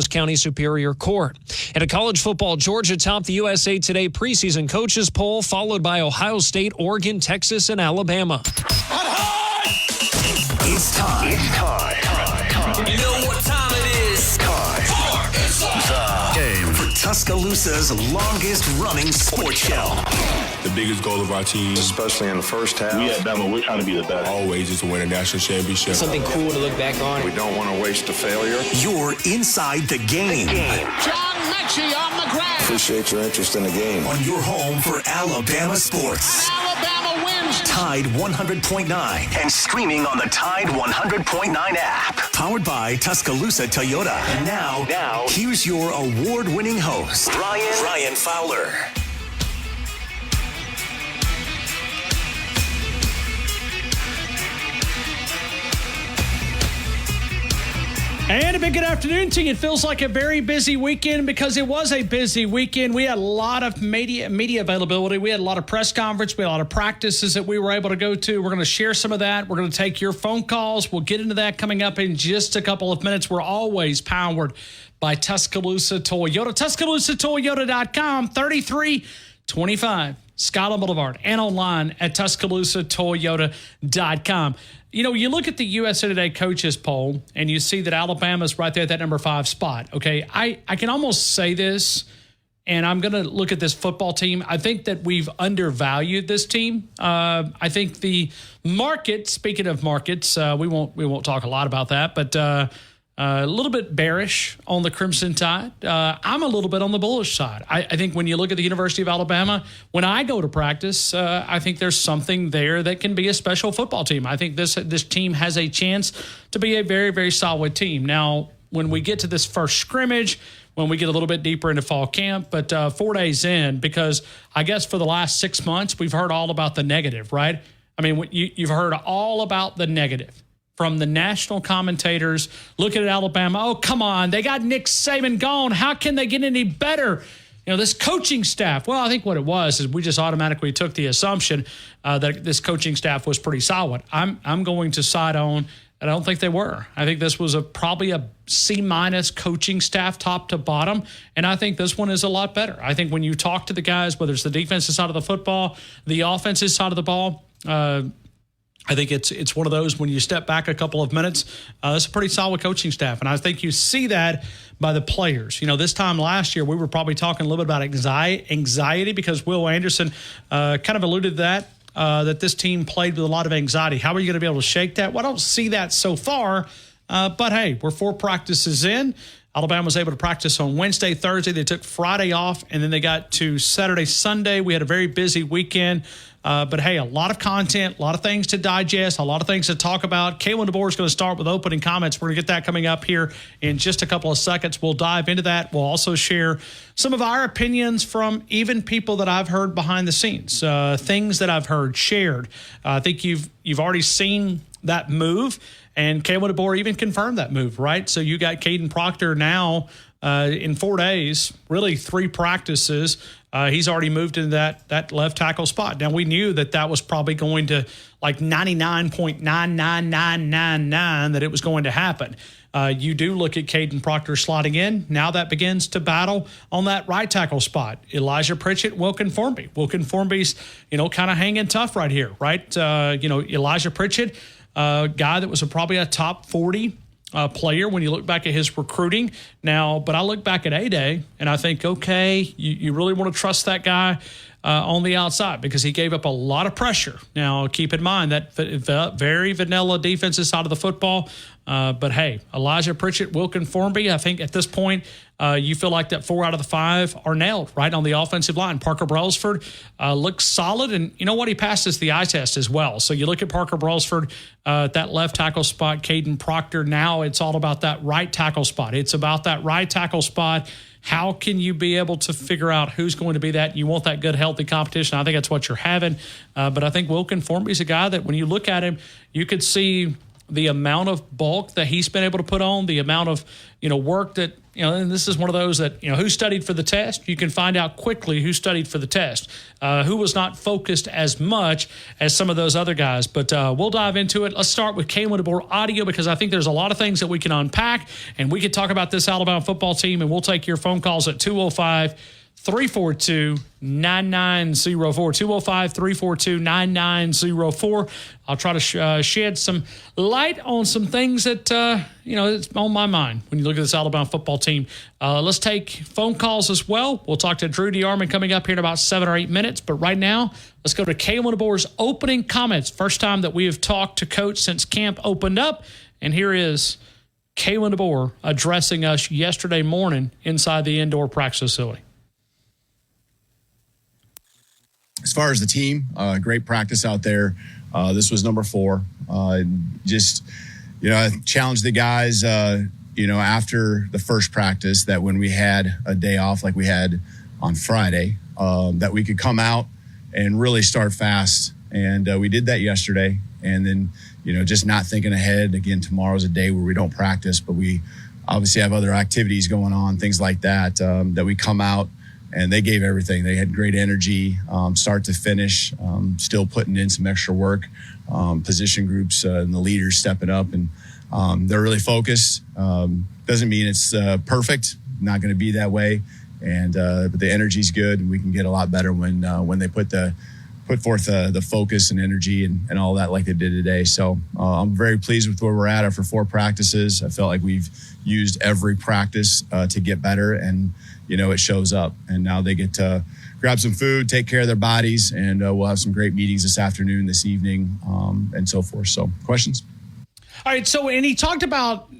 County Superior Court. And in college football, Georgia topped the USA Today preseason coaches poll, followed by Ohio State, Oregon, Texas, and Alabama. It's time. You know what time it is? The game for Tuscaloosa's longest running sports show. The biggest goal of our team, especially in the first half, we at Bama, we're trying to be the best. Always is to win a national championship. Something cool to look back on. We don't want to waste a failure. You're inside the game. John Mechie on the ground. Appreciate your interest in the game. On your home for Alabama sports. Alabama wins. Tide 100.9 and streaming on the Tide 100.9 app. Powered by Tuscaloosa Toyota. And now, here's your award-winning host, Ryan Fowler. And a big good afternoon to you. It feels like a very busy weekend because it was a busy weekend. We had a lot of media availability. We had a lot of press conference. We had a lot of practices that we were able to go to. We're going to share some of that. We're going to take your phone calls. We'll get into that coming up in just a couple of minutes. We're always powered by Tuscaloosa Toyota. TuscaloosaToyota.com, 3325 Skyline Boulevard, and online at TuscaloosaToyota.com. You know, you look at the USA Today coaches poll and you see that Alabama's right there at that number 5 spot. Okay, I can almost say this, and I'm going to look at this football team. I think that we've undervalued this team. I think the market, speaking of markets, we won't talk a lot about that, but a little bit bearish on the Crimson Tide. I'm a little bit on the bullish side. I think when you look at the University of Alabama, when I go to practice, I think there's something there that can be a special football team. I think this team has a chance to be a very, very solid team. Now, when we get to this first scrimmage, when we get a little bit deeper into fall camp, but 4 days in, because I guess for the last 6 months, we've heard all about the negative, right? I mean, you've heard all about the negative from the national commentators looking at Alabama. Oh, come on. They got Nick Saban gone. How can they get any better? You know, this coaching staff. Well, I think what it was is we just automatically took the assumption that this coaching staff was pretty solid. I'm going to side on, and I don't think they were. I think this was probably a C- coaching staff top to bottom, and I think this one is a lot better. I think when you talk to the guys, whether it's the defensive side of the football, the offensive side of the ball, I think it's one of those when you step back a couple of minutes, it's a pretty solid coaching staff. And I think you see that by the players. You know, this time last year, we were probably talking a little bit about anxiety because Will Anderson kind of alluded to that this team played with a lot of anxiety. How are you going to be able to shake that? Well, I don't see that so far. But, hey, we're 4 practices in. Alabama was able to practice on Wednesday, Thursday. They took Friday off, and then they got to Saturday, Sunday. We had a very busy weekend. But, hey, a lot of content, a lot of things to digest, a lot of things to talk about. Kalen DeBoer is going to start with opening comments. We're going to get that coming up here in just a couple of seconds. We'll dive into that. We'll also share some of our opinions from even people that I've heard behind the scenes, things that I've heard shared. I think you've already seen that move. And Kalen DeBoer even confirmed that move, right? So you got Caden Proctor now in 4 days, really 3 practices. He's already moved into that left tackle spot. Now, we knew that was probably going to like 99.99999 that it was going to happen. You do look at Caden Proctor slotting in. Now that begins to battle on that right tackle spot. Elijah Pritchett, Wilkin Formby. Wilkin Formby's, kind of hanging tough right here, right? Elijah Pritchett, guy that was probably a top 40 player when you look back at his recruiting. Now, but I look back at A-Day and I think, okay, you really want to trust that guy on the outside because he gave up a lot of pressure. Now, keep in mind that very vanilla defensive side of the football. But, hey, Elijah Pritchett, Wilkin Formby, I think at this point you feel like that 4 out of the 5 are nailed right on the offensive line. Parker Brailsford looks solid, and you know what? He passes the eye test as well. So you look at Parker Brailsford, that left tackle spot, Caden Proctor. Now it's all about that right tackle spot. It's about that right tackle spot. How can you be able to figure out who's going to be that? You want that good, healthy competition. I think that's what you're having. But I think Wilkin Formby's a guy that when you look at him, you could see the amount of bulk that he's been able to put on, the amount of, work that, and this is one of those that, who studied for the test? You can find out quickly who studied for the test, who was not focused as much as some of those other guys. But we'll dive into it. Let's start with Kalen DeBoer audio, because I think there's a lot of things that we can unpack, and we could talk about this Alabama football team, and we'll take your phone calls at 205-342-9904. 205-342-9904. I'll try to shed some light on some things that, it's on my mind when you look at this Alabama football team. Let's take phone calls as well. We'll talk to Drew DeArmond coming up here in about 7 or 8 minutes. But right now, let's go to Kalen DeBoer's opening comments. First time that we have talked to Coach since camp opened up. And here is Kalen DeBoer addressing us yesterday morning inside the indoor practice facility. As far as the team, great practice out there. This was number 4. I challenged the guys, after the first practice that when we had a day off like we had on Friday, that we could come out and really start fast. And we did that yesterday. And then, just not thinking ahead. Again, tomorrow's a day where we don't practice, but we obviously have other activities going on, things like that, that we come out. And they gave everything. They had great energy, start to finish, still putting in some extra work, position groups and the leaders stepping up. And they're really focused. Doesn't mean it's perfect, not going to be that way. And but the energy's good, and we can get a lot better when they put forth the focus and energy and all that like they did today. So I'm very pleased with where we're at after 4 practices. I felt like we've used every practice to get better, and it shows up. And now they get to grab some food, take care of their bodies, and we'll have some great meetings this afternoon, this evening, and so forth. So, questions? All right. So, and he talked about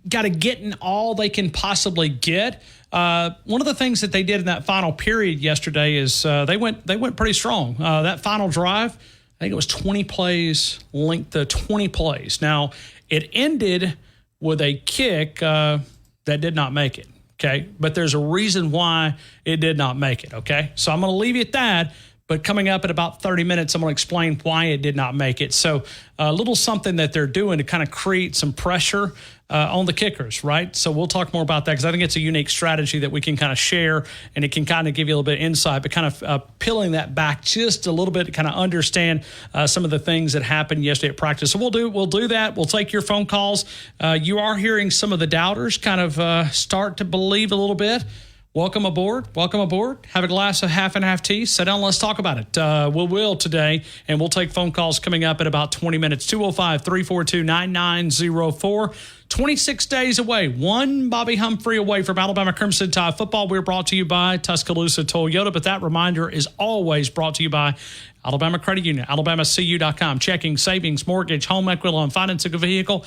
getting all they can possibly get. One of the things that they did in that final period yesterday is they went pretty strong. That final drive, I think it was 20 plays, linked to 20 plays. Now, it ended with a kick that did not make it. Okay, but there's a reason why it did not make it, okay? So I'm going to leave you at that, but coming up in about 30 minutes, I'm going to explain why it did not make it. So a little something that they're doing to kind of create some pressure on the kickers, right? So we'll talk more about that, because I think it's a unique strategy that we can kind of share, and it can kind of give you a little bit of insight, but kind of peeling that back just a little bit to kind of understand some of the things that happened yesterday at practice. So we'll do that. We'll take your phone calls. You are hearing some of the doubters kind of start to believe a little bit. Welcome aboard. Welcome aboard. Have a glass of half and half tea. Sit down. Let's talk about it. We will today, and we'll take phone calls coming up in about 20 minutes. 205-342-9904. 26 days away, one Bobby Humphrey away from Alabama Crimson Tide football. We're brought to you by Tuscaloosa Toyota, but that reminder is always brought to you by Alabama Credit Union, alabamacu.com, checking, savings, mortgage, home equity loan, financing a vehicle,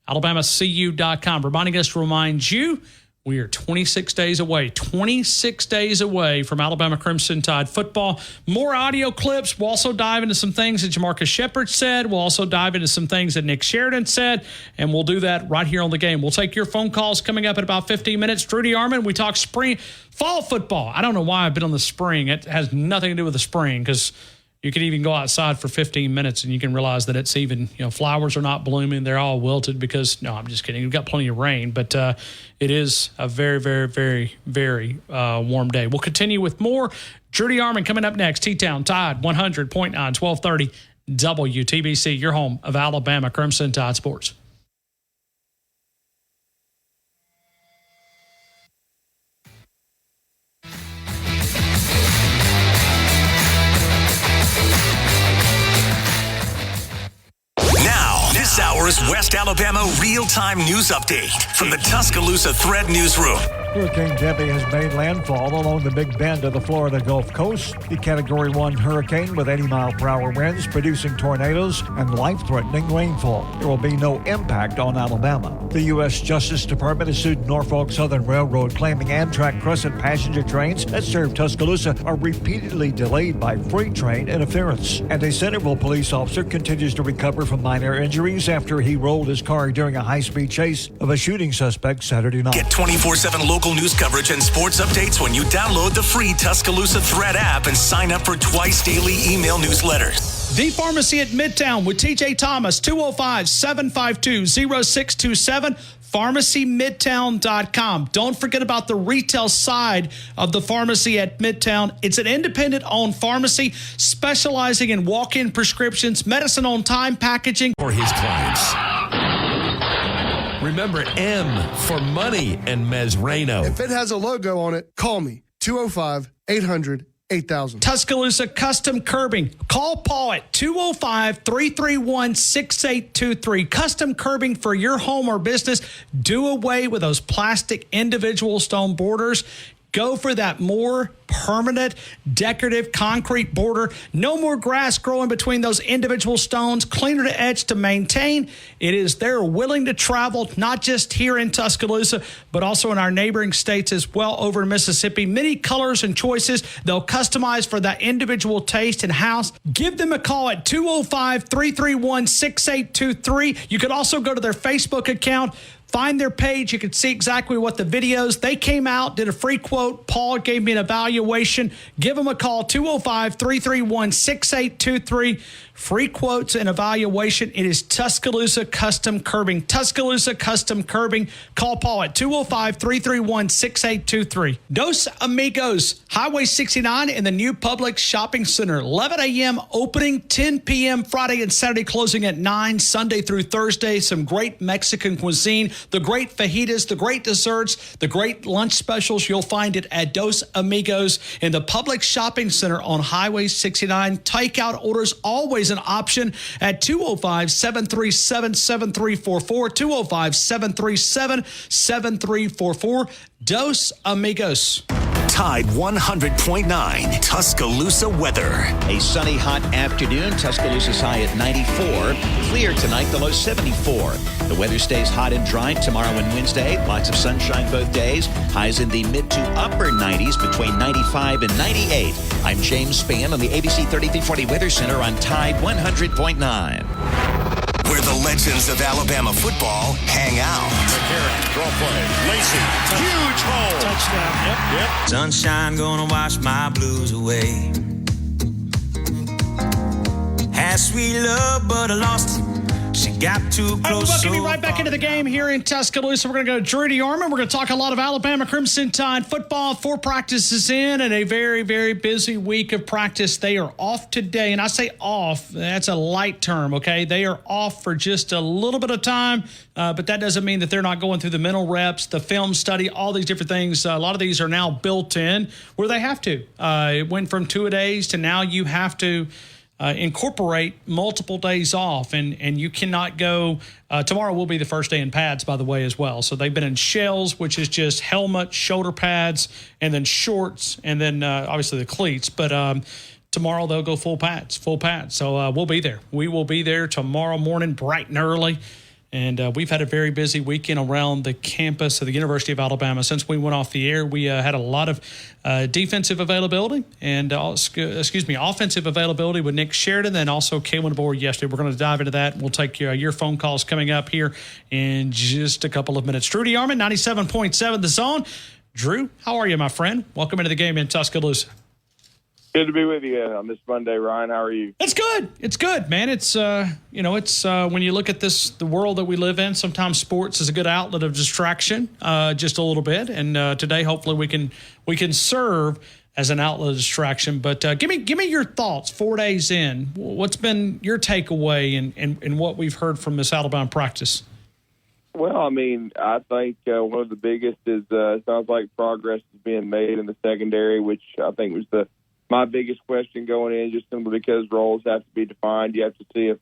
alabamacu.com, reminding us to remind you we are 26 days away from Alabama Crimson Tide football. More audio clips. We'll also dive into some things that Jamarcus Shepard said. We'll also dive into some things that Nick Sheridan said, and we'll do that right here on the game. We'll take your phone calls coming up in about 15 minutes. Drew DeArmond, we talk fall football. I don't know why I've been on the spring. It has nothing to do with the spring, because you can even go outside for 15 minutes and you can realize that it's even, flowers are not blooming. They're all wilted because, no, I'm just kidding. We've got plenty of rain, but it is a very, very, very, very warm day. We'll continue with more. Drew DeArmond coming up next. T-Town Tide 100.9, 1230 WTBC, your home of Alabama Crimson Tide Sports. This hour's West Alabama real-time news update from the Tuscaloosa Thread Newsroom. Hurricane Debbie has made landfall along the Big Bend of the Florida Gulf Coast. The Category 1 hurricane with 80-mile-per-hour winds producing tornadoes and life-threatening rainfall. There will be no impact on Alabama. The U.S. Justice Department has sued Norfolk Southern Railroad, claiming Amtrak Crescent passenger trains that serve Tuscaloosa are repeatedly delayed by freight train interference. And a Centerville police officer continues to recover from minor injuries after he rolled his car during a high-speed chase of a shooting suspect Saturday night. Get 24/7 local news coverage and sports updates when you download the free Tuscaloosa Thread app and sign up for twice daily email newsletters. The Pharmacy at Midtown with TJ Thomas, 205-752-0627, pharmacymidtown.com. Don't forget about the retail side of the Pharmacy at Midtown. It's an independent-owned pharmacy specializing in walk-in prescriptions, medicine on time packaging For his clients. Remember M for money and Mesrano. If it has a logo on it, call me. 205-800-8000. Tuscaloosa Custom Curbing. Call Paul at 205-331-6823. Custom curbing for your home or business. Do away with those plastic individual stone borders. Go for that more permanent decorative concrete border. No more grass growing between those individual stones. Cleaner to etch to maintain. They're willing to travel, not just here in Tuscaloosa, but also in our neighboring states as well over in Mississippi. Many colors and choices. They'll customize for that individual taste and house. Give them a call at 205-331-6823. You could also go to their Facebook account. Find their page. You can see exactly what the videos. They came out, did a free quote. Paul gave me an evaluation. Give them a call, 205-331-6823. Free quotes and evaluation. It is Tuscaloosa Custom Curbing. Tuscaloosa Custom Curbing. Call Paul at 205-331-6823. Dos Amigos, Highway 69 in the new Publix Shopping Center. 11 a.m. opening, 10 p.m. Friday and Saturday closing at 9, Sunday through Thursday. Some great Mexican cuisine, the great fajitas, the great desserts, the great lunch specials. You'll find it at Dos Amigos in the Publix Shopping Center on Highway 69. Takeout orders always an option at 205-737-7344, 205-737-7344. Dos Amigos. Tide 100.9 Tuscaloosa weather. A sunny, hot afternoon. Tuscaloosa's high at 94. Clear tonight, the low 74. The weather stays hot and dry tomorrow and Wednesday. Lots of sunshine both days. Highs in the mid to upper 90s between 95 and 98. I'm James Spann on the ABC 3340 Weather Center on Tide 100.9. Where the legends of Alabama football hang out. McCarron, draw play. Lacey, huge hole. Touchdown. Yep. Sunshine gonna wash my blues away. Had sweet love, but I lost it. She got too close. Welcome you right back into the game here in Tuscaloosa. We're going to go to Drew DeArmond. We're going to talk a lot of Alabama Crimson Tide football. 4 practices in and a very, very busy week of practice. They are off today. And I say off, that's a light term, okay? They are off for just a little bit of time, but that doesn't mean that they're not going through the mental reps, the film study, all these different things. A lot of these are now built in where they have to. It went from 2-a-days to now you have to incorporate multiple days off, and you cannot go. Tomorrow will be the first day in pads, by the way, as well. So they've been in shells, which is just helmet, shoulder pads, and then shorts, and then obviously the cleats. But tomorrow they'll go full pads. So we'll be there. We will be there tomorrow morning, bright and early. And we've had a very busy weekend around the campus of the University of Alabama. Since we went off the air, we had a lot of defensive availability and, offensive availability with Nick Sheridan and also came on board yesterday. We're going to dive into that. We'll take your phone calls coming up here in just a couple of minutes. Drew DeArmond, 97.7 The Zone. Drew, how are you, my friend? Welcome into the game in Tuscaloosa. Good to be with you on this Monday, Ryan. How are you? It's good. It's good, man. It's when you look at the world that we live in, sometimes sports is a good outlet of distraction, just a little bit. And today, hopefully, we can serve as an outlet of distraction. But give me your thoughts. 4 days in, what's been your takeaway and what we've heard from this Alabama practice? Well, I mean, I think one of the biggest is sounds like progress is being made in the secondary, which I think was my biggest question going in, just simply because roles have to be defined. You have to see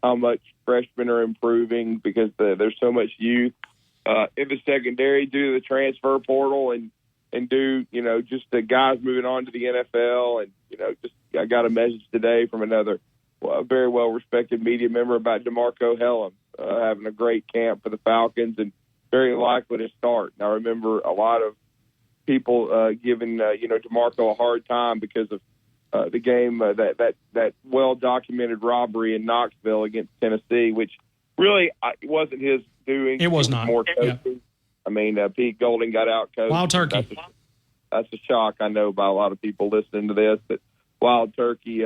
how much freshmen are improving because there's so much youth in the secondary due to the transfer portal and due, just the guys moving on to the NFL. And, just I got a message today from another very well-respected media member about DeMarco Hellum having a great camp for the Falcons and very likely to start. And I remember a lot of people giving DeMarco a hard time because of the game that well-documented robbery in Knoxville against Tennessee, which really wasn't his doing. It was not. More coaching. Yeah. I mean, Pete Golding got out coached. Wild Turkey. That's a shock, I know, by a lot of people listening to this. That Wild Turkey,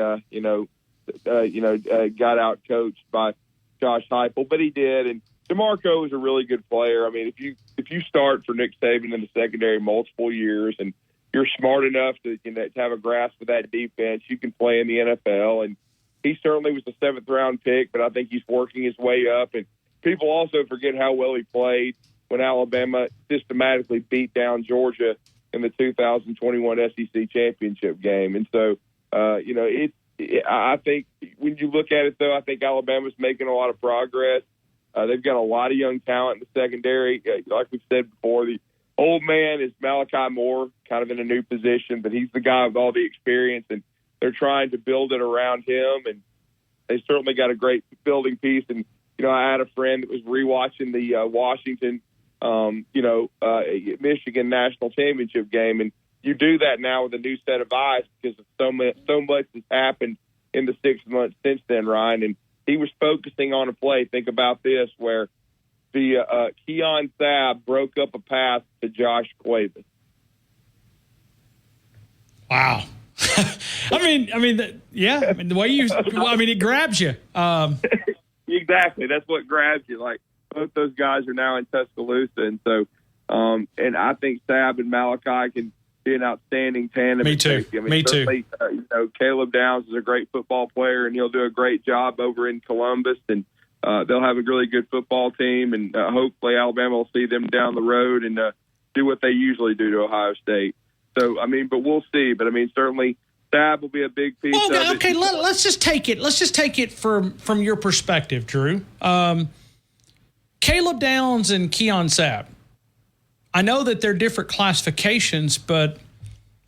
got out coached by Josh Heupel, but he did. And DeMarco is a really good player. I mean, if you start for Nick Saban in the secondary multiple years and you're smart enough to have a grasp of that defense, you can play in the NFL. And he certainly was a 7th-round pick, but I think he's working his way up. And people also forget how well he played when Alabama systematically beat down Georgia in the 2021 SEC championship game. And so, I think when you look at it, though, I think Alabama's making a lot of progress. They've got a lot of young talent in the secondary. Like we've said before, the old man is Malachi Moore, kind of in a new position, but he's the guy with all the experience, and they're trying to build it around him. And they certainly got a great building piece. And, I had a friend that was rewatching the Washington, Michigan national championship game. And you do that now with a new set of eyes because of so much has happened in the 6 months since then, Ryan. And he was focusing on a play. Think about this, where the Keon Sabb broke up a pass to Josh Cuevas. Wow. The way it grabs you. Exactly. That's what grabs you. Like, both those guys are now in Tuscaloosa. And so, and I think Sabb and Malachi can be an outstanding tandem. Me too. Me too. Caleb Downs is a great football player, and he'll do a great job over in Columbus. And they'll have a really good football team. And hopefully Alabama will see them down the road and do what they usually do to Ohio State. So, but we'll see. But, certainly Sabb will be a big piece of it. Okay, let's just take it. Let's just take it from your perspective, Drew. Caleb Downs and Keon Sabb. I know that they're different classifications, but,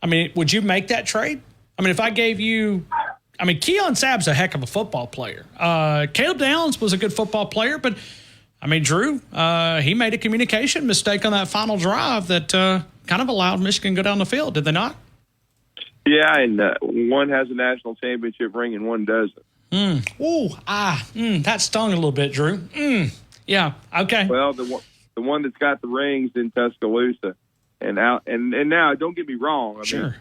would you make that trade? If I gave you – Keon Sabb's a heck of a football player. Caleb Downs was a good football player, but, Drew, he made a communication mistake on that final drive that kind of allowed Michigan to go down the field, did they not? Yeah, and one has a national championship ring and one doesn't. That stung a little bit, Drew. Yeah, okay. Well, the one that's got the rings in Tuscaloosa, and now don't get me wrong. Sure.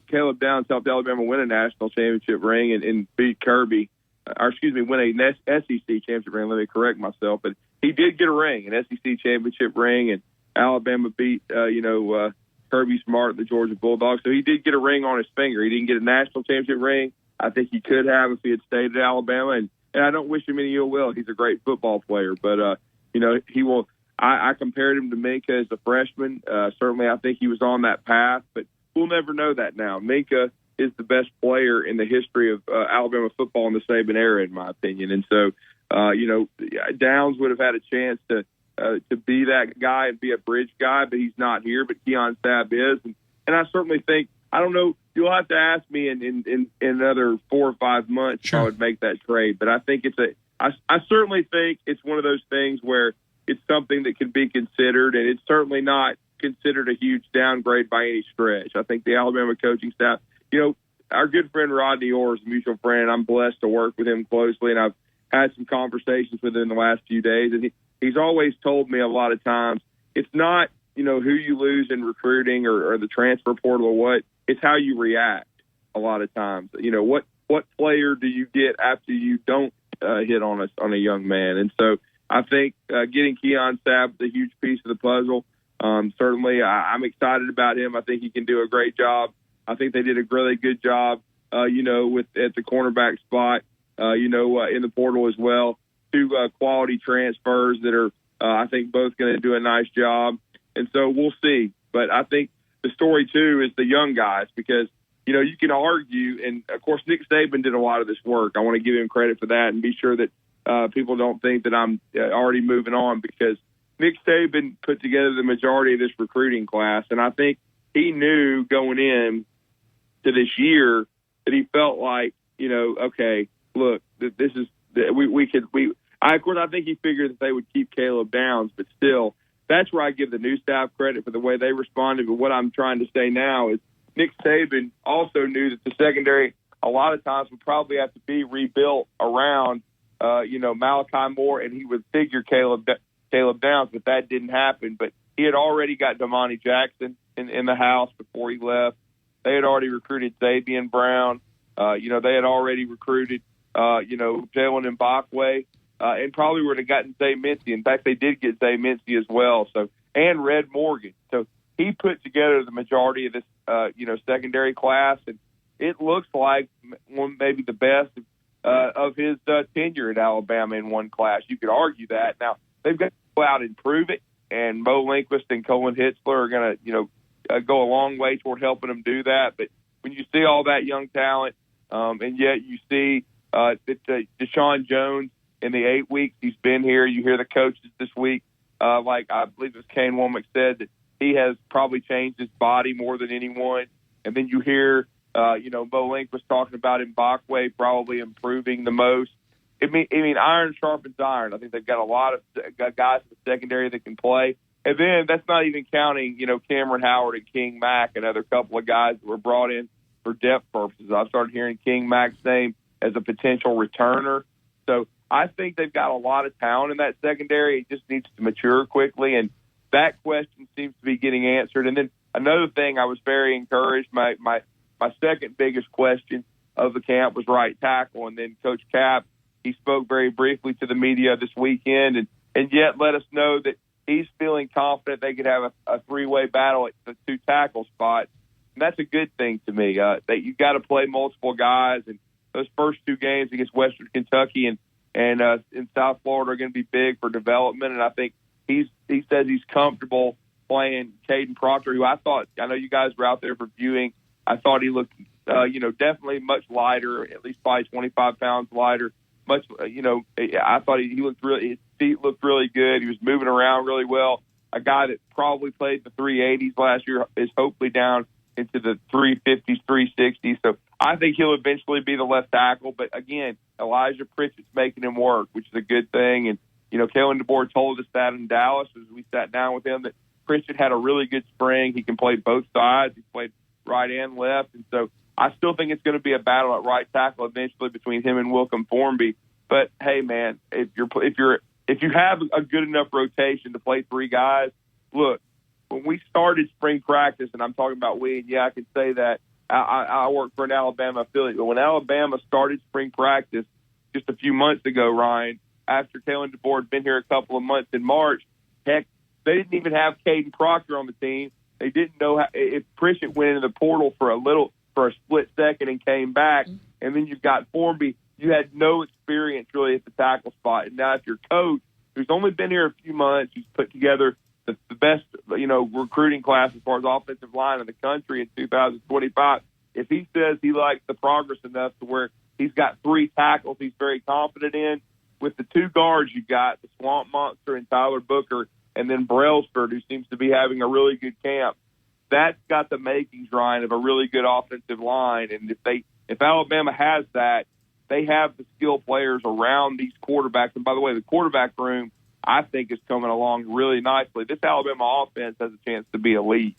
Caleb Downs helped Alabama win a national championship ring and beat Kirby, win a SEC championship ring. Let me correct myself, but he did get a ring, an SEC championship ring, and Alabama beat Kirby Smart, the Georgia Bulldogs. So he did get a ring on his finger. He didn't get a national championship ring. I think he could have if he had stayed at Alabama, and I don't wish him any ill will. He's a great football player, but he will. I compared him to Minka as a freshman. Certainly, I think he was on that path, but we'll never know that now. Minka is the best player in the history of Alabama football in the Saban era, in my opinion. And so, Downs would have had a chance to be that guy and be a bridge guy, but he's not here. But Keon Sabb is, and I certainly think, I don't know, you'll have to ask me in another 4 or 5 months if I would make that trade. But I think I certainly think it's one of those things where it's something that can be considered, and it's certainly not considered a huge downgrade by any stretch. I think the Alabama coaching staff, our good friend Rodney Orr is a mutual friend. I'm blessed to work with him closely, and I've had some conversations with him in the last few days, and he's always told me a lot of times it's not, who you lose in recruiting or the transfer portal or what, it's how you react a lot of times. What player do you get after you don't hit on a young man? And so I think getting Keon Sabb is a huge piece of the puzzle. Certainly, I'm excited about him. I think he can do a great job. I think they did a really good job, at the cornerback spot, in the portal as well. 2 quality transfers that are, I think, both going to do a nice job. And so we'll see. But I think the story, too, is the young guys because, you can argue, and, of course, Nick Saban did a lot of this work. I want to give him credit for that and be sure that people don't think that I'm already moving on because Nick Saban put together the majority of this recruiting class, and I think he knew going in to this year that he felt like, okay, look, this is I think he figured that they would keep Caleb Downs, but still, that's where I give the new staff credit for the way they responded. But what I'm trying to say now is Nick Saban also knew that the secondary a lot of times would probably have to be rebuilt around, Malachi Moore, and he would figure Caleb Downs, but that didn't happen. But he had already got Damani Jackson in the house before he left. They had already recruited Xavier Brown. They had already recruited, Jalen Mbakwe, and probably would have gotten Zay Mincy. In fact, they did get Zay Mincy as well. And Red Morgan. So he put together the majority of this, secondary class, and it looks like maybe the best of his tenure at Alabama in one class. You could argue that. Now, they've got to go out and prove it, and Mo Linquist and Colin Hitzler are going to, go a long way toward helping them do that. But when you see all that young talent, and yet you see that Deshaun Jones, in the 8 weeks he's been here, you hear the coaches this week, like I believe it was Kane Womack said, that he has probably changed his body more than anyone. And then you hear, Bo Link was talking about Mbakwe probably improving the most. I mean, iron sharpens iron. I think they've got a lot of guys in the secondary that can play. And then that's not even counting, Cameron Howard and King Mack, another couple of guys that were brought in for depth purposes. I've started hearing King Mack's name as a potential returner. So I think they've got a lot of talent in that secondary. It just needs to mature quickly, and that question seems to be getting answered. And then another thing, I was very encouraged. My second biggest question of the camp was right tackle, and then Coach Cap, he spoke very briefly to the media this weekend, and yet let us know that he's feeling confident they could have a three-way battle at the two tackle spot. And that's a good thing to me. That you've got to play multiple guys, and those first two games against Western Kentucky and in South Florida are going to be big for development. And I think he says he's comfortable playing Caden Proctor, who I know you guys were out there for viewing. I thought he looked, definitely much lighter, at least probably 25 pounds lighter. I thought he looked his feet looked really good. He was moving around really well. A guy that probably played the 380s last year is hopefully down into the 350s, 360s. So I think he'll eventually be the left tackle. But again, Elijah Pritchett's making him work, which is a good thing. And, Kalen DeBoer told us that in Dallas as we sat down with him, that Pritchett had a really good spring. He can play both sides. He played right and left. And so I still think it's going to be a battle at right tackle eventually between him and Wilcom Formby. But hey, man, if you have a good enough rotation to play three guys, look, when we started spring practice, and I'm talking about we, and yeah, I can say that I work for an Alabama affiliate, but when Alabama started spring practice just a few months ago, Ryan, after Kalen DeBoer had been here a couple of months in March, heck, they didn't even have Caden Proctor on the team. They didn't know if Pritchett went into the portal for a split second and came back, and then you've got Formby. You had no experience really at the tackle spot. And now if your coach, who's only been here a few months, who's put together the best, recruiting class as far as offensive line in the country in 2025, if he says he likes the progress enough to where he's got three tackles he's very confident in, with the two guards you got, the Swamp Monster and Tyler Booker, and then Brailsford, who seems to be having a really good camp, that's got the makings, Ryan, of a really good offensive line. And if Alabama has that, they have the skilled players around these quarterbacks. And by the way, the quarterback room, I think, is coming along really nicely. This Alabama offense has a chance to be elite.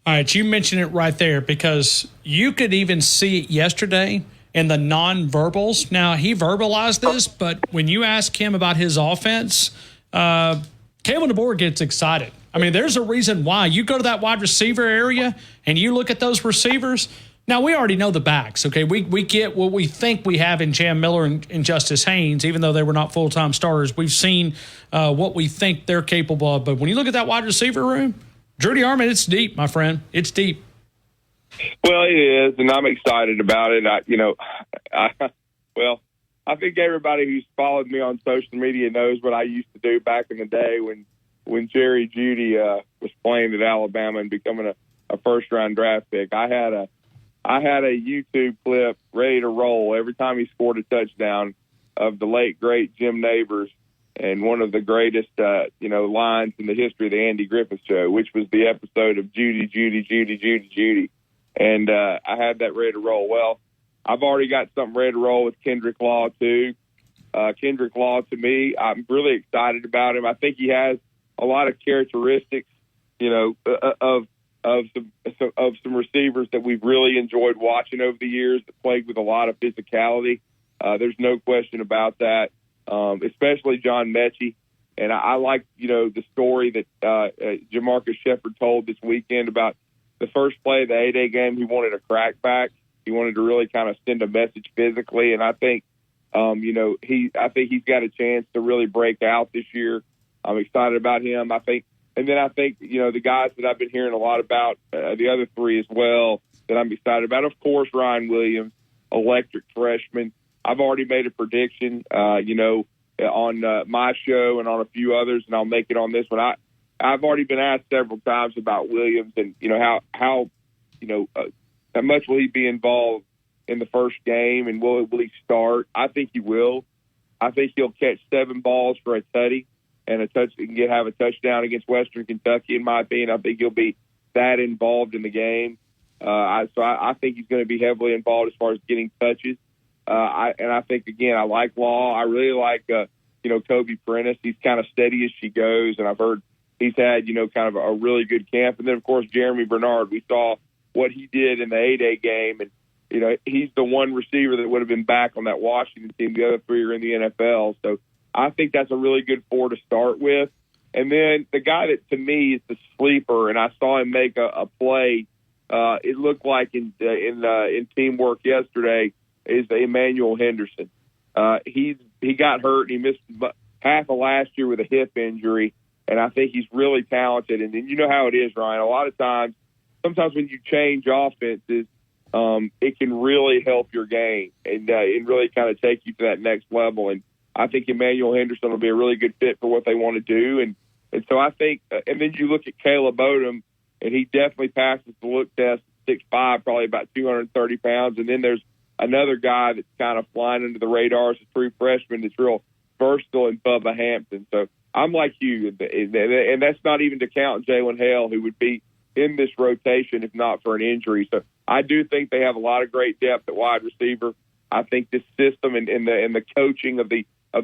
All right, you mentioned it right there because you could even see it yesterday in the nonverbals. Now, he verbalized this, but when you ask him about his offense, Kalen DeBoer gets excited. I mean, there's a reason why. You go to that wide receiver area and you look at those receivers. Now, we already know the backs, okay? We get what we think we have in Jam Miller and Justice Haynes, even though they were not full-time starters. We've seen what we think they're capable of. But when you look at that wide receiver room, Drudy Armand, it's deep, my friend. It's deep. Well, it is, and I'm excited about it. I think everybody who's followed me on social media knows what I used to do back in the day when Jerry Jeudy was playing at Alabama and becoming a first-round draft pick. I had a YouTube clip ready to roll every time he scored a touchdown of the late, great Jim Neighbors and one of the greatest, lines in the history of the Andy Griffith Show, which was the episode of Judy. And I had that ready to roll. Well, I've already got something ready to roll with Kendrick Law, too. Kendrick Law, to me, I'm really excited about him. I think he has a lot of characteristics, of some receivers that we've really enjoyed watching over the years that played with a lot of physicality. There's no question about that, especially John Mechie. And I like, the story that Jamarcus Shepard told this weekend about the first play of the 8A game. He wanted a crackback, He wanted to really kind of send a message physically, and I think, I think he's got a chance to really break out this year. I'm excited about him. I think, the guys that I've been hearing a lot about, the other three as well, that I'm excited about. Of course, Ryan Williams, electric freshman. I've already made a prediction, on my show and on a few others, and I'll make it on this one. I've already been asked several times about Williams and, how much will he be involved in the first game, and will he start? I think he will. I think he'll catch 7 balls for a tutty and have a touchdown against Western Kentucky. In my opinion, I think he'll be that involved in the game. I think he's going to be heavily involved as far as getting touches. I think, again, I like Law. I really like, Kobe Prentice. He's kind of steady as she goes, and I've heard he's had, kind of a really good camp. And then, of course, Jeremy Bernard. We saw what he did in the A-Day game, and he's the one receiver that would have been back on that Washington team. The other 3 are in the NFL. So I think that's a really good 4 to start with. And then the guy that, to me, is the sleeper, and I saw him make a play. It looked like in teamwork yesterday, is Emmanuel Henderson. He got hurt, and he missed half of last year with a hip injury, and I think he's really talented. And you know how it is, Ryan. A lot of times, sometimes when you change offenses, it can really help your game and really kind of take you to that next level. And I think Emmanuel Henderson will be a really good fit for what they want to do. And so I think, and then you look at Caleb Odom, and he definitely passes the look test, 6'5", probably about 230 pounds. And then there's another guy that's kind of flying under the radar as a true freshman that's real versatile in Bubba Hampton. So I'm like you, and that's not even to count Jalen Hale, who would be in this rotation if not for an injury. So I do think they have a lot of great depth at wide receiver. I think this system and the coaching of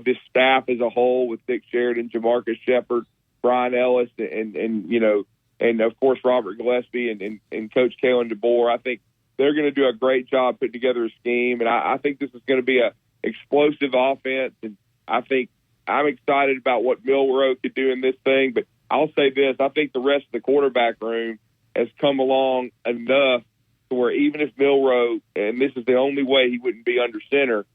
this staff as a whole, with Dick Sheridan, Jamarcus Shepard, Brian Ellis, and of course Robert Gillespie and Coach Kalen DeBoer, I think they're going to do a great job putting together a scheme. And I think this is going to be a explosive offense. And I think I'm excited about what Milroe could do in this thing. But I'll say this, I think the rest of the quarterback room has come along enough to where even if Milroe, and this is the only way he wouldn't be under center,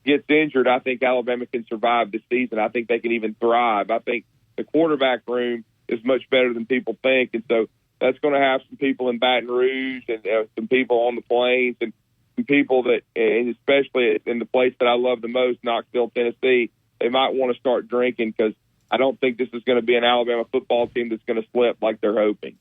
gets injured, I think Alabama can survive this season. I think they can even thrive. I think the quarterback room is much better than people think. And so that's going to have some people in Baton Rouge and some people on the Plains and some people that, and especially in the place that I love the most, Knoxville, Tennessee, they might want to start drinking, because I don't think this is going to be an Alabama football team that's going to slip like they're hoping.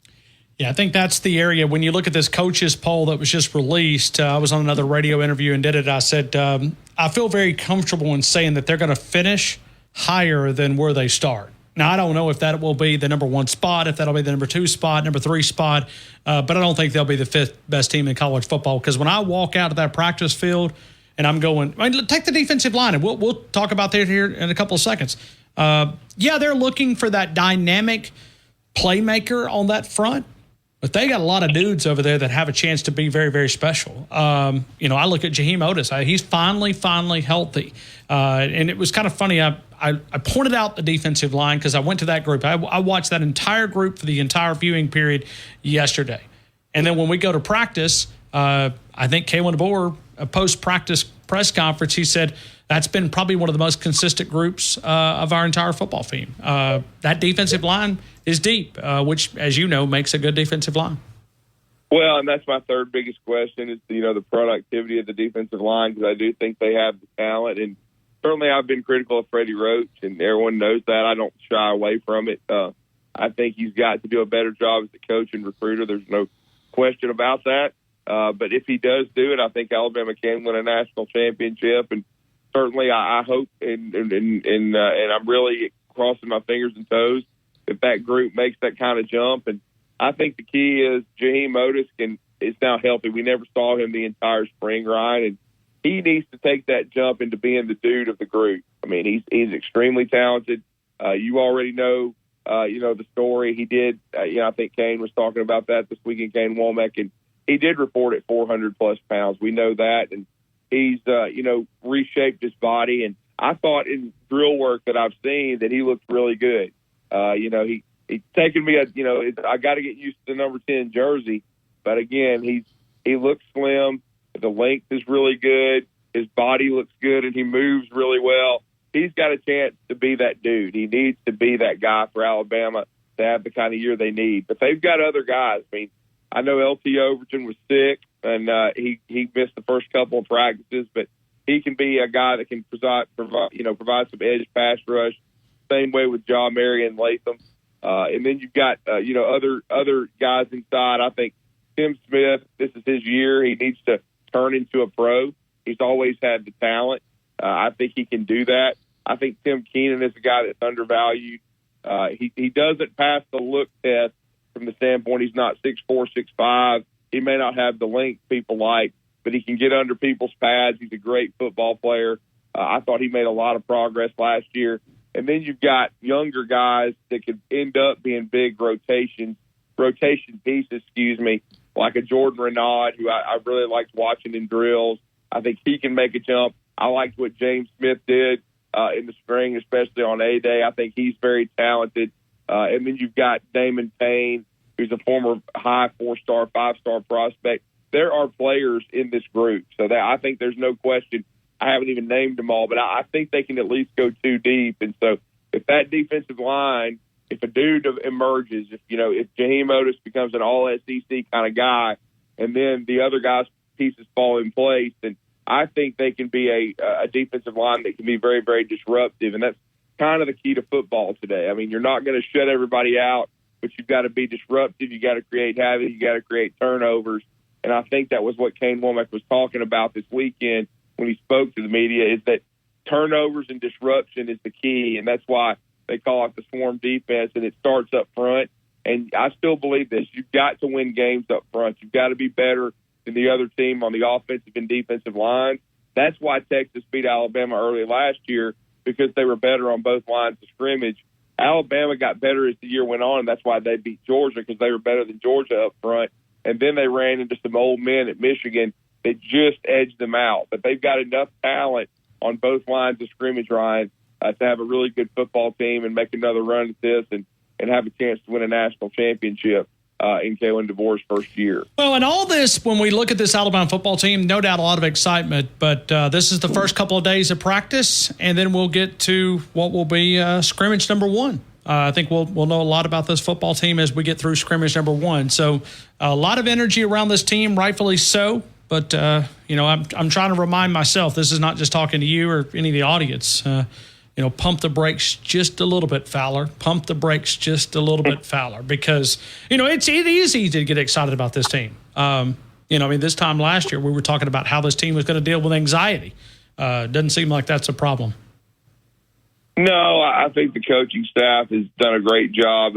Yeah, I think that's the area. When you look at this coaches poll that was just released, I was on another radio interview and did it. I said, I feel very comfortable in saying that they're going to finish higher than where they start. Now, I don't know if that will be the number 1 spot, if that'll be the number 2 spot, number 3 spot, but I don't think they'll be the 5th best team in college football, because when I walk out of that practice field and I'm going, take the defensive line, and we'll talk about that here in a couple of seconds. They're looking for that dynamic playmaker on that front, but they got a lot of dudes over there that have a chance to be very, very special. I look at Jaheim Otis. He's finally healthy. And it was kind of funny. I pointed out the defensive line because I went to that group. I watched that entire group for the entire viewing period yesterday. And then when we go to practice, I think Kalen DeBoer, a post-practice press conference, he said that's been probably one of the most consistent groups of our entire football team. That defensive line is deep, which, as you know, makes a good defensive line. Well, and that's my third biggest question is, the productivity of the defensive line, because I do think they have the talent. And certainly I've been critical of Freddie Roach, and everyone knows that. I don't shy away from it. I think he's got to do a better job as a coach and recruiter. There's no question about that. But if he does do it, I think Alabama can win a national championship. And certainly I hope, and I'm really crossing my fingers and toes that group makes that kind of jump. And I think the key is Jaheim Otis is now healthy. We never saw him the entire spring, Ryan, and he needs to take that jump into being the dude of the group. I mean, he's extremely talented. You already know, the story. He did, I think Kane was talking about that this weekend, Kane Womack, and he did report at 400-plus pounds. We know that, and he's, reshaped his body. And I thought in drill work that I've seen that he looked really good. He's taken me, I got to get used to the number 10 jersey. But, again, he looks slim. The length is really good. His body looks good, and he moves really well. He's got a chance to be that dude. He needs to be that guy for Alabama to have the kind of year they need. But they've got other guys. I mean, I know LT Overton was sick, and he missed the first couple of practices, but he can be a guy that can provide some edge pass rush. Same way with John Marion Latham. And then you've got, other guys inside. I think Tim Smith, this is his year. He needs to turn into a pro. He's always had the talent. I think he can do that. I think Tim Keenan is a guy that's undervalued. He doesn't pass the look test from the standpoint he's not 6'4", 6'5". He may not have the length people like, but he can get under people's pads. He's a great football player. I thought he made a lot of progress last year. And then you've got younger guys that could end up being big rotation pieces, like a Jordan Renaud, who I really liked watching in drills. I think he can make a jump. I liked what James Smith did in the spring, especially on A-Day. I think he's very talented. And then you've got Damon Payne, who's a former high 4-star, 5-star prospect. There are players in this group. So I think there's no question. I haven't even named them all, but I think they can at least go too deep. And so if that defensive line, if a dude emerges, if Jaheim Otis becomes an all-SEC kind of guy, and then the other guys' pieces fall in place, then I think they can be a defensive line that can be very, very disruptive. And that's kind of the key to football today. I mean, you're not going to shut everybody out, but you've got to be disruptive. You got to create havoc. You got to create turnovers. And I think that was what Kane Womack was talking about this weekend when he spoke to the media, is that turnovers and disruption is the key. And that's why they call it the swarm defense, and it starts up front. And I still believe this. You've got to win games up front. You've got to be better than the other team on the offensive and defensive line. That's why Texas beat Alabama early last year, because they were better on both lines of scrimmage. Alabama got better as the year went on, and that's why they beat Georgia, because they were better than Georgia up front. And then they ran into some old men at Michigan that just edged them out. But they've got enough talent on both lines of scrimmage, Ryan, to have a really good football team and make another run at this and have a chance to win a national championship in Kalen DeBoer's first year. Well, and all this, when we look at this Alabama football team, no doubt a lot of excitement, but this is the first couple of days of practice, and then we'll get to what will be scrimmage number one. I think we'll know a lot about this football team as we get through scrimmage number one. So a lot of energy around this team, rightfully so. But, I'm trying to remind myself, this is not just talking to you or any of the audience. Pump the brakes just a little bit, Fowler. Pump the brakes just a little bit, Fowler, because, it is easy to get excited about this team. This time last year we were talking about how this team was going to deal with anxiety. Doesn't seem like that's a problem. No, I think the coaching staff has done a great job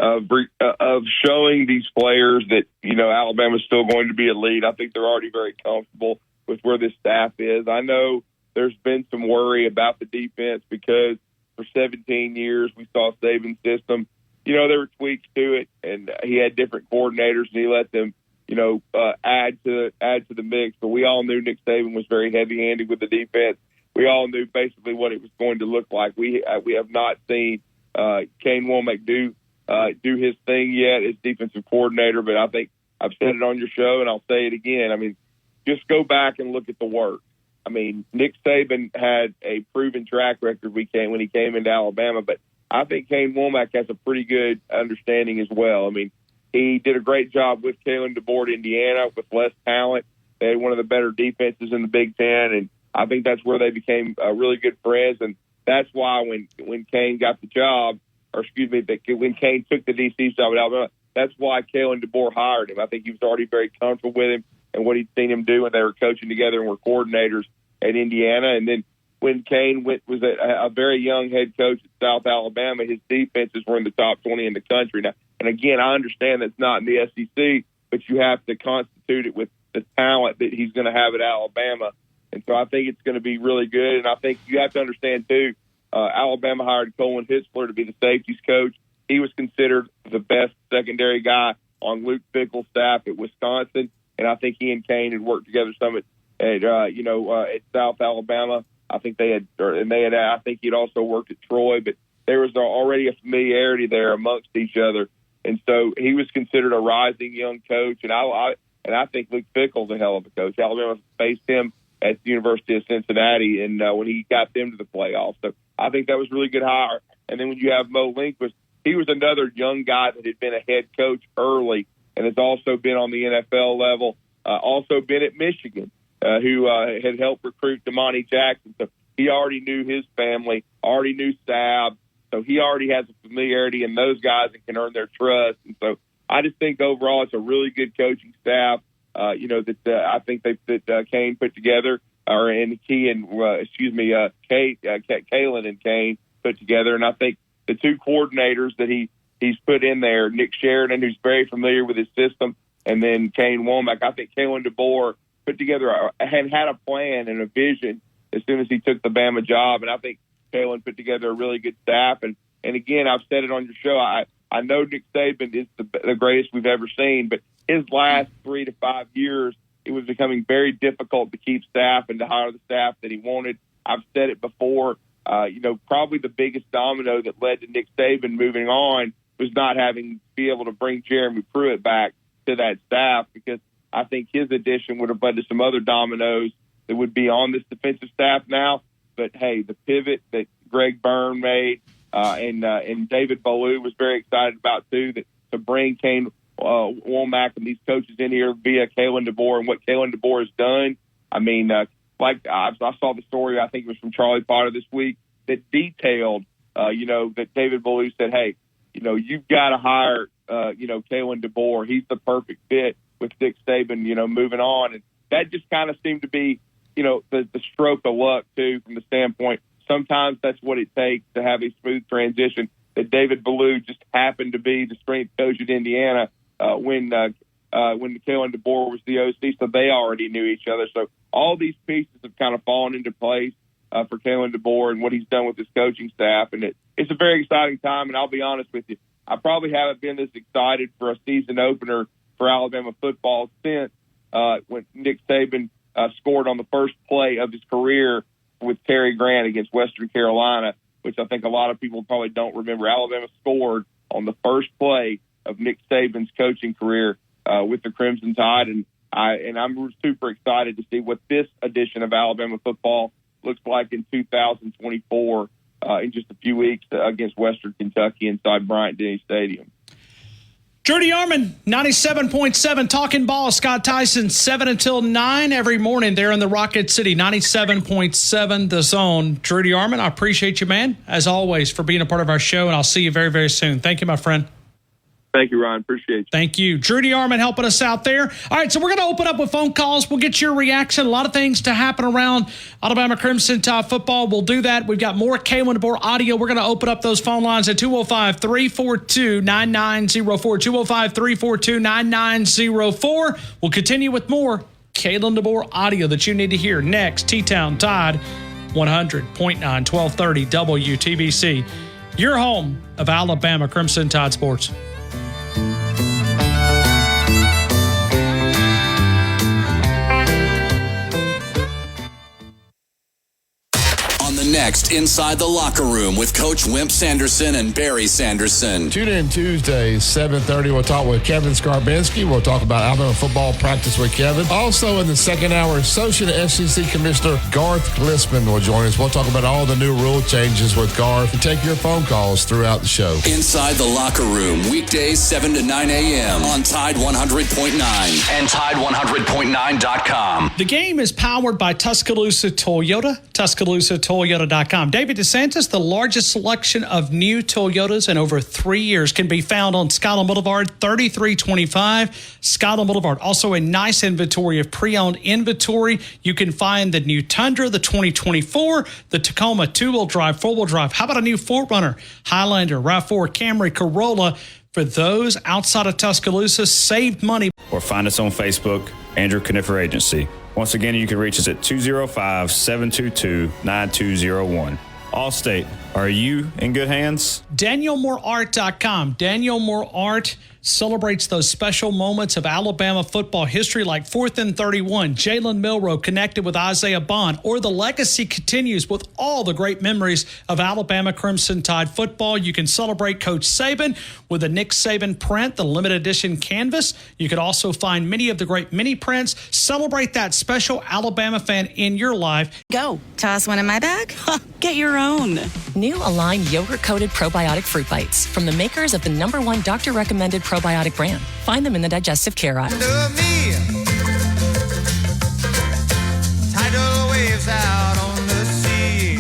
of showing these players that, Alabama's still going to be elite. I think they're already very comfortable with where this staff is. I know there's been some worry about the defense because for 17 years we saw Saban's system. There were tweaks to it, and he had different coordinators, and he let them, add to the mix. But we all knew Nick Saban was very heavy-handed with the defense. We all knew basically what it was going to look like. We have not seen Kane Womack do his thing yet as defensive coordinator, but I think I've said it on your show, and I'll say it again. I mean, just go back and look at the work. I mean, Nick Saban had a proven track record when he came into Alabama, but I think Kane Womack has a pretty good understanding as well. I mean, he did a great job with Kalen DeBoer at Indiana with less talent. They had one of the better defenses in the Big Ten, and I think that's where they became really good friends. And that's why when Kane got the job, when Kane took the DC's job at Alabama, that's why Kalen DeBoer hired him. I think he was already very comfortable with him and what he'd seen him do when they were coaching together and were coordinators at Indiana. And then when Kane was a very young head coach at South Alabama, his defenses were in the top 20 in the country. Now, and again, I understand that's not in the SEC, but you have to constitute it with the talent that he's going to have at Alabama. And so I think it's going to be really good. And I think you have to understand, too, Alabama hired Colin Hitzler to be the safeties coach. He was considered the best secondary guy on Luke Fickell's staff at Wisconsin. And I think he and Kane had worked together some at South Alabama. I think I think he'd also worked at Troy, but there was already a familiarity there amongst each other. And so he was considered a rising young coach. And And I think Luke Fickell's a hell of a coach. Alabama faced him at the University of Cincinnati, and when he got them to the playoffs. So I think that was a really good hire. And then when you have Mo Lindquist, he was another young guy that had been a head coach early and has also been on the NFL level, also been at Michigan, who had helped recruit Damani Jackson. So he already knew his family, already knew Stab. So he already has a familiarity in those guys and can earn their trust. And so I just think overall it's a really good coaching staff. I think that Kane put together, Kalen and Kane put together. And I think the two coordinators that he's put in there, Nick Sheridan, who's very familiar with his system, and then Kane Womack, I think Kalen DeBoer put together had a plan and a vision as soon as he took the Bama job. And I think Kalen put together a really good staff. And again, I've said it on your show, I know Nick Saban is the greatest we've ever seen, but his last 3 to 5 years, it was becoming very difficult to keep staff and to hire the staff that he wanted. I've said it before, probably the biggest domino that led to Nick Saban moving on was not having to be able to bring Jeremy Pruitt back to that staff, because I think his addition would have led to some other dominoes that would be on this defensive staff now. But, hey, the pivot that Greg Byrne made and David Ballou was very excited about, too, that to bring Kane Womack and these coaches in here via Kalen DeBoer and what Kalen DeBoer has done. I mean, I saw the story, I think it was from Charlie Potter this week, that detailed, that David Ballou said, hey, you've got to hire, Kalen DeBoer. He's the perfect fit with Nick Saban, moving on. And that just kind of seemed to be, the stroke of luck, too, from the standpoint. Sometimes that's what it takes to have a smooth transition. That David Ballou just happened to be the strength coach at Indiana when Kalen DeBoer was the OC, so they already knew each other. So all these pieces have kind of fallen into place for Kalen DeBoer and what he's done with his coaching staff. And it's a very exciting time, and I'll be honest with you, I probably haven't been this excited for a season opener for Alabama football since when Nick Saban scored on the first play of his career with Terry Grant against Western Carolina, which I think a lot of people probably don't remember. Alabama scored on the first play of Nick Saban's coaching career with the Crimson Tide, and I'm super excited to see what this edition of Alabama football looks like in 2024 in just a few weeks against Western Kentucky inside Bryant-Denny Stadium. Judy Arman, 97.7, Talking Ball. Scott Tyson, 7 until 9 every morning there in the Rocket City, 97.7 The Zone. Judy Arman, I appreciate you, man, as always, for being a part of our show, and I'll see you very, very soon. Thank you, my friend. Thank you, Ryan. Appreciate you. Thank you. Judy Arman helping us out there. All right, so we're going to open up with phone calls. We'll get your reaction. A lot of things to happen around Alabama Crimson Tide football. We'll do that. We've got more Kalen DeBoer audio. We're going to open up those phone lines at 205-342-9904. 205-342-9904. We'll continue with more Kalen DeBoer audio that you need to hear next. T-Town Tide 100.9, 1230 WTBC. Your home of Alabama Crimson Tide sports. Next, Inside the Locker Room with Coach Wimp Sanderson and Barry Sanderson. Tune in Tuesday, 7:30. We'll talk with Kevin Skarbinski. We'll talk about Alabama football practice with Kevin. Also, in the second hour, Associate SEC Commissioner Garth Glisman will join us. We'll talk about all the new rule changes with Garth and take your phone calls throughout the show. Inside the Locker Room, weekdays 7 to 9 a.m. on Tide 100.9 and Tide100.9.com. The game is powered by Tuscaloosa Toyota, TuscaloosaToyota.com. David DeSantis, the largest selection of new Toyotas in over 3 years, can be found on Skyline Boulevard, 3325 Skyline Boulevard. Also a nice inventory of pre-owned inventory. You can find the new Tundra, the 2024, the Tacoma two-wheel drive, four-wheel drive. How about a new 4Runner, Highlander, RAV4, Camry, Corolla? For those outside of Tuscaloosa, saved money. Or find us on Facebook, Andrew Conifer Agency. Once again, you can reach us at 205-722-9201. Allstate, are you in good hands? DanielMooreArt.com. Daniel Moore Art. celebrates those special moments of Alabama football history like 4th and 31, Jalen Milroe connected with Isaiah Bond, or the legacy continues with all the great memories of Alabama Crimson Tide football. You can celebrate Coach Saban with a Nick Saban print, the limited edition canvas. You could also find many of the great mini prints. Celebrate that special Alabama fan in your life. Go. Toss one in my bag. Get your own. New Align yogurt-coated probiotic fruit bites from the makers of the #1 doctor-recommended probiotic brand. Find them in the digestive care aisle. Tidal waves out on the sea.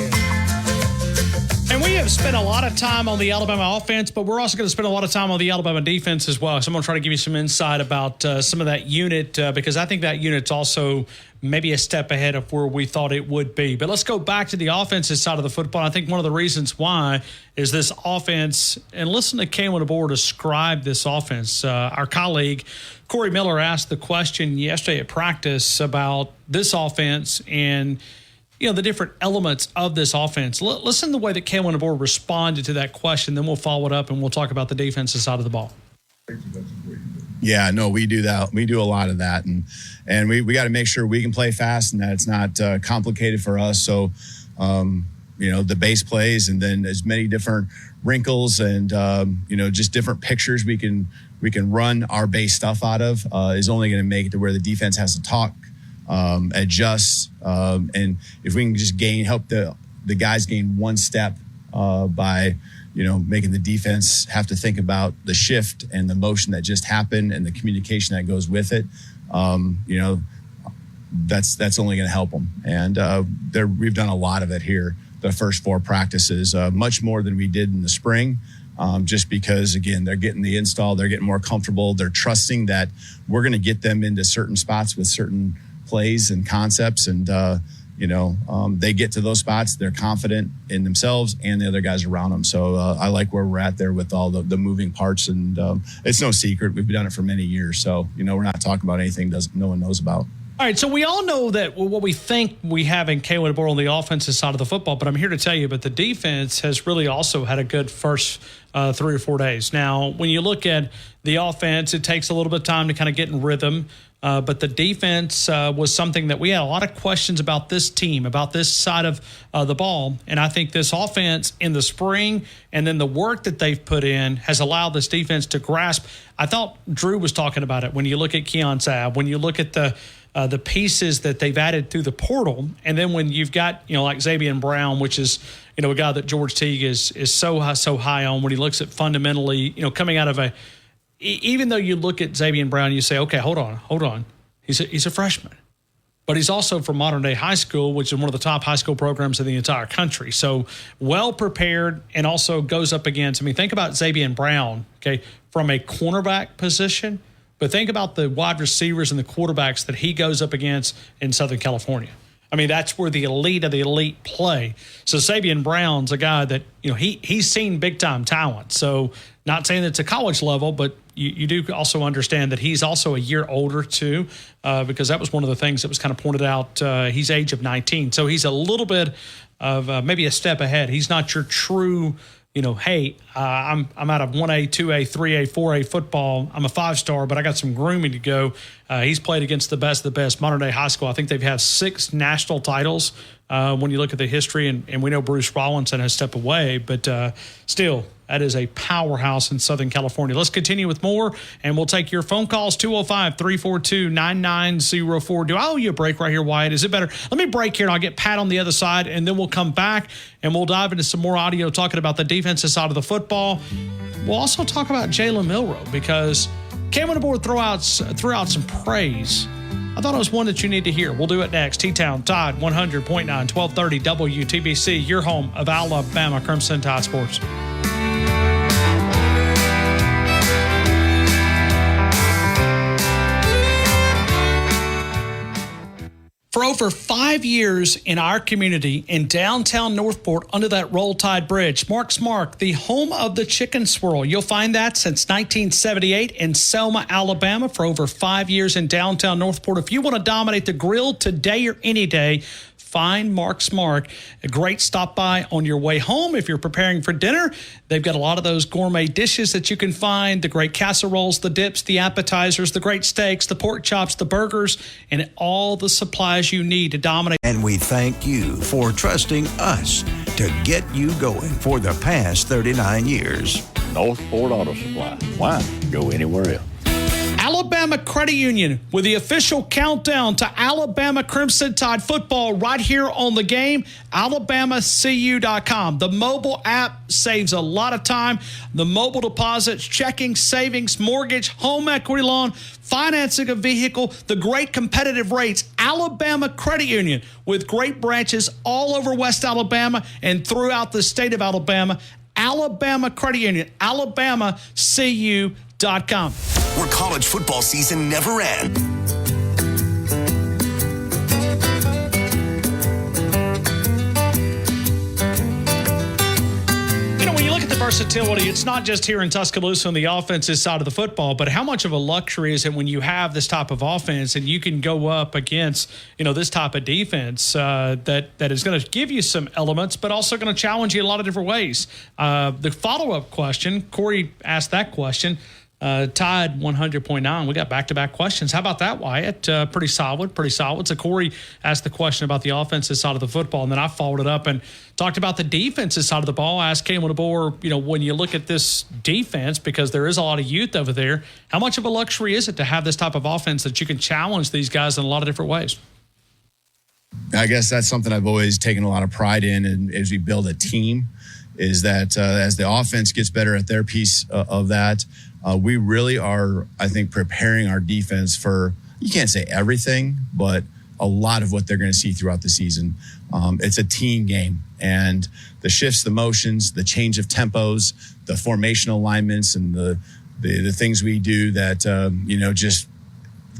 And we have spent a lot of time on the Alabama offense, but we're also going to spend a lot of time on the Alabama defense as well. So I'm going to try to give you some insight about some of that unit because I think that unit's also maybe a step ahead of where we thought it would be. But let's go back to the offensive side of the football. I think one of the reasons why is this offense, and listen to Kalen DeBoer describe this offense. Our colleague Corey Miller asked the question yesterday at practice about this offense and the different elements of this offense. Listen to the way that Kalen DeBoer responded to that question. Then we'll follow it up and we'll talk about the defensive side of the ball. Yeah, no, we do that. We do a lot of that, and we got to make sure we can play fast and that it's not complicated for us. So, the base plays and then as many different wrinkles and just different pictures we can run our base stuff out of is only going to make it to where the defense has to talk, adjust, and if we can just help the guys gain one step by making the defense have to think about the shift and the motion that just happened and the communication that goes with it. That's only going to help them. And we've done a lot of it here, the first 4 practices, much more than we did in the spring, just because, again, they're getting the install, they're getting more comfortable, they're trusting that we're going to get them into certain spots with certain plays and concepts, and they get to those spots, they're confident in themselves and the other guys around them. So I like where we're at there with all the moving parts, and it's no secret. We've done it for many years. So, we're not talking about anything no one knows about. All right, so we all know that what we think we have in Kalen DeBoer on the offensive side of the football, but I'm here to tell you, but the defense has really also had a good first 3 or 4 days. Now, when you look at the offense, it takes a little bit of time to kind of get in rhythm. But the defense was something that we had a lot of questions about this team, about this side of the ball. And I think this offense in the spring and then the work that they've put in has allowed this defense to grasp. I thought Drew was talking about it when you look at Keon Sabb, when you look at the pieces that they've added through the portal. And then when you've got, like Xavier Brown, which is, a guy that George Teague is so high on when he looks at fundamentally, coming out of even though you look at Xavier Brown, you say, okay, hold on. He's a freshman, but he's also from Modern Day High School, which is one of the top high school programs in the entire country. So well prepared, and also goes up against, think about Xavier Brown, okay, from a cornerback position, but think about the wide receivers and the quarterbacks that he goes up against in Southern California. That's where the elite of the elite play. So Xavier Brown's a guy that, he's seen big-time talent. So not saying it's a college level, but you do also understand that he's also a year older too, because that was one of the things that was kind of pointed out. He's age of 19. So he's a little bit of maybe a step ahead. He's not your true, hey, I'm out of 1A, 2A, 3A, 4A football. I'm a 5-star, but I got some grooming to go. He's played against the best of the best. Modern Day High School, I think they've had 6 national titles when you look at the history, and we know Bruce Rollinson has stepped away, but still, that is a powerhouse in Southern California. Let's continue with more, and we'll take your phone calls, 205-342-9904. Do I owe you a break right here, Wyatt? Is it better? Let me break here, and I'll get Pat on the other side, and then we'll come back, and we'll dive into some more audio talking about the defensive side of the football. We'll also talk about Jalen Milroe, because Kalen DeBoer threw out some praise. I thought it was one that you need to hear. We'll do it next. T-Town, Tide 100.9, 1230 WTBC, your home of Alabama Crimson Tide Sports. For over 5 years in our community in downtown Northport under that Roll Tide Bridge, Mark's Mark, the home of the chicken swirl. You'll find that since 1978 in Selma, Alabama, for over 5 years in downtown Northport. If you want to dominate the grill today or any day, find Mark's Mark. A great stop by on your way home if you're preparing for dinner. They've got a lot of those gourmet dishes that you can find, the great casseroles, the dips, the appetizers, the great steaks, the pork chops, the burgers, and all the supplies you need to dominate. And we thank you for trusting us to get you going for the past 39 years. Northport Auto Supply. Why go anywhere else? Alabama Credit Union with the official countdown to Alabama Crimson Tide football right here on the game, alabamacu.com. The mobile app saves a lot of time. The mobile deposits, checking, savings, mortgage, home equity loan, financing a vehicle, the great competitive rates. Alabama Credit Union with great branches all over West Alabama and throughout the state of Alabama. Alabama Credit Union, alabamacu.com. Where college football season never ends. When you look at the versatility, it's not just here in Tuscaloosa on the offensive side of the football, but how much of a luxury is it when you have this type of offense and you can go up against, this type of defense that is going to give you some elements, but also going to challenge you in a lot of different ways. The follow-up question, Corey asked that question. Tide 100.9. We got back-to-back questions. How about that, Wyatt? Pretty solid. So Corey asked the question about the offensive side of the football, and then I followed it up and talked about the defensive side of the ball. I asked Kalen DeBoer, when you look at this defense, because there is a lot of youth over there, how much of a luxury is it to have this type of offense that you can challenge these guys in a lot of different ways? I guess that's something I've always taken a lot of pride in, and as we build a team, is that as the offense gets better at their piece of that, we really are, I think, preparing our defense for, you can't say everything, but a lot of what they're going to see throughout the season. It's a team game, and the shifts, the motions, the change of tempos, the formation alignments, and the things we do that, just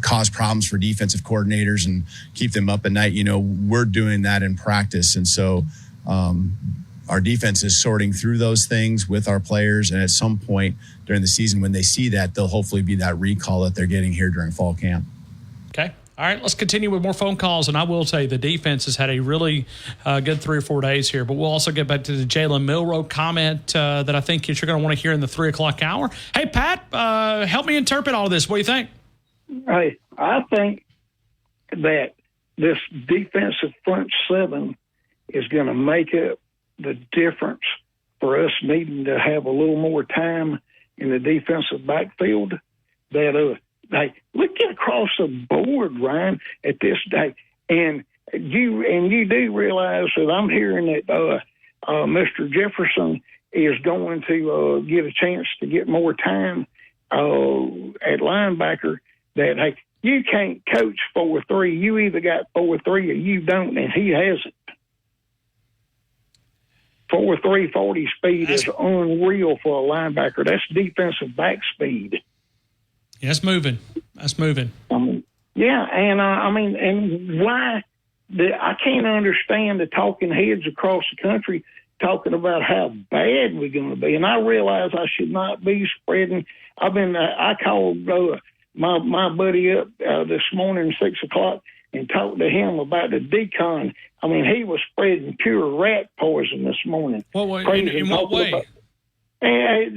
cause problems for defensive coordinators and keep them up at night. We're doing that in practice. And so, our defense is sorting through those things with our players, and at some point during the season, when they see that, they'll hopefully be that recall that they're getting here during fall camp. Okay. All right, let's continue with more phone calls, and I will tell you the defense has had a really good 3 or 4 days here, but we'll also get back to the Jalen Milroe comment that I think you're going to want to hear in the 3 o'clock hour. Hey, Pat, help me interpret all of this. What do you think? Hey, I think that this defensive front seven is going to make up the difference for us needing to have a little more time in the defensive backfield. That hey, look across the board, Ryan, at this day, and you do realize that I'm hearing that Mr. Jefferson is going to get a chance to get more time at linebacker. That hey, you can't coach 4-3. You either got 4-3 or you don't, and he hasn't. 4.3 40 speed is unreal for a linebacker. That's defensive back speed. Yeah, that's moving. Yeah, and and why? I can't understand the talking heads across the country talking about how bad we're going to be. And I realize I should not be spreading. I called my buddy up this morning at 6 o'clock and talked to him about the decon. He was spreading pure rat poison this morning. In what way?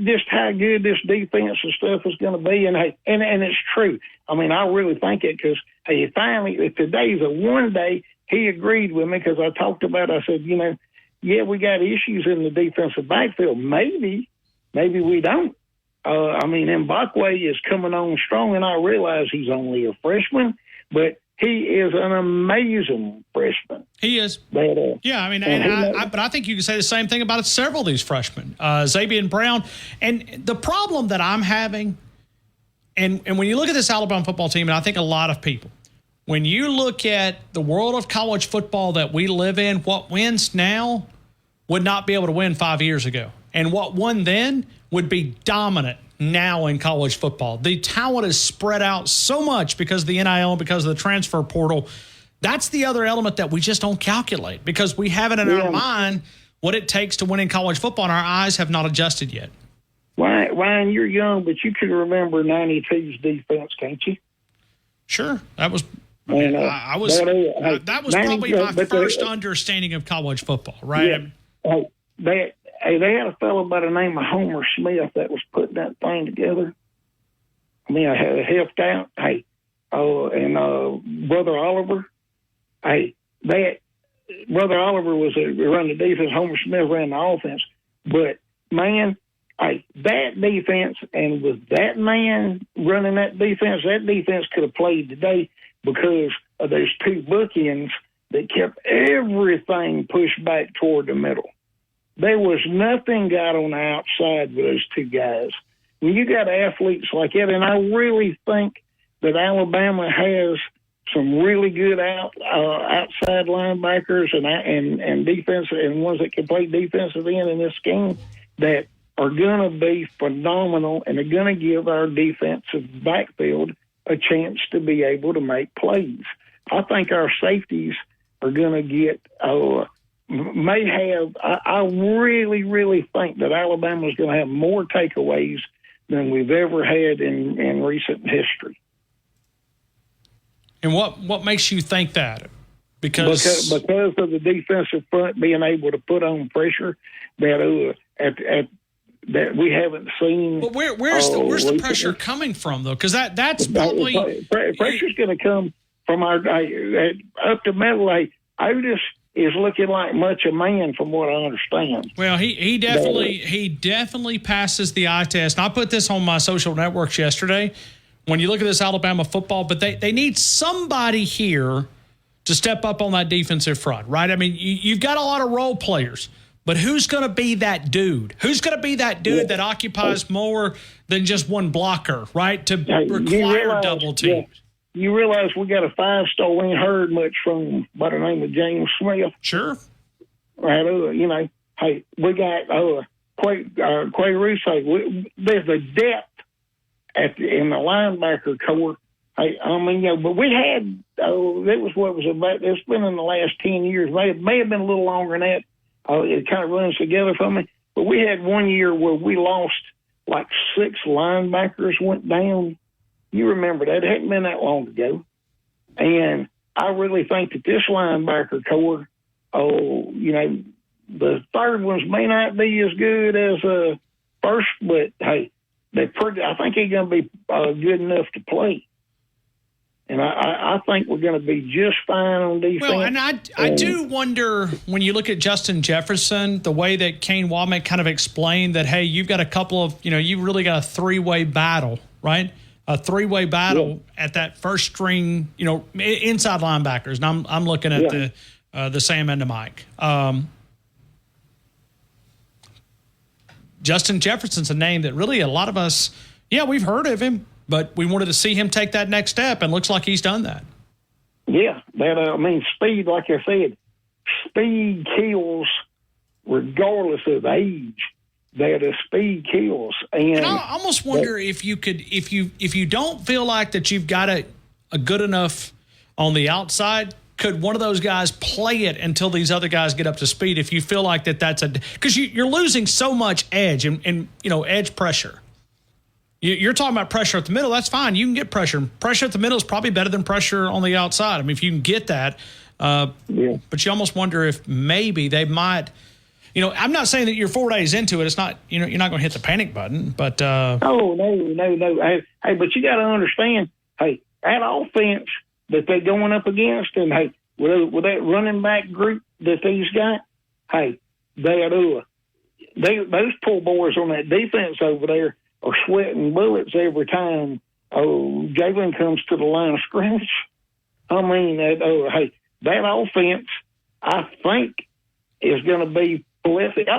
Just how good this defense and stuff is going to be. And it's true. I really think it because, hey, finally, if today's a one day, he agreed with me because I talked about it. I said, yeah, we got issues in the defensive backfield. Maybe we don't. Mbakwe is coming on strong, and I realize he's only a freshman, but he is an amazing freshman. He is. Yeah, but I think you can say the same thing about several of these freshmen. Xavier Brown. And the problem that I'm having, and when you look at this Alabama football team, and I think a lot of people, when you look at the world of college football that we live in, what wins now would not be able to win 5 years ago. And what won then would be dominant now in college football. The talent is spread out so much because of the NIL, because of the transfer portal. That's the other element that we just don't calculate because we have it in our mind what it takes to win in college football, and our eyes have not adjusted yet. Ryan, you're young, but you can remember 92's defense, can't you? Sure. That was And, that was probably my first understanding of college football, right? Yeah, they had a fellow by the name of Homer Smith that was putting that thing together. I mean, I had helped out. Hey, and Brother Oliver. Hey, Brother Oliver was running the defense. Homer Smith ran the offense. But man, that defense, and with that man running that defense could have played today because of those two bookends that kept everything pushed back toward the middle. There was nothing got on the outside with those two guys. When you got athletes like that, and I really think that Alabama has some really good outside linebackers and defense and ones that can play defensive end in this game that are going to be phenomenal, and they're going to give our defensive backfield a chance to be able to make plays. I think our safeties are going to get I really, really think that Alabama is going to have more takeaways than we've ever had in recent history. And what makes you think that? Because of the defensive front being able to put on pressure that we haven't seen. But where's the pressure coming from though? Because that's probably pressure's going to come from our up the middle. Otis is looking like much a man from what I understand. Well, he definitely passes the eye test. And I put this on my social networks yesterday. When you look at this Alabama football, but they need somebody here to step up on that defensive front, right? I mean, you've got a lot of role players, but who's going to be that dude? Who's going to be that dude that occupies more than just one blocker, right, to require double teams? Yeah. You realize we got a 5-star. We ain't heard much from by the name of James Smith. Sure. Right, hey, we got Quay Russo. There's a depth in the linebacker core. Hey, but we had, it's been in the last 10 years. May have been a little longer than that. It kind of runs together for me. But we had 1 year where we lost like 6 linebackers went down. You remember that. It hadn't been that long ago. And I really think that this linebacker core, the third ones may not be as good as first, but hey, I think he's going to be good enough to play. And I think we're going to be just fine on defense. Well, and I do wonder, when you look at Justin Jefferson, the way that Kane Wommack kind of explained that, hey, you've got a couple of, you really got a 3-way battle, right? A 3-way battle at that first string, inside linebackers. And I'm looking at the Sam and the Mike. Justin Jefferson's a name that really a lot of us, we've heard of him, but we wanted to see him take that next step, and looks like he's done that. Yeah, speed, like I said, speed kills regardless of age. That speed kills. And I almost wonder if you could, if you don't feel like that you've got a good enough on the outside, could one of those guys play it until these other guys get up to speed? If you feel like that's because you're losing so much edge and edge pressure. You're talking about pressure at the middle. That's fine. You can get pressure. Pressure at the middle is probably better than pressure on the outside. I mean, if you can get that, but you almost wonder if maybe they might. I'm not saying that you're 4 days into it. It's not. You're not going to hit the panic button. But oh no. Hey, but you got to understand. Hey, that offense that they're going up against, and hey, with that running back group that these got, hey, those poor boys on that defense over there are sweating bullets every time Jalen comes to the line of scrimmage. I mean, that offense, I think, is going to be prolific. I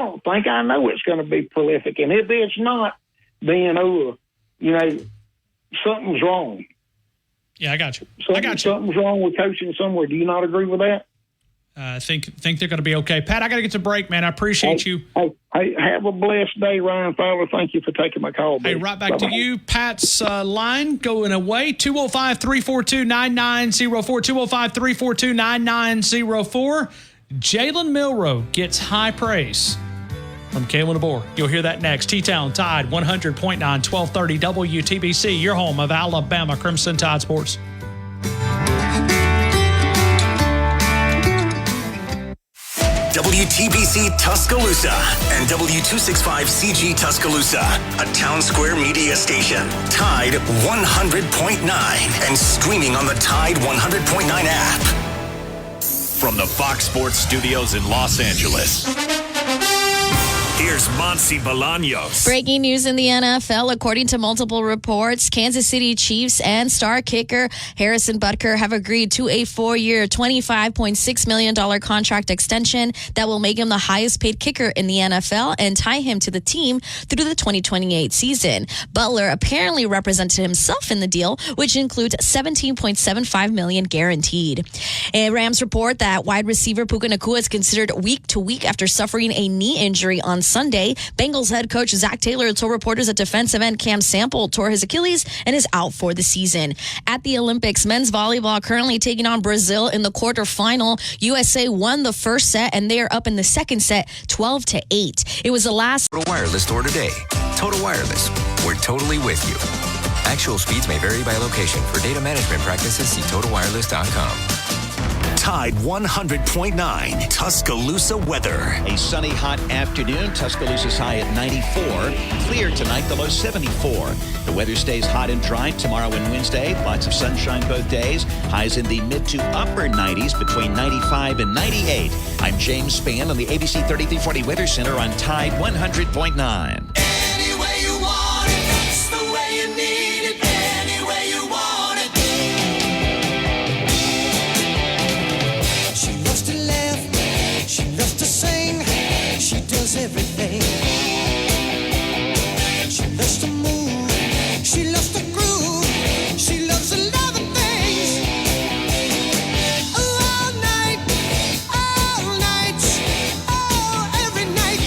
know it's going to be prolific, and if it's not, then something's wrong. Yeah, I got you. Something's wrong with coaching somewhere. Do you not agree with that? I think they're going to be okay. Pat, I got to get to break, man. I appreciate you. Hey, have a blessed day, Ryan Fowler. Thank you for taking my call. Hey, right back to you. Pat's line going away, 205-342-9904, 205-342-9904. Jalen Milroe gets high praise from Kalen DeBoer. You'll hear that next. T-Town Tide 100.9, 1230 WTBC, your home of Alabama Crimson Tide Sports. WTBC Tuscaloosa and W265CG Tuscaloosa, a Town Square media station. Tide 100.9 and streaming on the Tide 100.9 app. From the Fox Sports Studios in Los Angeles, here's Monty Bolaños. Breaking news in the NFL. According to multiple reports, Kansas City Chiefs and star kicker Harrison Butker have agreed to a 4-year, $25.6 million contract extension that will make him the highest paid kicker in the NFL and tie him to the team through the 2028 season. Butler apparently represented himself in the deal, which includes $17.75 million guaranteed. A Rams report that wide receiver Puka Nacua is considered week to week after suffering a knee injury on Sunday. Bengals head coach Zach Taylor told reporters that defensive end Cam Sample tore his Achilles and is out for the season. At the Olympics, men's volleyball currently taking on Brazil in the quarterfinal. USA won the first set and they are up in the second set 12-8. It was the last. Total Wireless store today. Total Wireless. We're totally with you. Actual speeds may vary by location. For data management practices, see TotalWireless.com. Tide 100.9 Tuscaloosa weather. A sunny, hot afternoon. Tuscaloosa's high at 94. Clear tonight, the low 74. The weather stays hot and dry tomorrow and Wednesday. Lots of sunshine both days. Highs in the mid to upper 90s between 95 and 98. I'm James Spann on the ABC 3340 Weather Center on Tide 100.9. Everything. She loves to move. She loves to groove. She loves a lot of things. All night, oh, every night.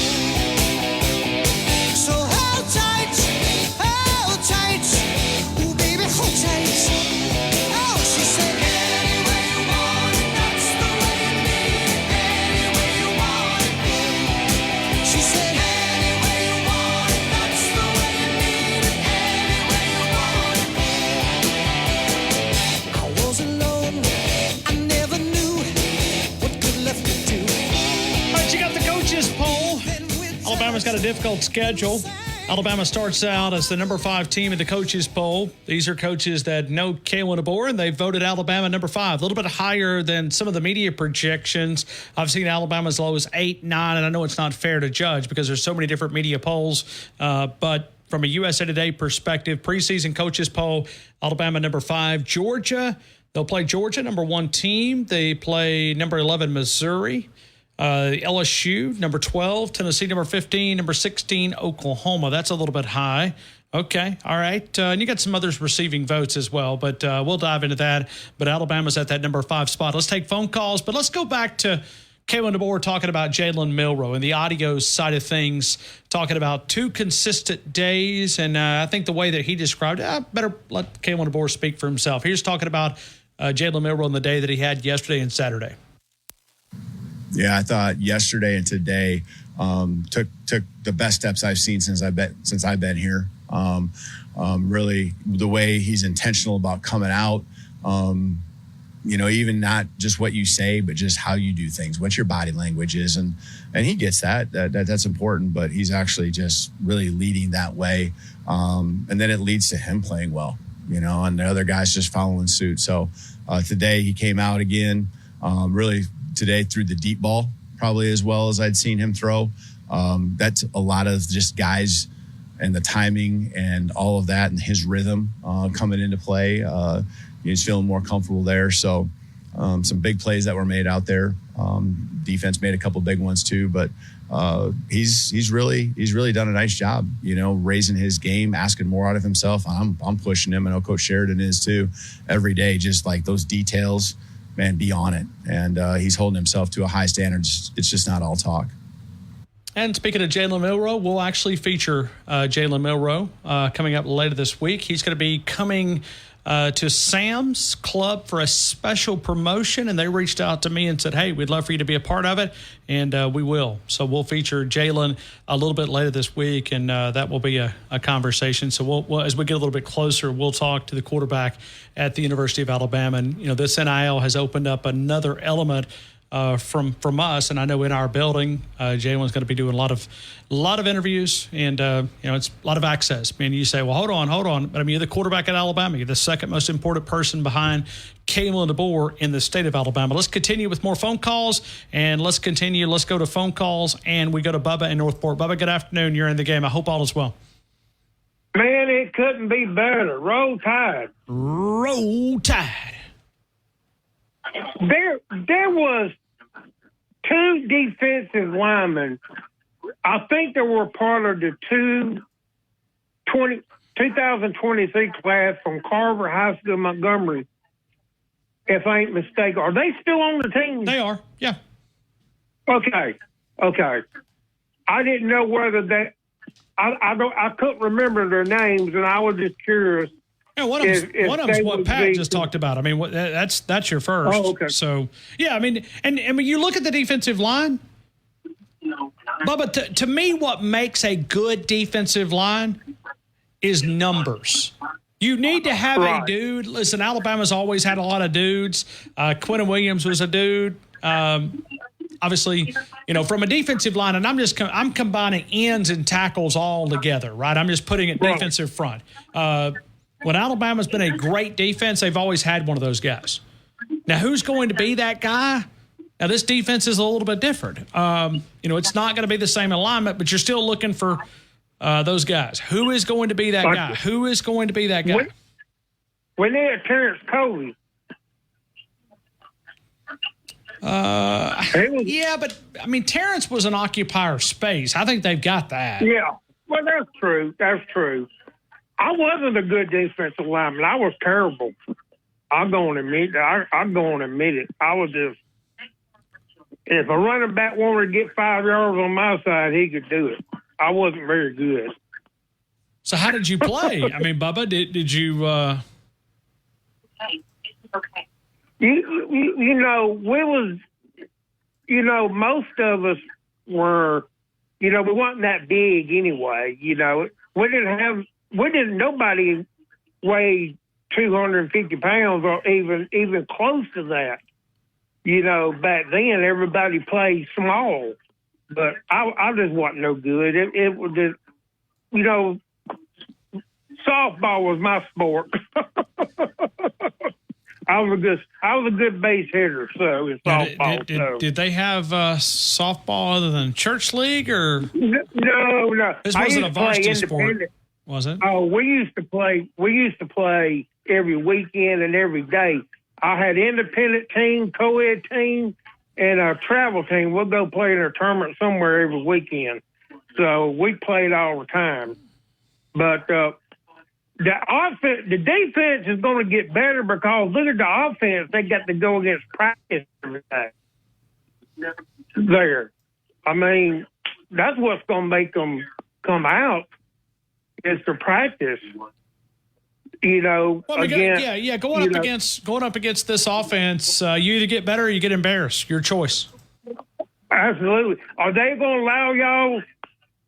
So hold tight, ooh baby, hold tight. Oh, she said, any way you want it, that's the way you need it. Any way you want it. She said, any way you want it, that's the way you need it. Any way you want it. I was alone, I never knew what good left to do. All right, you got the coaches poll. Alabama's got a difficult schedule. Alabama starts out as the number 5 team in the coaches poll. These are coaches that know Kalen DeBoer, and they voted Alabama number 5, a little bit higher than some of the media projections. I've seen Alabama as low as 8, 9, and I know it's not fair to judge because there's so many different media polls. But from a USA Today perspective, preseason coaches poll, Alabama number 5. Georgia, they'll play Georgia, number 1 team. They play number 11, Missouri. LSU, number 12, Tennessee, number 15, number 16, Oklahoma. That's a little bit high. Okay, all right. And you got some others receiving votes as well, but we'll dive into that. But Alabama's at that number 5 spot. Let's take phone calls, but let's go back to Kalen DeBoer talking about Jalen Milroe and the audio side of things, talking about 2 consistent days. And I think the way that he described it, I better let Kalen DeBoer speak for himself. He was talking about Jalen Milroe on the day that he had yesterday and Saturday. Yeah, I thought yesterday and today took the best steps I've seen since I've been here. Really, the way he's intentional about coming out. Even not just what you say, but just how you do things, what your body language is, and he gets that's important. But he's actually just really leading that way, and then it leads to him playing well, and the other guys just following suit. So today he came out again, really. Today threw the deep ball probably as well as I'd seen him throw. That's a lot of just guys and the timing and all of that and his rhythm coming into play. He's feeling more comfortable there. So some big plays that were made out there. Defense made a couple big ones too, but he's really done a nice job, raising his game, asking more out of himself. I'm pushing him. I know Coach Sheridan is too every day, just like those details. Man, be on it. And he's holding himself to a high standard. It's just not all talk. And speaking of Jalen Milroe, we'll actually feature Jalen Milroe coming up later this week. He's going to be coming to Sam's Club for a special promotion, and they reached out to me and said, hey, we'd love for you to be a part of it, and we will. So we'll feature Jalen a little bit later this week, and that will be a conversation. So we'll, as we get a little bit closer, we'll talk to the quarterback at the University of Alabama. And, this NIL has opened up another element from us. And I know in our building, Jalen's going to be doing a lot of interviews, and it's a lot of access. I mean, you say, well, hold on. But I mean, you're the quarterback at Alabama. You're the second most important person behind Kalen DeBoer in the state of Alabama. Let's continue with more phone calls, and let's continue. Let's go to phone calls, and we go to Bubba in Northport. Bubba, good afternoon. You're in the game. I hope all is well. Man, it couldn't be better. Roll Tide. Roll Tide. There was 2 defensive linemen. I think they were part of the 2023 class from Carver High School, Montgomery, if I ain't mistaken. Are they still on the team? They are, yeah. Okay. I didn't know whether they. I couldn't remember their names, and I was just curious. Yeah, one of them's what Pat just talked about. I mean, that's your first. Oh, okay. So yeah, I mean, and you look at the defensive line. Bubba, to me, what makes a good defensive line is numbers. You need to have a dude. Listen, Alabama's always had a lot of dudes. Quentin Williams was a dude. Obviously, from a defensive line, and I'm combining ends and tackles all together, right? I'm just putting it defensive front. When Alabama's been a great defense, they've always had one of those guys. Now, who's going to be that guy? Now, this defense is a little bit different. It's not going to be the same alignment, but you're still looking for those guys. Who is going to be that guy? Who is going to be that guy? When they had Terrence Coley. Yeah, but I mean, Terrence was an occupier space. I think they've got that. Yeah, well, that's true. I wasn't a good defensive lineman. I was terrible. I'm going to admit it. I was just. If a running back wanted to get 5 yards on my side, he could do it. I wasn't very good. So how did you play? I mean, Bubba, did you? We was, most of us were, we wasn't that big anyway. Nobody weighed 250 pounds or even close to that. Back then everybody played small, but I just wasn't no good. It was just, softball was my sport. I was a good base hitter, so in softball. Did they have softball other than church league or? No. This wasn't a varsity sport, was it? Oh, we used to play every weekend and every day. I had independent team, co-ed team, and a travel team. We'll go play in a tournament somewhere every weekend. So we played all the time. But the defense is going to get better because look at the offense. They got to go against practice every day. There. I mean, that's what's going to make them come out is the practice. Going up against this offense, you either get better or you get embarrassed. Your choice. Absolutely. Are they going to allow y'all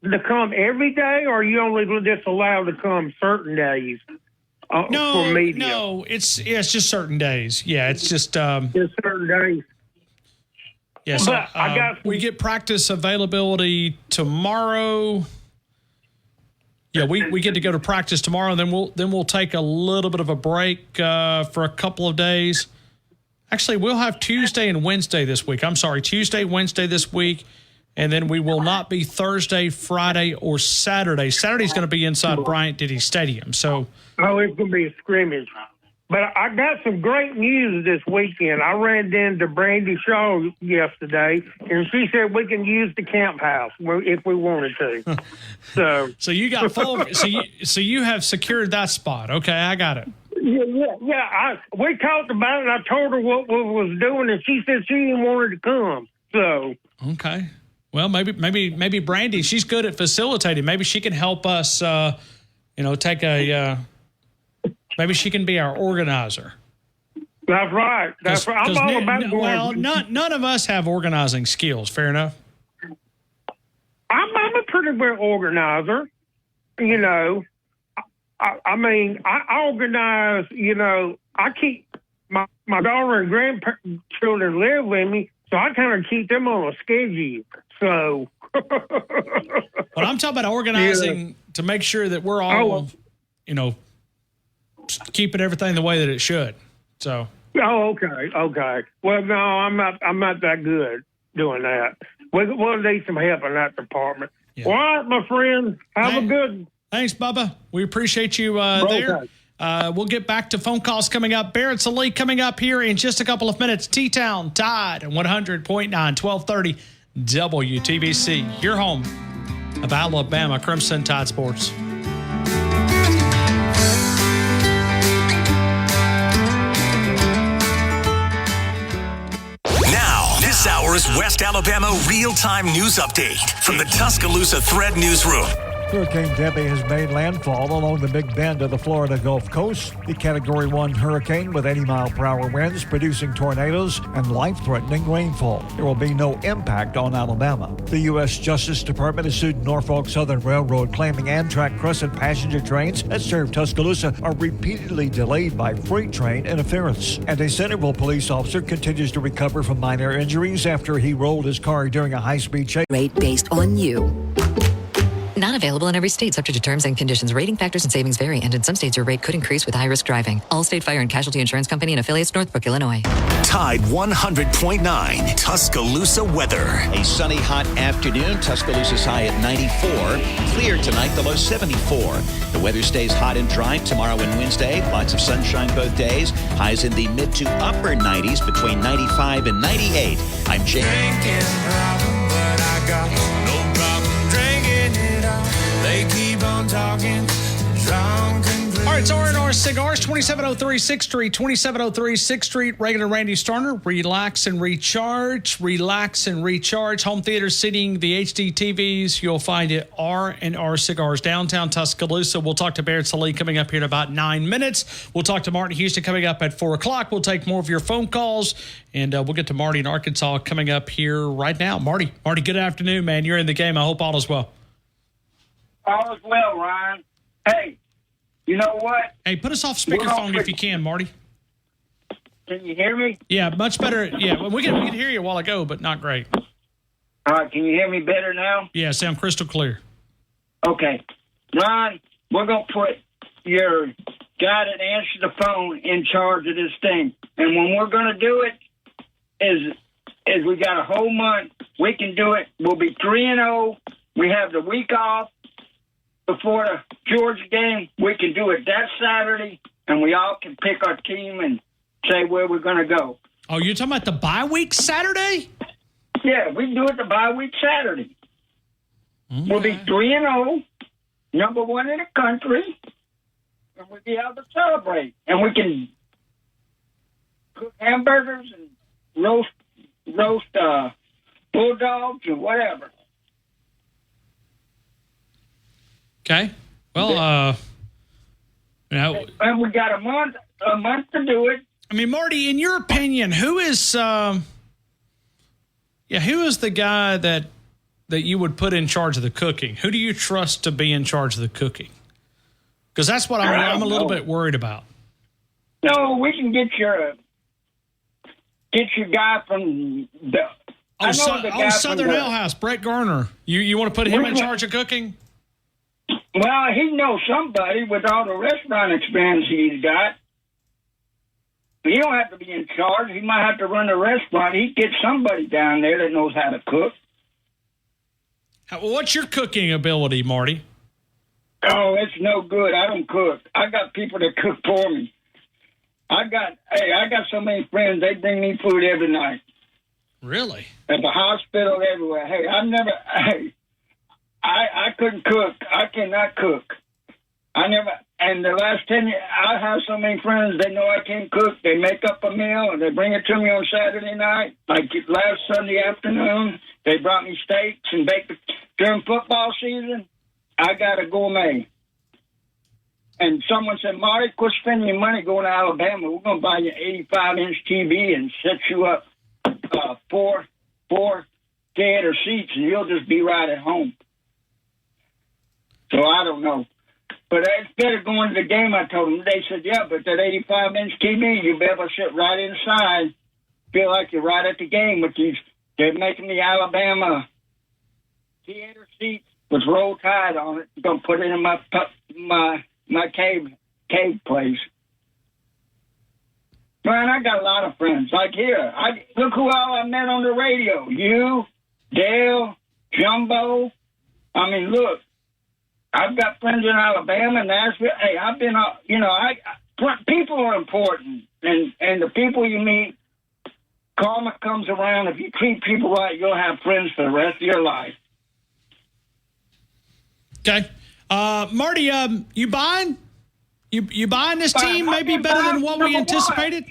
to come every day, or are you only just allowed to come certain days? For media? No, it's just certain days. Yeah, it's just certain days. Yeah, so we get practice availability tomorrow. Yeah, we get to go to practice tomorrow, and then we'll take a little bit of a break for a couple of days. Actually, we'll have Tuesday and Wednesday this week. I'm sorry, Tuesday, Wednesday this week, and then we will not be Thursday, Friday, or Saturday. Saturday's going to be inside Bryant-Denny Stadium. So, it's going to be a scrimmage. But I got some great news this weekend. I ran into Brandy Shaw yesterday, and she said we can use the camp house if we wanted to. So you got full. so you have secured that spot. Okay, I got it. Yeah. We talked about it, and I told her what we was doing, and she said she didn't want her to come. So okay. Well, maybe Brandy. She's good at facilitating. Maybe she can help us. Take a. Maybe she can be our organizer. That's right. I'm all about going. Well, none of us have organizing skills. Fair enough. I'm a pretty good organizer. I organize. I keep my daughter and grandchildren live with me, so I kind of keep them on a schedule. So, Well, I'm talking about organizing to make sure that we're all, keeping everything the way that it should. So. Oh, okay. Well, no, I'm not that good doing that. We'll need some help in that department. Yeah. All right, my friend. Have a good. Thanks, Bubba. We appreciate you there. We'll get back to phone calls coming up. Barrett Sallee coming up here in just a couple of minutes. T-Town, Tide, 100.9, 1230 WTBC. Your home of Alabama Crimson Tide Sports. Now, this hour's West Alabama real-time news update from the Tuscaloosa Thread Newsroom. Hurricane Debbie has made landfall along the Big Bend of the Florida Gulf Coast. The Category 1 hurricane with 80-mile-per-hour winds producing tornadoes and life-threatening rainfall. There will be no impact on Alabama. The U.S. Justice Department has sued Norfolk Southern Railroad, claiming Amtrak Crescent passenger trains that serve Tuscaloosa are repeatedly delayed by freight train interference. And a Centerville police officer continues to recover from minor injuries after he rolled his car during a high-speed chase. Rate based on you. Not available in every state, subject to terms and conditions. Rating factors and savings vary, and in some states your rate could increase with high-risk driving. Allstate Fire and Casualty Insurance Company and affiliates, Northbrook, Illinois. Tide 100.9 Tuscaloosa weather. A sunny, hot afternoon. Tuscaloosa's high at 94. Clear tonight, the low 74. The weather stays hot and dry tomorrow and Wednesday. Lots of sunshine both days. Highs in the mid to upper 90s, between 95 and 98. I'm Jay. But I got no problem drinking it up. They keep on talking, drunk and All right, it's R&R Cigars, 2703 6th Street, 2703 6th Street. Regular Randy Starner. Relax and recharge. Relax and recharge. Home theater seating, the HD TVs. You'll find it R&R Cigars, downtown Tuscaloosa. We'll talk to Barrett Sallee coming up here in about 9 minutes. We'll talk to Martin Houston coming up at 4 o'clock. We'll take more of your phone calls, and we'll get to Marty in Arkansas coming up here right now. Marty, good afternoon, man. You're in the game. I hope all is well. All is well, Ryan. Hey, you know what? Hey, put us off speakerphone if you can, Marty. Can you hear me? Yeah, much better. Yeah, well, we could hear you a while ago, but not great. All right, can you hear me better now? Yeah, sound crystal clear. Okay. Ryan, we're going to put your guy that answers the phone in charge of this thing. And when we're going to do it is we got a whole month. We can do it. We'll be 3-0. We have the week off before the Georgia game. We can do it that Saturday, and we all can pick our team and say where we're going to go. Oh, you're talking about the bye week Saturday? Yeah, we can do it the bye week Saturday. Okay. We'll be 3-0, number one in the country, and we'll be able to celebrate. And we can cook hamburgers and roast bulldogs or whatever. Okay. Well, and we got a month to do it. I mean, Marty, in your opinion, who is the guy that you would put in charge of the cooking? Who do you trust to be in charge of the cooking? Because that's what I'm a little bit worried about. No, we can get your guy from the Southern Ale House, Brett Garner. You want to put him in charge of cooking? Well, he knows somebody with all the restaurant experience he's got. He don't have to be in charge. He might have to run the restaurant. He'd get somebody down there that knows how to cook. What's your cooking ability, Marty? Oh, it's no good. I don't cook. I got people that cook for me. I got so many friends. They bring me food every night. Really? At the hospital, everywhere. Hey, I couldn't cook. I cannot cook. And the last 10 years, I have so many friends, they know I can't cook. They make up a meal, and they bring it to me on Saturday night. Like last Sunday afternoon, they brought me steaks and bacon. During football season, I got a gourmet. And someone said, Marty, quit spending your money going to Alabama. We're going to buy you an 85-inch TV and set you up four theater seats, and you'll just be right at home. So I don't know. But instead of going to the game, I told them, they said, yeah, but that 85-inch TV, you'll be able to sit right inside, feel like you're right at the game with these. They're making the Alabama theater seats with Roll Tide on it. I'm going to put it in my cave place. Man, I got a lot of friends. Like here, look who all I met on the radio. You, Dale, Jumbo. I mean, look, I've got friends in Alabama, Nashville. Hey, I've been, people are important. And the people you meet, karma comes around. If you treat people right, you'll have friends for the rest of your life. Okay. Marty, you buying? You buying this team maybe better than what we anticipated?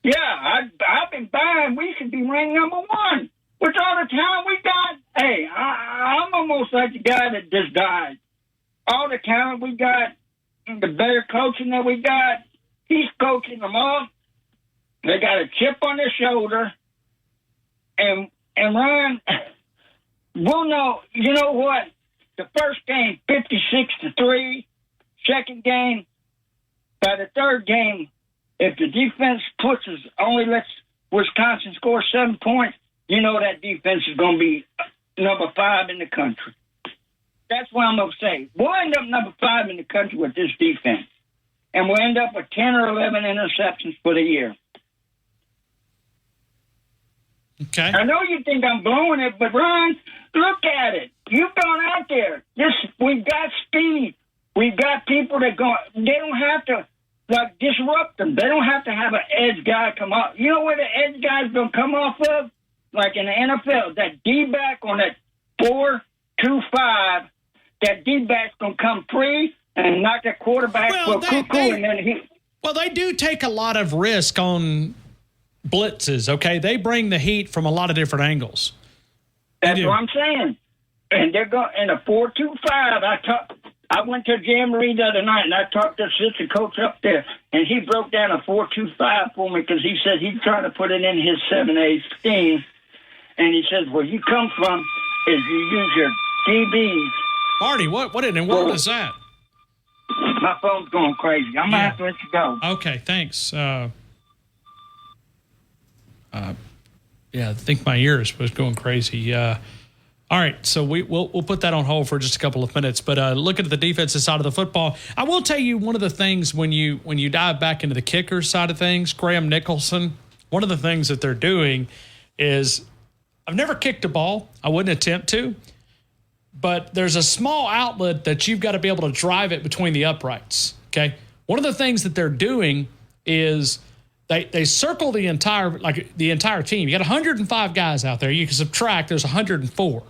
Yeah, I've been buying. We should be ranked number one. With all the talent we got, hey, I'm almost like the guy that just died. All the talent we got, the better coaching that we got, he's coaching them up. They got a chip on their shoulder. And Ryan, we'll know, you know what? The first game, 56-3. Second game, by the third game, if the defense only lets Wisconsin score 7 points, you know that defense is going to be number 5 in the country. That's what I'm going to say. We'll end up number 5 in the country with this defense. And we'll end up with 10 or 11 interceptions for the year. Okay. I know you think I'm blowing it, but Ron, look at it. You've gone out there. We've got speed. We've got people they don't have to disrupt them. They don't have to have an edge guy come up. You know where the edge guy's going to come off of? Like in the NFL, that D-back on that 4-2-5, that D-back's going to come free and knock that quarterback for a cuckoo. And then Well, they do take a lot of risk on blitzes, okay? They bring the heat from a lot of different angles. That's what I'm saying. And they're going in a 4-2-5. I went to Jamboree the other night, and I talked to the assistant coach up there, and he broke down a 4-2-5 for me because he said he's trying to put it in his 7-8 scheme. And he says, where you come from is you use your DBs. Marty, what in the world is that? My phone's going crazy. I'm going to have to let you go. Okay, thanks. I think my ears was going crazy. All right, so we'll put that on hold for just a couple of minutes. But looking at the defensive side of the football, I will tell you one of the things when you dive back into the kicker side of things, Graham Nicholson, one of the things that they're doing is I've never kicked a ball. I wouldn't attempt to. But there's a small outlet that you've got to be able to drive it between the uprights, okay? One of the things that they're doing is they circle the entire team. You got 105 guys out there. You can subtract, there's 104.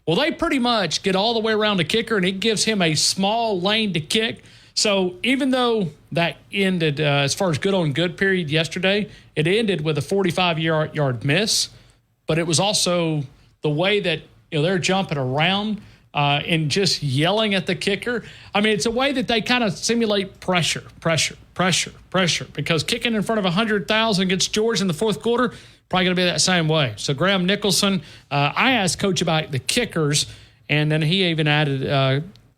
Well, they pretty much get all the way around the kicker, and it gives him a small lane to kick. So even though that ended, as far as good on good period yesterday, it ended with a 45-yard miss, but it was also the way that they're jumping around and just yelling at the kicker. I mean, it's a way that they kind of simulate pressure, because kicking in front of 100,000 against Georgia in the fourth quarter, probably going to be that same way. So Graham Nicholson, I asked Coach about the kickers, and then he even added,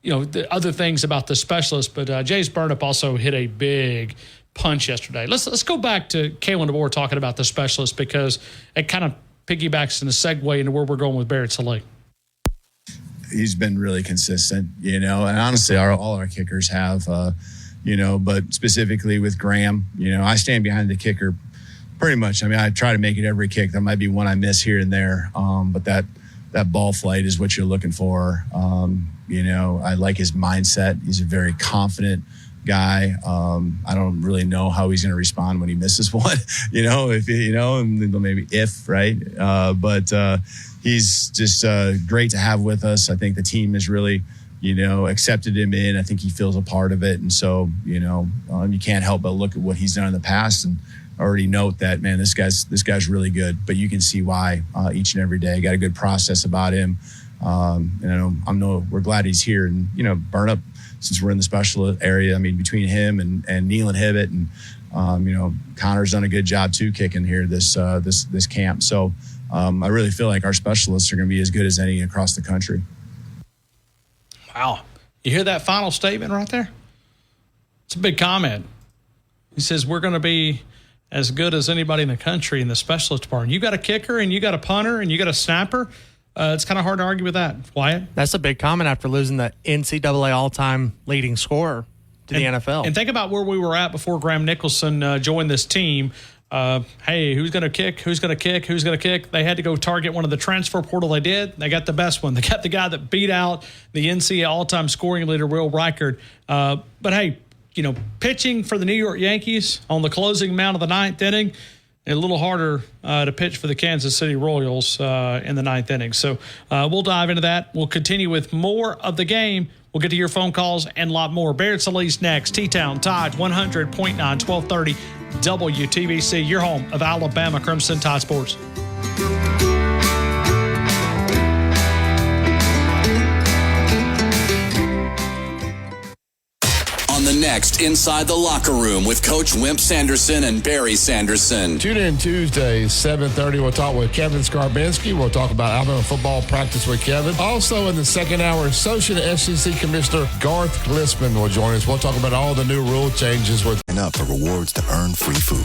the other things about the specialists. But Jace Burnip also hit a big punch yesterday. Let's go back to Kalen DeBoer talking about the specialists because it kind of piggybacks in the segue into where we're going with Barrett Sallee. He's been really consistent, and honestly, all our kickers have, but specifically with Graham, I stand behind the kicker pretty much. I mean, I try to make it every kick. There might be one I miss here and there, but that ball flight is what you're looking for. I like his mindset. He's a very confident guy. I don't really know how he's going to respond when he misses one, and maybe right. But he's just great to have with us. I think the team has really, accepted him in. I think he feels a part of it. And so, you can't help but look at what he's done in the past and already note that, man, this guy's really good. But you can see why each and every day. Got a good process about him. We're glad he's here. And, Burnip, since we're in the special area, I mean, between him and Nealon Hibbett and, Connor's done a good job too kicking here this camp. So I really feel like our specialists are going to be as good as any across the country. Wow. You hear that final statement right there? It's a big comment. He says, we're going to be as good as anybody in the country in the specialist department. You got a kicker and you got a punter and you got a snapper. It's kind of hard to argue with that. Wyatt? That's a big comment after losing the NCAA all-time leading scorer to the NFL. And think about where we were at before Graham Nicholson joined this team. Hey, who's going to kick? Who's going to kick? Who's going to kick? They had to go target one of the transfer portal. They did. They got the best one. They got the guy that beat out the NCAA all-time scoring leader, Will Reichard. But, hey, pitching for the New York Yankees on the closing mound of the ninth inning, a little harder to pitch for the Kansas City Royals in the ninth inning. So we'll dive into that. We'll continue with more of the game. We'll get to your phone calls and a lot more. Barrett Sallee's next. T-Town Tide 100.9, 1230 WTBC, your home of Alabama Crimson Tide Sports. On the next Inside the Locker Room with Coach Wimp Sanderson and Barry Sanderson. Tune in Tuesday, 7:30. We'll talk with Kevin Skarbinski. We'll talk about Alabama football practice with Kevin. Also in the second hour, Associate SEC Commissioner Garth Glissman will join us. We'll talk about all the new rule changes with enough for rewards to earn free food.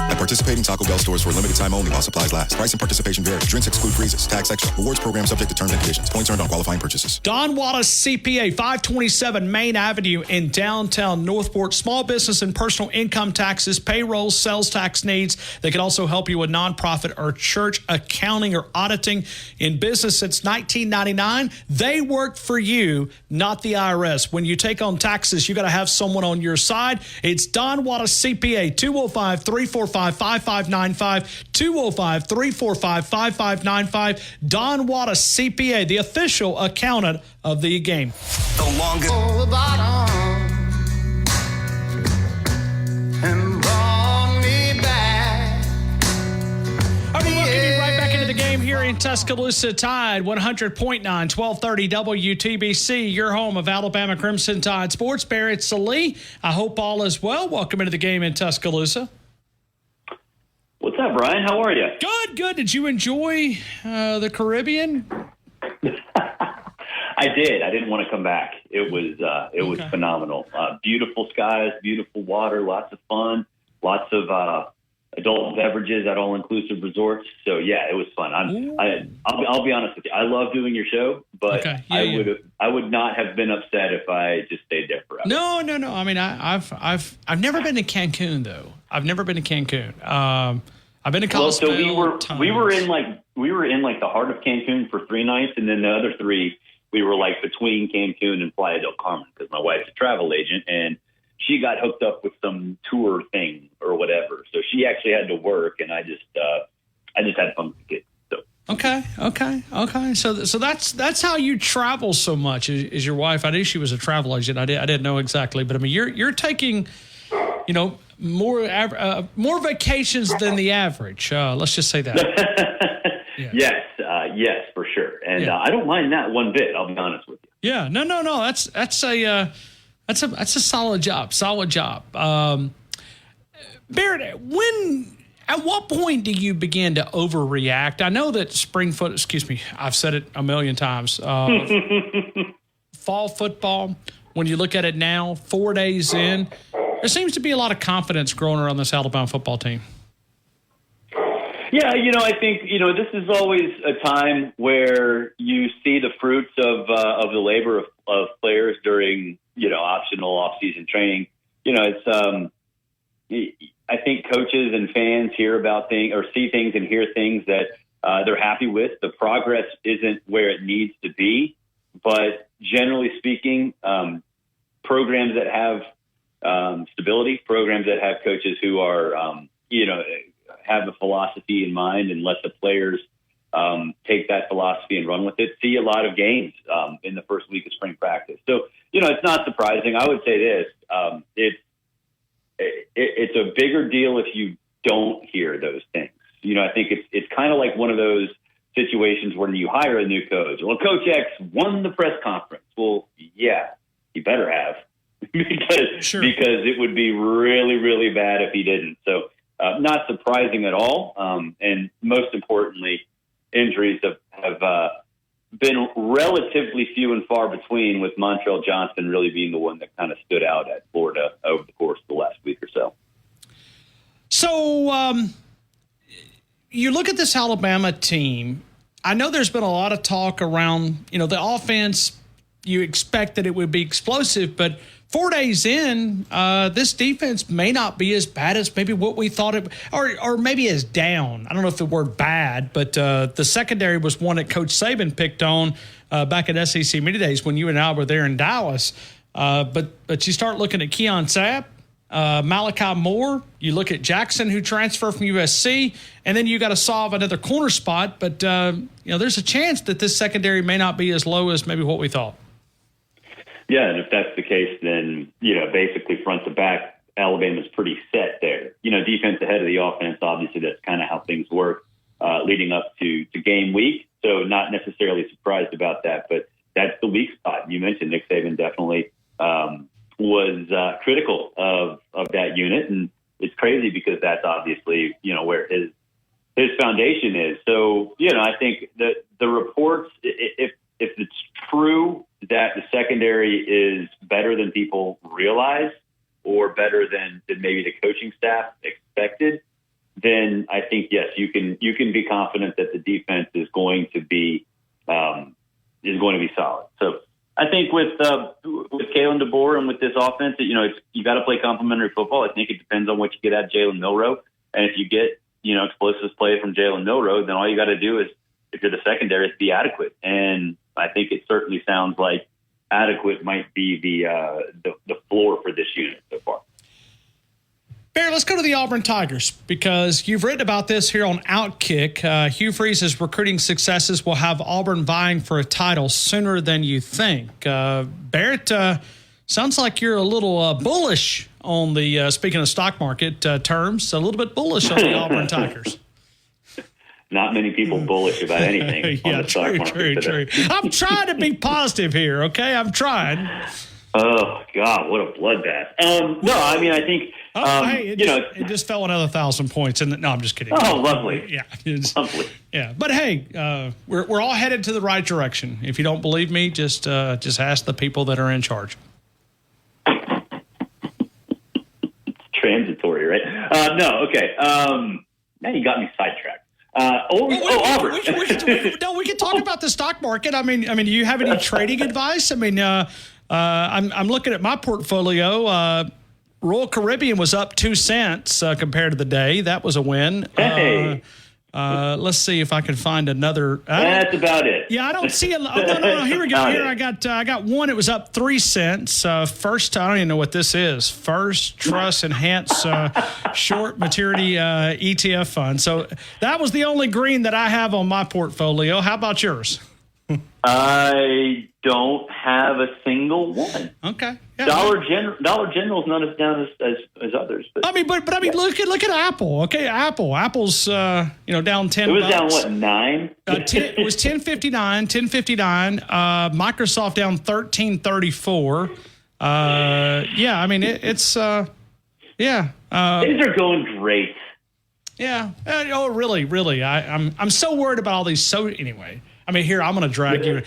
At participating Taco Bell stores for a limited time only while supplies last. Price and participation vary. Drinks exclude freezes. Tax extra. Rewards program subject to terms and conditions. Points earned on qualifying purchases. Don Wallace CPA, 527 Main Avenue in downtown Northport. Small business and personal income taxes, payroll, sales tax needs. They can also help you with nonprofit or church accounting or auditing. In business since 1999, they work for you, not the IRS. When you take on taxes, you got to have someone on your side. It's Don Wallace CPA, 205-345-5595, 205-345-5595. Don Wallace CPA, the official accountant of the game. The longest. And brought me back. All right, we welcome you right back into the game here in Tuscaloosa. Tide 100.9, 1230 WTBC, your home of Alabama Crimson Tide Sports. Barrett Sallee, I hope all is well. Welcome into the game in Tuscaloosa. What's up, Brian? How are you? Good. Did you enjoy the Caribbean? I did. I didn't want to come back. It was phenomenal. Beautiful skies, beautiful water, lots of fun, lots of adult beverages at all-inclusive resorts. So yeah, it was fun. I'll be honest with you. I love doing your show, but I would not have been upset if I just stayed there forever. No. I mean, I've never been to Cancun though. I've never been to Cancun. I've been to Cozumel. Well, so we were in the heart of Cancun for 3 nights, and then the other 3 we were like between Cancun and Playa del Carmen because my wife's a travel agent and she got hooked up with some tour thing or whatever. So she actually had to work, and I just had fun with the kids. So. Okay. So that's how you travel so much. Is your wife? I knew she was a travel agent. I didn't know exactly, but I mean, you're taking, more vacations than the average. Let's just say that. Yes, for sure. And I don't mind that one bit. I'll be honest with you. Yeah, no. That's a solid job. Barrett, at what point do you begin to overreact? I know that I've said it a million times. Fall football, when you look at it now, 4 days in, there seems to be a lot of confidence growing around this Alabama football team. Yeah, I think, this is always a time where you see the fruits of the labor of players during, optional off-season training. It's I think coaches and fans hear about things or see things and hear things that they're happy with. The progress isn't where it needs to be, but generally speaking, programs that have stability, programs that have coaches who are, have a philosophy in mind and let the players take that philosophy and run with it, see a lot of games in the first week of spring practice. So, it's not surprising. I would say this, it's a bigger deal if you don't hear those things. I think it's kind of like one of those situations when you hire a new coach. Well, Coach X won the press conference. Well, yeah, he better have because it would be really, really bad if he didn't. So not surprising at all. And most importantly, injuries have been relatively few and far between, with Montrell Johnson really being the one that kind of stood out at Florida over the course of the last week or so. So you look at this Alabama team. I know there's been a lot of talk around, the offense. You expect that it would be explosive, but 4 days in, this defense may not be as bad as maybe what we thought it, or maybe as down. I don't know if the word bad, but the secondary was one that Coach Saban picked on back at SEC Media Days when you and I were there in Dallas. But you start looking at Keon Sapp, Malachi Moore. You look at Jackson, who transferred from USC, and then you got to solve another corner spot. But there's a chance that this secondary may not be as low as maybe what we thought. Yeah, and if that's the case, then, basically front to back, Alabama's pretty set there. Defense ahead of the offense, obviously that's kind of how things work leading up to game week. So not necessarily surprised about that, but that's the weak spot. You mentioned Nick Saban definitely was critical of that unit, and it's crazy because that's obviously, where his foundation is. So, I think that the reports, if it's true that the secondary is better than people realize or better than maybe the coaching staff expected, then I think, yes, you can be confident that the defense is going to be solid. So I think with Kalen DeBoer and with this offense, you got to play complementary football. I think it depends on what you get at Jalen Milroe. And if you get, explosive play from Jalen Milroe, then all you got to do is, if you're the secondary, is be adequate. And I think it certainly sounds like adequate might be the floor for this unit so far. Bear, let's go to the Auburn Tigers, because you've written about this here on Outkick. Hugh Freeze's recruiting successes will have Auburn vying for a title sooner than you think. Barrett, sounds like you're a little bullish on the, speaking of stock market terms, a little bit bullish on the Auburn Tigers. Not many people bullish about anything on the stock market today. True. I'm trying to be positive here, okay? I'm trying. Oh, God, what a bloodbath. No, I mean, I think, it just fell another 1,000 points. No, I'm just kidding. Oh, lovely. Yeah. Lovely. Yeah. But, hey, we're all headed to the right direction. If you don't believe me, just ask the people that are in charge. It's transitory, right? No, okay. Now you got me sidetracked. Auburn. We can talk about the stock market. I mean, do you have any trading advice? I mean, I'm looking at my portfolio. Royal Caribbean was up 2 cents compared to the day. That was a win. Hey. Let's see if I can find another. That's about it. Yeah, I don't see it. No. Here we go. Here I got one. It was up 3 cents. First, I don't even know what this is. First Trust Enhanced Short Maturity ETF Fund. So that was the only green that I have on my portfolio. How about yours? I don't have a single one. Okay. Yeah. Dollar General's not as down as others. But I mean, look at Apple. Okay, Apple's down 10. It was down what, 9? It was 10.59. Microsoft down 13.34. Yeah, I mean it's yeah. Things are going great. Yeah. Really. I'm so worried about all these. So anyway. I mean, here, I'm going to drag you.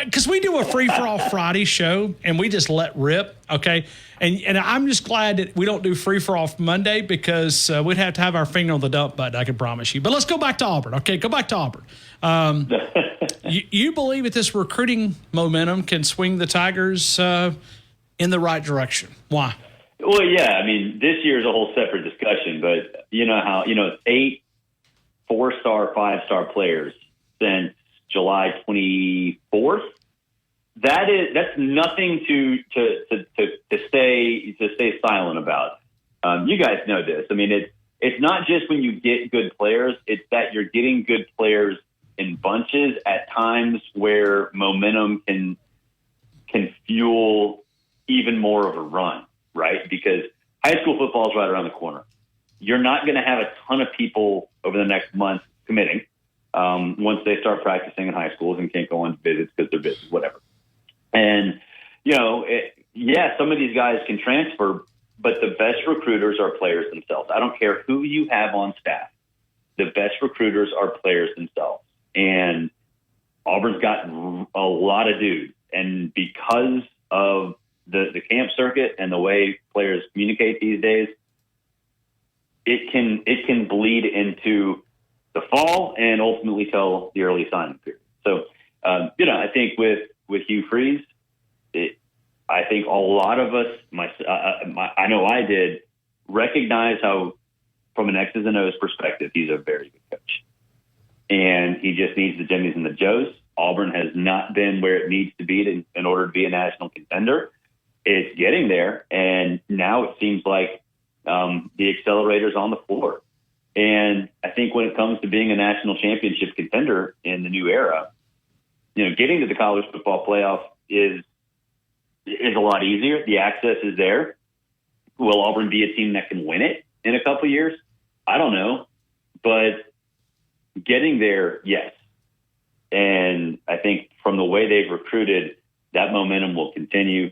Because we do a free-for-all Friday show, and we just let rip, okay? And I'm just glad that we don't do free-for-all Monday, because we'd have to have our finger on the dump button, I can promise you. But let's go back to Auburn, okay? Go back to Auburn. You believe that this recruiting momentum can swing the Tigers in the right direction. Why? Well, yeah. I mean, this year is a whole separate discussion, but you know how, 8 4-star, 5-star players since July 24th. That's nothing to stay silent about. You guys know this. I mean, it's not just when you get good players; it's that you're getting good players in bunches at times where momentum can fuel even more of a run, right? Because high school football is right around the corner. You're not going to have a ton of people over the next month committing. Once they start practicing in high schools and can't go on visits because they're busy, whatever. And, some of these guys can transfer, but the best recruiters are players themselves. I don't care who you have on staff. The best recruiters are players themselves. And Auburn's got a lot of dudes, and because of the camp circuit and the way players communicate these days, it can bleed into the fall and ultimately till the early signing period. So, I think with Hugh Freeze, I think a lot of us, I know I did, recognize how, from an X's and O's perspective, he's a very good coach. And he just needs the Jimmies and the Joes. Auburn has not been where it needs to be in order to be a national contender. It's getting there, and now it seems like the accelerator's on the floor. And I think when it comes to being a national championship contender in the new era, getting to the college football playoff is a lot easier. The access is there. Will Auburn be a team that can win it in a couple years? I don't know, but getting there, yes. And I think from the way they've recruited, that momentum will continue.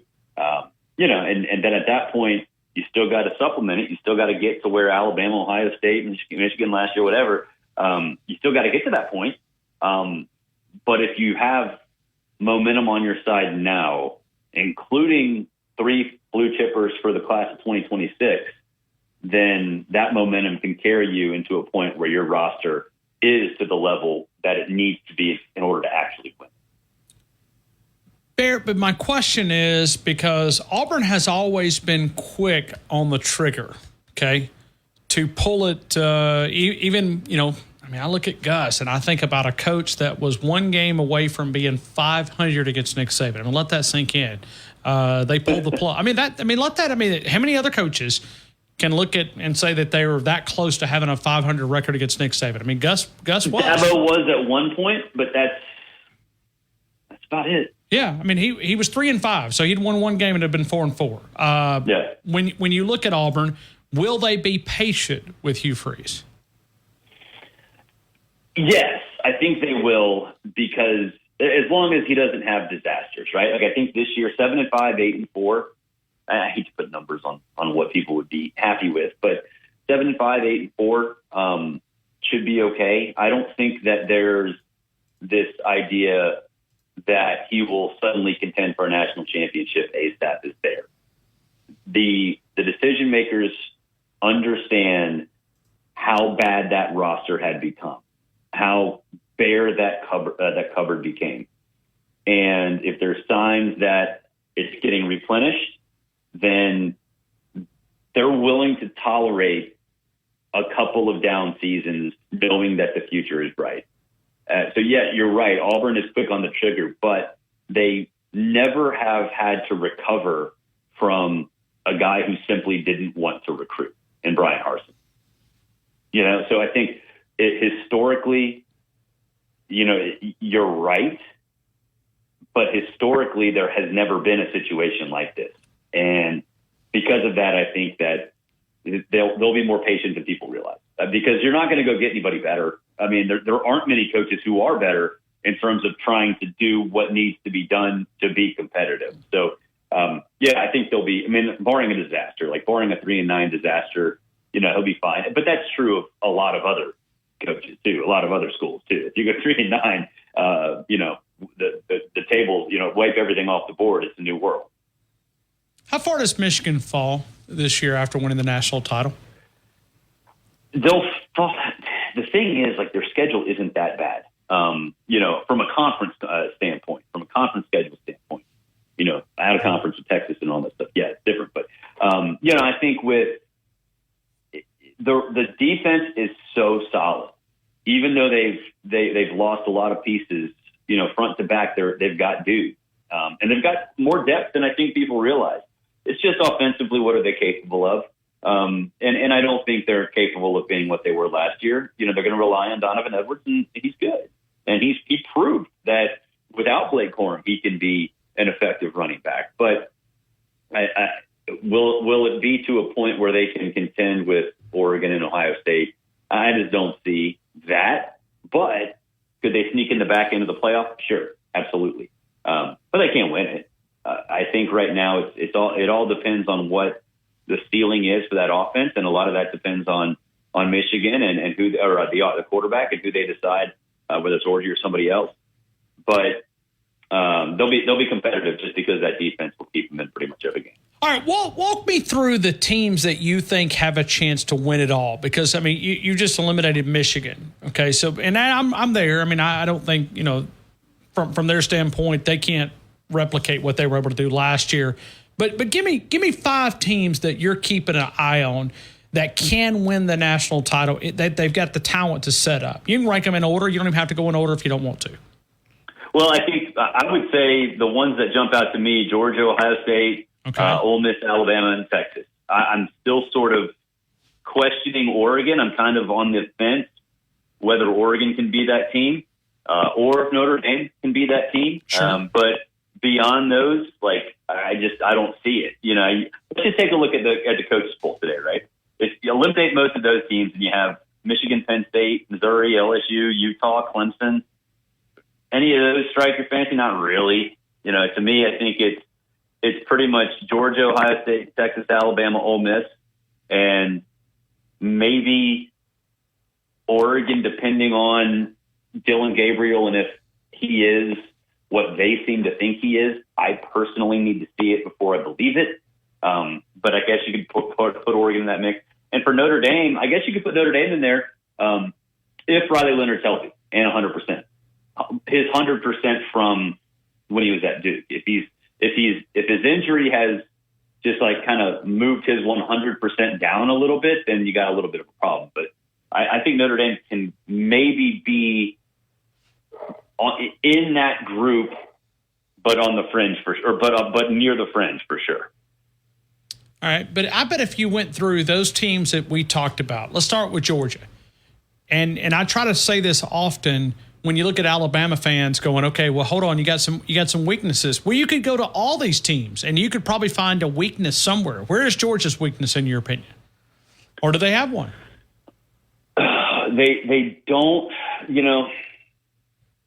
And then at that point, you still got to supplement it. You still got to get to where Alabama, Ohio State, Michigan last year, whatever. You still got to get to that point. But if you have momentum on your side now, including 3 blue chippers for the class of 2026, then that momentum can carry you into a point where your roster is to the level that it needs to be in order to actually win. Barrett, but my question is, because Auburn has always been quick on the trigger, okay, to pull it even, I look at Gus and I think about a coach that was one game away from being 500 against Nick Saban. Let that sink in. They pulled the plug. How many other coaches can look at and say that they were that close to having a 500 record against Nick Saban? Gus was. Dabo was at one point, but that's about it. Yeah, he was 3-5, so he'd won one game and had been 4-4. Yeah. When you look at Auburn, will they be patient with Hugh Freeze? Yes, I think they will, because as long as he doesn't have disasters, right? I think this year 7-5, 8-4. I hate to put numbers on what people would be happy with, but 7-5, 8-4 should be okay. I don't think that there's this idea that he will suddenly contend for a national championship ASAP is there. The decision makers understand how bad that roster had become, how bare that cupboard became. And if there's signs that it's getting replenished, then they're willing to tolerate a couple of down seasons knowing that the future is bright. So, yeah, you're right. Auburn is quick on the trigger, but they never have had to recover from a guy who simply didn't want to recruit in Brian Harsin. So I think historically, you're right, but historically there has never been a situation like this. And because of that, I think that they'll be more patient than people realize, because you're not going to go get anybody better. There aren't many coaches who are better in terms of trying to do what needs to be done to be competitive. So, I think they'll be, barring a disaster, like barring a 3-9 disaster, he'll be fine. But that's true of a lot of other coaches too, a lot of other schools too. If you go 3-9, the table, wipe everything off the board. It's a new world. How far does Michigan fall this year after winning the national title? They'll fall. The thing is, their schedule isn't that bad. From a conference standpoint, from a conference schedule standpoint, I had a conference with Texas and all that stuff. Yeah, it's different. But, I think with the defense is so solid, even though they've lost a lot of pieces, front to back, they've got dudes. And they've got more depth than I think people realize. It's just offensively, what are they capable of? And I don't think they're capable of being what they were last year. They're going to rely on Donovan Edwards, and he's good. And he proved that without Blake Corum, he can be an effective running back. But will it be to a point where they can contend with Oregon and Ohio State? I just don't see that. But could they sneak in the back end of the playoff? Sure, absolutely. But they can't win it. I think right now it all depends on what the ceiling is for that offense, and a lot of that depends on Michigan and who, or the quarterback, and who they decide, whether it's Orji or somebody else. but they'll be competitive just because that defense will keep them in pretty much every game. All right, walk me through the teams that you think have a chance to win it all, because I mean you just eliminated Michigan. Okay, so and I'm there. I mean I don't think from their standpoint they can't replicate what they were able to do last year. But give me 5 teams that you're keeping an eye on that can win the national title, that they've got the talent to set up. You can rank them in order. You don't even have to go in order if you don't want to. Well, I think I would say the ones that jump out to me: Georgia, Ohio State, Ole Miss, Alabama, and Texas. I'm still sort of questioning Oregon. I'm kind of on the fence whether Oregon can be that team or if Notre Dame can be that team. Sure. But beyond those, like I don't see it. Let's just take a look at the coaches poll today, right? If you eliminate most of those teams and you have Michigan, Penn State, Missouri, LSU, Utah, Clemson, any of those strike your fancy? Not really. To me, I think it's pretty much Georgia, Ohio State, Texas, Alabama, Ole Miss, and maybe Oregon, depending on Dylan Gabriel and if he is what they seem to think he is. I personally need to see it before I believe it. But I guess you could put Oregon in that mix. And for Notre Dame, I guess you could put Notre Dame in there if Riley Leonard's healthy and 100%. His 100% from when he was at Duke. If his injury has just like kind of moved his 100% down a little bit, then you got a little bit of a problem. But I think Notre Dame can maybe be in that group, but on the fringe but near the fringe for sure. All right, but I bet if you went through those teams that we talked about, let's start with Georgia. And I try to say this often when you look at Alabama fans going, okay, well, hold on, you got some weaknesses. Well, you could go to all these teams and you could probably find a weakness somewhere. Where is Georgia's weakness in your opinion? Or do they have one? They don't,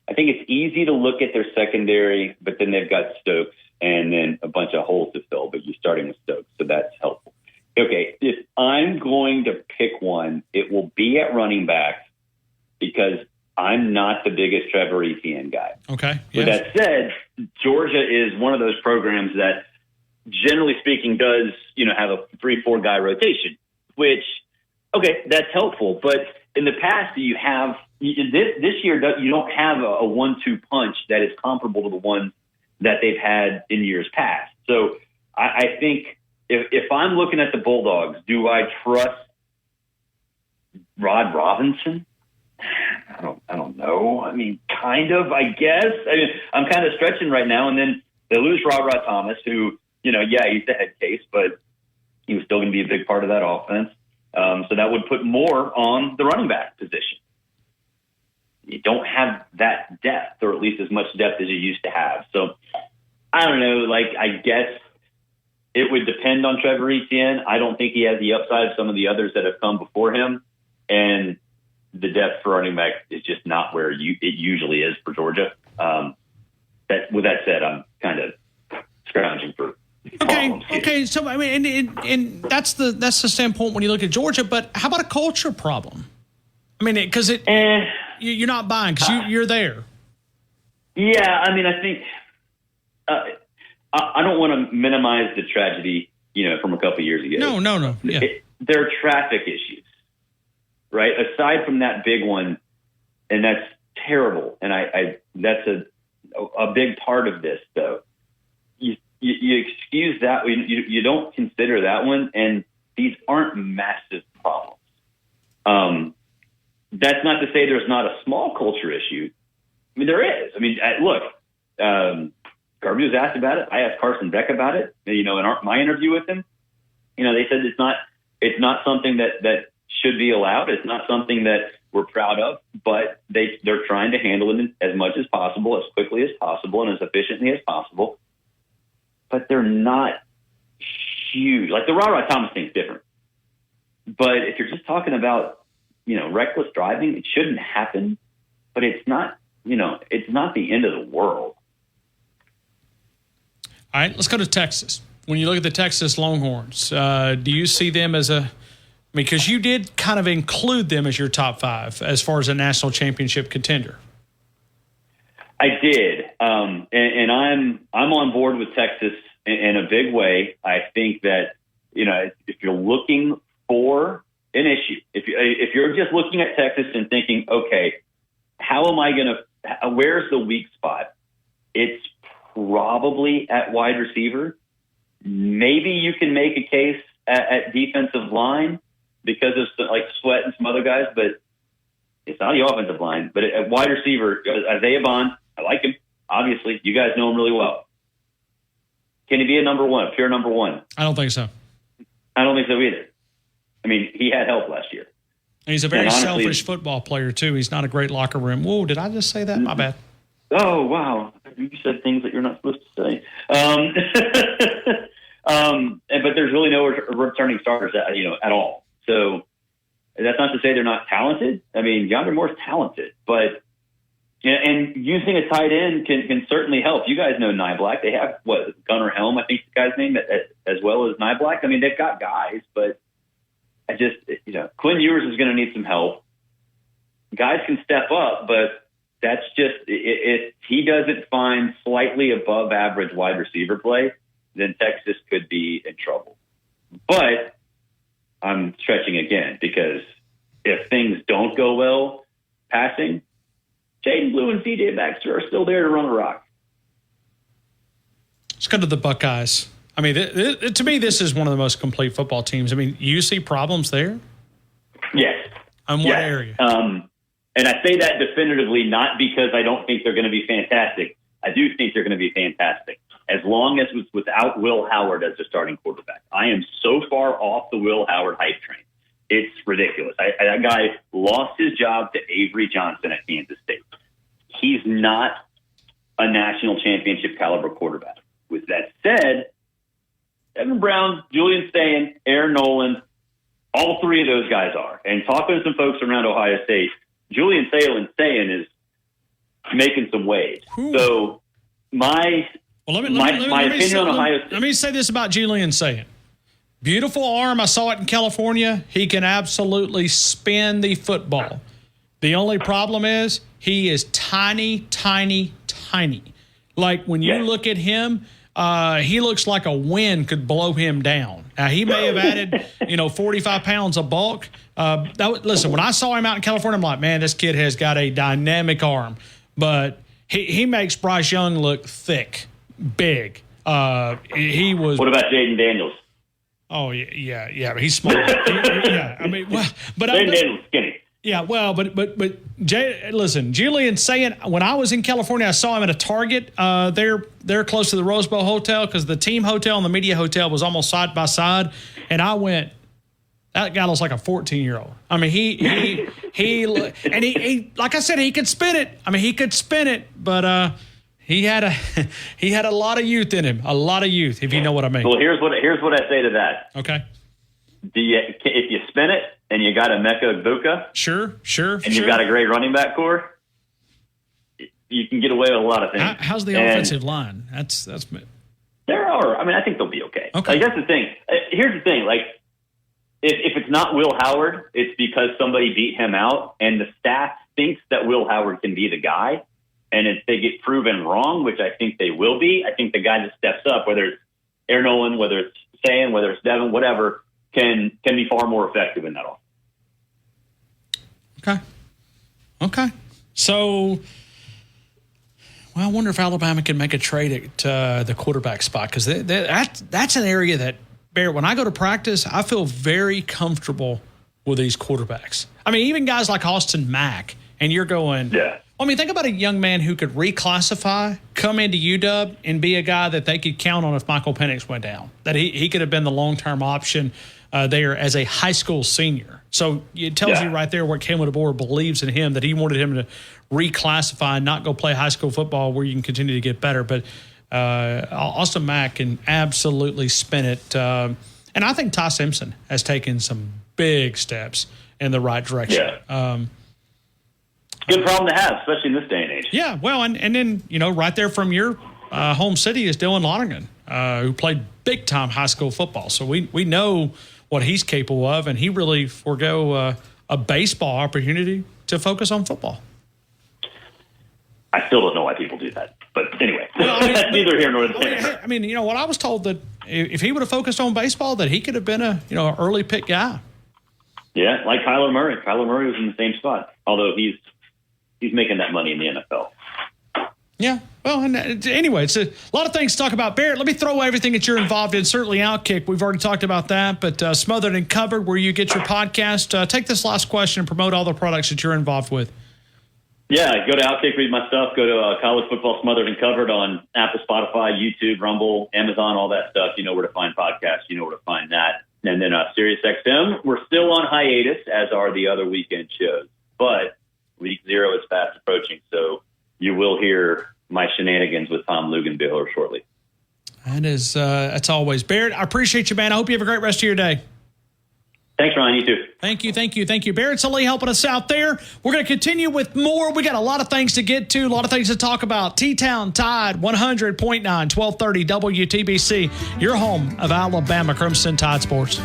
I think it's easy to look at their secondary, but then they've got Stokes and then a bunch of holes to fill, but you're starting with Stokes, so that's helpful. Okay, if I'm going to pick one, it will be at running back because I'm not the biggest Trevor Etienne guy. Okay. With that said, Georgia is one of those programs that, generally speaking, does have a 3-4 guy rotation, which, okay, that's helpful. But in the past, this year you don't have a 1-2 punch that is comparable to the ones that they've had in years past. So I think if I'm looking at the Bulldogs, do I trust Rod Robinson? I don't know. I mean, kind of, I guess. I mean, I'm kind of stretching right now. And then they lose Rod Thomas, who, he's the head case, but he was still going to be a big part of that offense. So that would put more on the running back position. You don't have that depth, or at least as much depth as you used to have. So I don't know. I guess it would depend on Trevor Etienne. I don't think he has the upside of some of the others that have come before him. And the depth for running back is just not where it usually is for Georgia. With that said, I'm kind of scrounging for problems here. Okay. So I mean, and that's the standpoint when you look at Georgia. But how about a culture problem? I mean, because you're not buying because you're there. Yeah, I mean, I think I don't want to minimize the tragedy, from a couple of years ago. No. Yeah. There are traffic issues. Right. Aside from that big one, and that's terrible. And that's a big part of this, though. You excuse that. You don't consider that one. And these aren't massive problems. That's not to say there's not a small culture issue. I mean, there is. I mean, look, Garvey was asked about it. I asked Carson Beck about it, in my interview with him. They said it's not something that should be allowed. It's not something that we're proud of, but they're trying to handle it as much as possible, as quickly as possible, and as efficiently as possible. But they're not huge. Like the Rod Thomas thing is different. But if you're just talking about, reckless driving, it shouldn't happen. But it's not, it's not the end of the world. All right, let's go to Texas. When you look at the Texas Longhorns, do you see them as because you did kind of include them as your top 5 as far as a national championship contender? I did, and I'm on board with Texas in a big way. I think that if you're looking for an issue, if you're just looking at Texas and thinking, okay, how am I going to? Where's the weak spot? It's probably at wide receiver. Maybe you can make a case at defensive line because of like Sweat and some other guys, but it's not the offensive line. But at wide receiver, Isaiah Bond, I like him. Obviously, you guys know him really well. Can he be a pure number one? I don't think so. I don't think so either. I mean, he had help last year. And he's a very selfish football player, too. He's not a great locker room. Whoa, did I just say that? My bad. Oh, wow. You said things that you're not supposed to say. But there's really no returning starters, at all. So that's not to say they're not talented. I mean, Yonder Moore's talented, but and using a tight end can certainly help. You guys know Niblack. They have Gunnar Helm, I think the guy's name, as well as Niblack. I mean, they've got guys, but I just Quinn Ewers is going to need some help. Guys can step up, but that's just if he doesn't find slightly above average wide receiver play, then Texas could be in trouble. But I'm stretching again because if things don't go well passing, Jaden Blue and C.J. Baxter are still there to run the rock. Let's go to the Buckeyes. I mean, to me, this is one of the most complete football teams. I mean, you see problems there? Yes. On what area? And I say that definitively not because I don't think they're going to be fantastic. I do think they're going to be fantastic. As long as it's without Will Howard as the starting quarterback. I am so far off the Will Howard hype train. It's ridiculous. That guy lost his job to Avery Johnson at Kansas State. He's not a national championship caliber quarterback. With that said, Evan Brown, Julian Sayin, Aaron Nolan, all three of those guys are. And talking to some folks around Ohio State, Julian Sayin is making some waves. So my opinion on Ohio State. Let me say this about Julian Sayin. Beautiful arm. I saw it in California. He can absolutely spin the football. The only problem is he is tiny, tiny, tiny. Like when you look at him, he looks like a wind could blow him down. Now, he may have added, 45 pounds of bulk. Listen, when I saw him out in California, I'm like, man, this kid has got a dynamic arm. But he makes Bryce Young look thick, big. He was. What about Jaden Daniels? Oh yeah, but he's small. I mean, but Jaden Daniels skinny. Yeah, well, but listen, Julian Sayin, when I was in California, I saw him at a Target. They're close to the Rose Bowl Hotel because the team hotel and the media hotel was almost side by side, and I went. That guy looks like a 14-year-old. I mean, he like I said, he could spin it. I mean, he could spin it, but he had a lot of youth in him, a lot of youth, if you know what I mean. Well, here's what I say to that. Okay. If you spin it and you got a Emeka Egbuka, sure, and you've got a great running back core, you can get away with a lot of things. How's the offensive line? That's there are. I mean, I think they'll be okay. Okay. Like, that's the thing. Here's the thing. Like, if it's not Will Howard, it's because somebody beat him out, and the staff thinks that Will Howard can be the guy. And if they get proven wrong, which I think they will be, I think the guy that steps up, whether it's Aaron Nolan, whether it's Sayin, whether it's Devin, whatever, can be far more effective in that offense. Okay. So, I wonder if Alabama can make a trade at the quarterback spot because that's an area that, Bear, when I go to practice, I feel very comfortable with these quarterbacks. I mean, even guys like Austin Mack, and you're going, yeah. I mean, think about a young man who could reclassify, come into UW, and be a guy that they could count on if Michael Penix went down. That he could have been the long-term option there as a high school senior. So it tells you right there what Kalen DeBoer believes in him, that he wanted him to reclassify and not go play high school football where you can continue to get better. But Austin Mack can absolutely spin it. And I think Ty Simpson has taken some big steps in the right direction. Yeah. Good problem to have, especially in this day and age. Yeah, well, and then, right there from your home city is Dylan Lonergan, who played big-time high school football. So we know what he's capable of, and he really forego a baseball opportunity to focus on football. I still don't know why people do that. But anyway, that's neither here nor there. I mean, what I was told that if he would have focused on baseball, that he could have been an early pick guy. Yeah, like Kyler Murray. Kyler Murray was in the same spot, although he's making that money in the NFL. Yeah. Well, and anyway, it's a lot of things to talk about. Barrett, let me throw everything that you're involved in. Certainly Outkick. We've already talked about that, but Smothered and Covered, where you get your podcast. Take this last question and promote all the products that you're involved with. Yeah, go to Outkick, read my stuff. Go to College Football Smothered and Covered on Apple, Spotify, YouTube, Rumble, Amazon, all that stuff. You know where to find podcasts. You know where to find that. And then SiriusXM, we're still on hiatus, as are the other weekend shows. But week 0 is fast approaching, so you will hear my shenanigans with Tom Luganbill shortly. That is, that's always. Barrett, I appreciate you, man. I hope you have a great rest of your day. Thanks, Ryan. You too. Thank you. Barrett Sallee helping us out there. We're going to continue with more. We got a lot of things to get to, a lot of things to talk about. T-Town Tide 100.9, 1230 WTBC, your home of Alabama Crimson Tide Sports.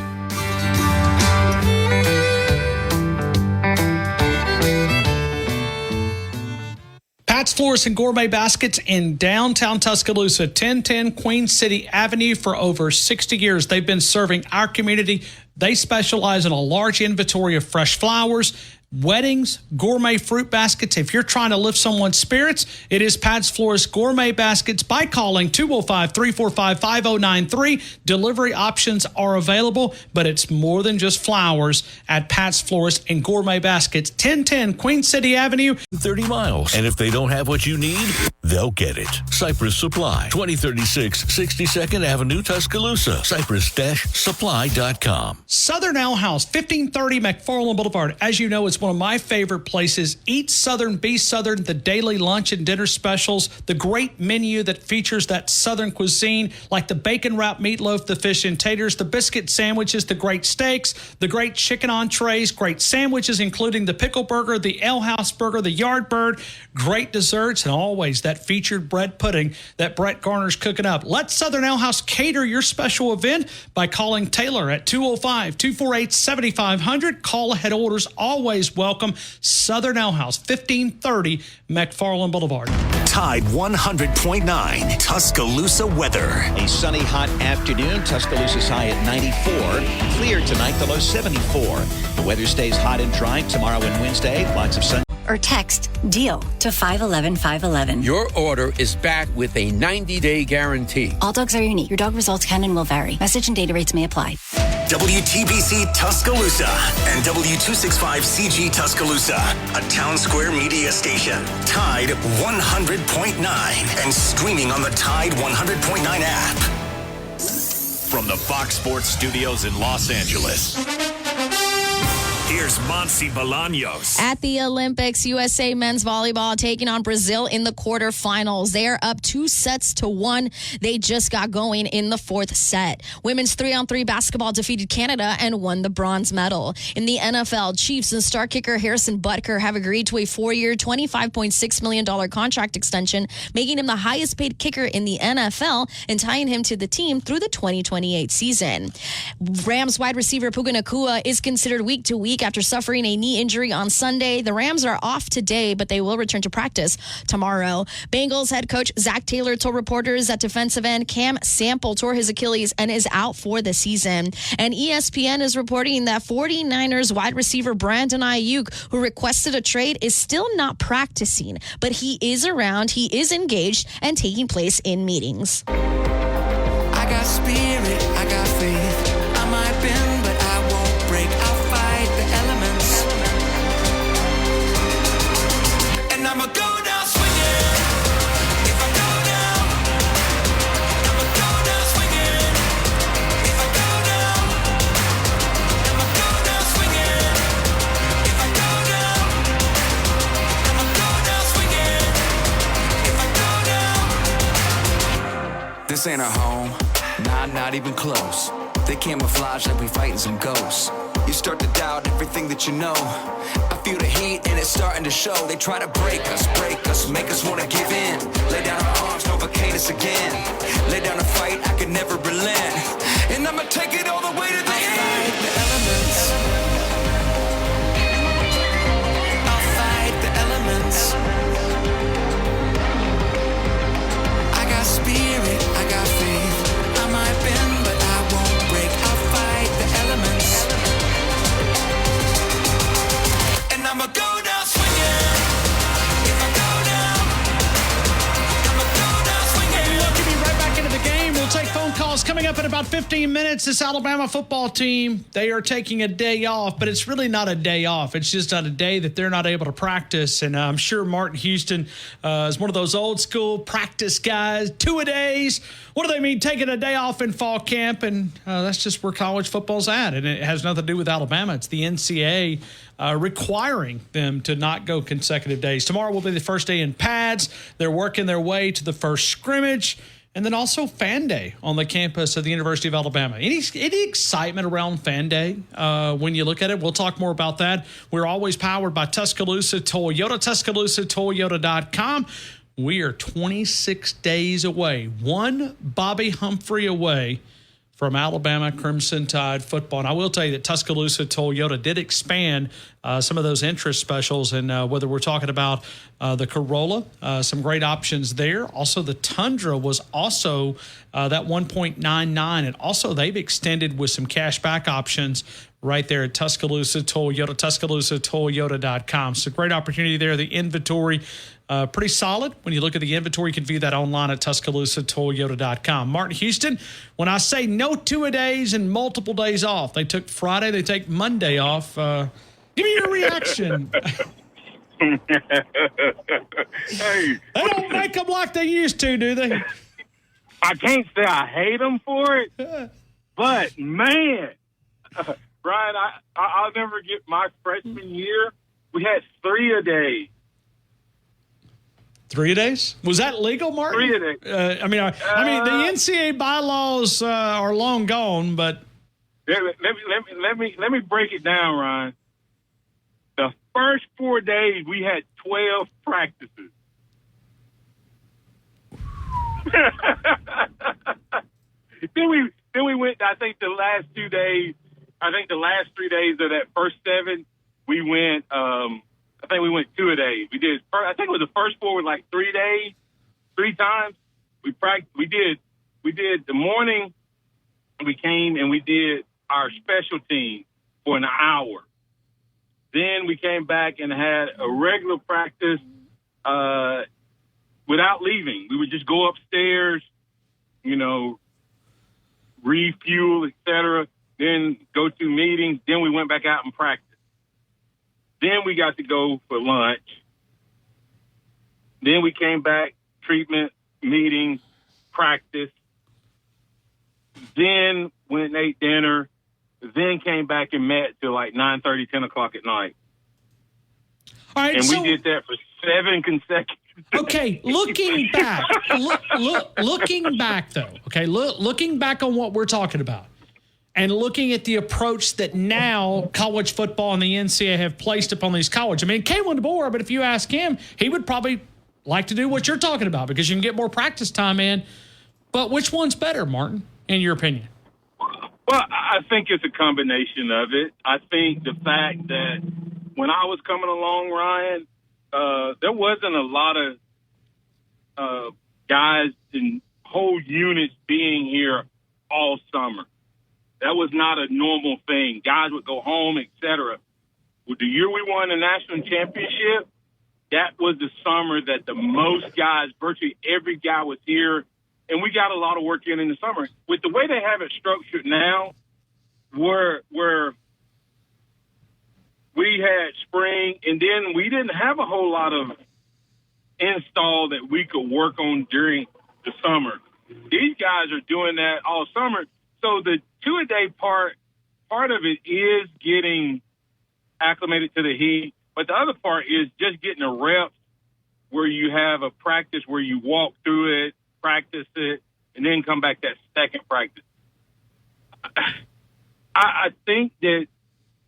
Pat's Florist and Gourmet Baskets in downtown Tuscaloosa, 1010 Queen City Avenue. For over 60 years, they've been serving our community. They specialize in a large inventory of fresh flowers, weddings, gourmet fruit baskets. If you're trying to lift someone's spirits, it is Pat's Florist Gourmet Baskets by calling 205-345-5093. Delivery options are available, but it's more than just flowers at Pat's Florist and Gourmet Baskets, 1010 Queen City Avenue. 30 miles. And if they don't have what you need, they'll get it. Cypress Supply, 2036 62nd Avenue, Tuscaloosa. Cypress-supply.com. Southern Ale House, 1530 McFarland Boulevard. As you know, it's one of my favorite places. Eat Southern, be Southern, the daily lunch and dinner specials, the great menu that features that Southern cuisine, like the bacon wrap meatloaf, the fish and taters, the biscuit sandwiches, the great steaks, the great chicken entrees, great sandwiches, including the pickle burger, the Ale House burger, the yard bird, great desserts, and always that featured bread pudding that Brett Garner's cooking up. Let Southern Ale House cater your special event by calling Taylor at 205-248-7500. Call ahead orders always welcome. Southern Ale House, 1530 McFarland Boulevard. Tide 100.9 Tuscaloosa weather. A sunny, hot afternoon. Tuscaloosa's high at 94. Clear tonight, the low 74. The weather stays hot and dry tomorrow and Wednesday. Lots of sun. Or text DEAL to 511-511. Your order is back with a 90-day guarantee. All dogs are unique. Your dog results can and will vary. Message and data rates may apply. WTBC Tuscaloosa and W265CG Tuscaloosa, a Town Square media station. Tide 100.9 and streaming on the Tide 100.9 app. From the Fox Sports Studios in Los Angeles, here's Monsi Bolaños. At the Olympics, USA men's volleyball taking on Brazil in the quarterfinals. They are up 2-1. They just got going in the fourth set. Women's 3-on-3 basketball defeated Canada and won the bronze medal. In the NFL, Chiefs and star kicker Harrison Butker have agreed to a 4-year, $25.6 million contract extension, making him the highest paid kicker in the NFL and tying him to the team through the 2028 season. Rams wide receiver Puka Nacua is considered week to week after suffering a knee injury on Sunday. The Rams are off today, but they will return to practice tomorrow. Bengals head coach Zach Taylor told reporters that defensive end Cam Sample tore his Achilles and is out for the season. And ESPN is reporting that 49ers wide receiver Brandon Ayuk, who requested a trade, is still not practicing, but he is around, he is engaged, and taking place in meetings. I got spirit, I got faith. I might bend, but I won't break. I'll fight the elements. And I'ma go down swinging. If I go down, I'ma go down swinging. If I go down, I'ma go down swinging. If I go down, I'ma go down swinging. If I go down. This ain't our home. Nah, not even close. They camouflage like we fighting some ghosts. You start to doubt everything that you know. I feel the heat and it's starting to show. They try to break us, make us wanna give in. Lay down our arms, provocate us again. Lay down a fight, I can never relent. And I'ma take it all the way to the end. I'll fight the elements. I'll fight the elements. coming up in about 15 minutes. This Alabama football team, they are taking a day off, but it's really not a day off. It's just on a day that they're not able to practice. And I'm sure Martin Houston is one of those old school practice guys, 2-a-days. What do they mean taking a day off in fall camp? And that's just where college football's at. And it has nothing to do with Alabama. It's the NCAA requiring them to not go consecutive days. Tomorrow will be the first day in pads. They're working their way to the first scrimmage. And then also Fan Day on the campus of the University of Alabama. Any excitement around Fan Day when you look at it? We'll talk more about that. We're always powered by Tuscaloosa Toyota, TuscaloosaToyota.com. We are 26 days away, one Bobby Humphrey away from Alabama Crimson Tide football. And I will tell you that Tuscaloosa Toyota did expand some of those interest specials, and whether we're talking about the Corolla, some great options there. Also, the Tundra was also that 1.99, and also they've extended with some cash back options right there at Tuscaloosa Toyota, TuscaloosaToyota.com. So great opportunity there. The inventory pretty solid. When you look at the inventory, you can view that online at TuscaloosaToyota.com. Martin Houston, when I say no 2-a-days and multiple days off, they took Friday, they take Monday off. Give me your reaction. Hey, they don't make them like they used to, do they? I can't say I hate them for it, but man, Ryan, I'll never get my freshman year. We had 3-a-days. 3-a-days? Was that legal, Martin? 3-a-days. I mean, the NCAA bylaws are long gone, but let me break it down, Ryan. The first 4 days we had 12 practices. Then we went. I think the last 2 days. I think the last 3 days of that first 7, we went. I think we went 2-a-days. We did. I think it was the first 4 was like 3 days, 3 times. We practiced. We did the morning. We came and we did our special team for an hour. Then we came back and had a regular practice without leaving. We would just go upstairs, refuel, etc. Then go to meetings. Then we went back out and practiced. Then we got to go for lunch. Then we came back, treatment, meetings, practice. Then went and ate dinner. Then came back and met till like 9:30, 10 o'clock at night. All right, and we did that for 7 consecutive days. Okay, looking back, looking back though, okay, looking back on what we're talking about, and looking at the approach that now college football and the NCAA have placed upon these colleges. I mean, Kalen DeBoer, but if you ask him, he would probably like to do what you're talking about because you can get more practice time in. But which one's better, Martin, in your opinion? Well, I think it's a combination of it. I think the fact that when I was coming along, Ryan, there wasn't a lot of guys and whole units being here all summer. That was not a normal thing. Guys would go home, etc. Well, the year we won the national championship, that was the summer that the most guys, virtually every guy was here, and we got a lot of work in the summer. With the way they have it structured now, where we had spring, and then we didn't have a whole lot of install that we could work on during the summer. These guys are doing that all summer. So the 2-a-day part of it is getting acclimated to the heat, but the other part is just getting a reps where you have a practice where you walk through it, practice it, and then come back that second practice. I think that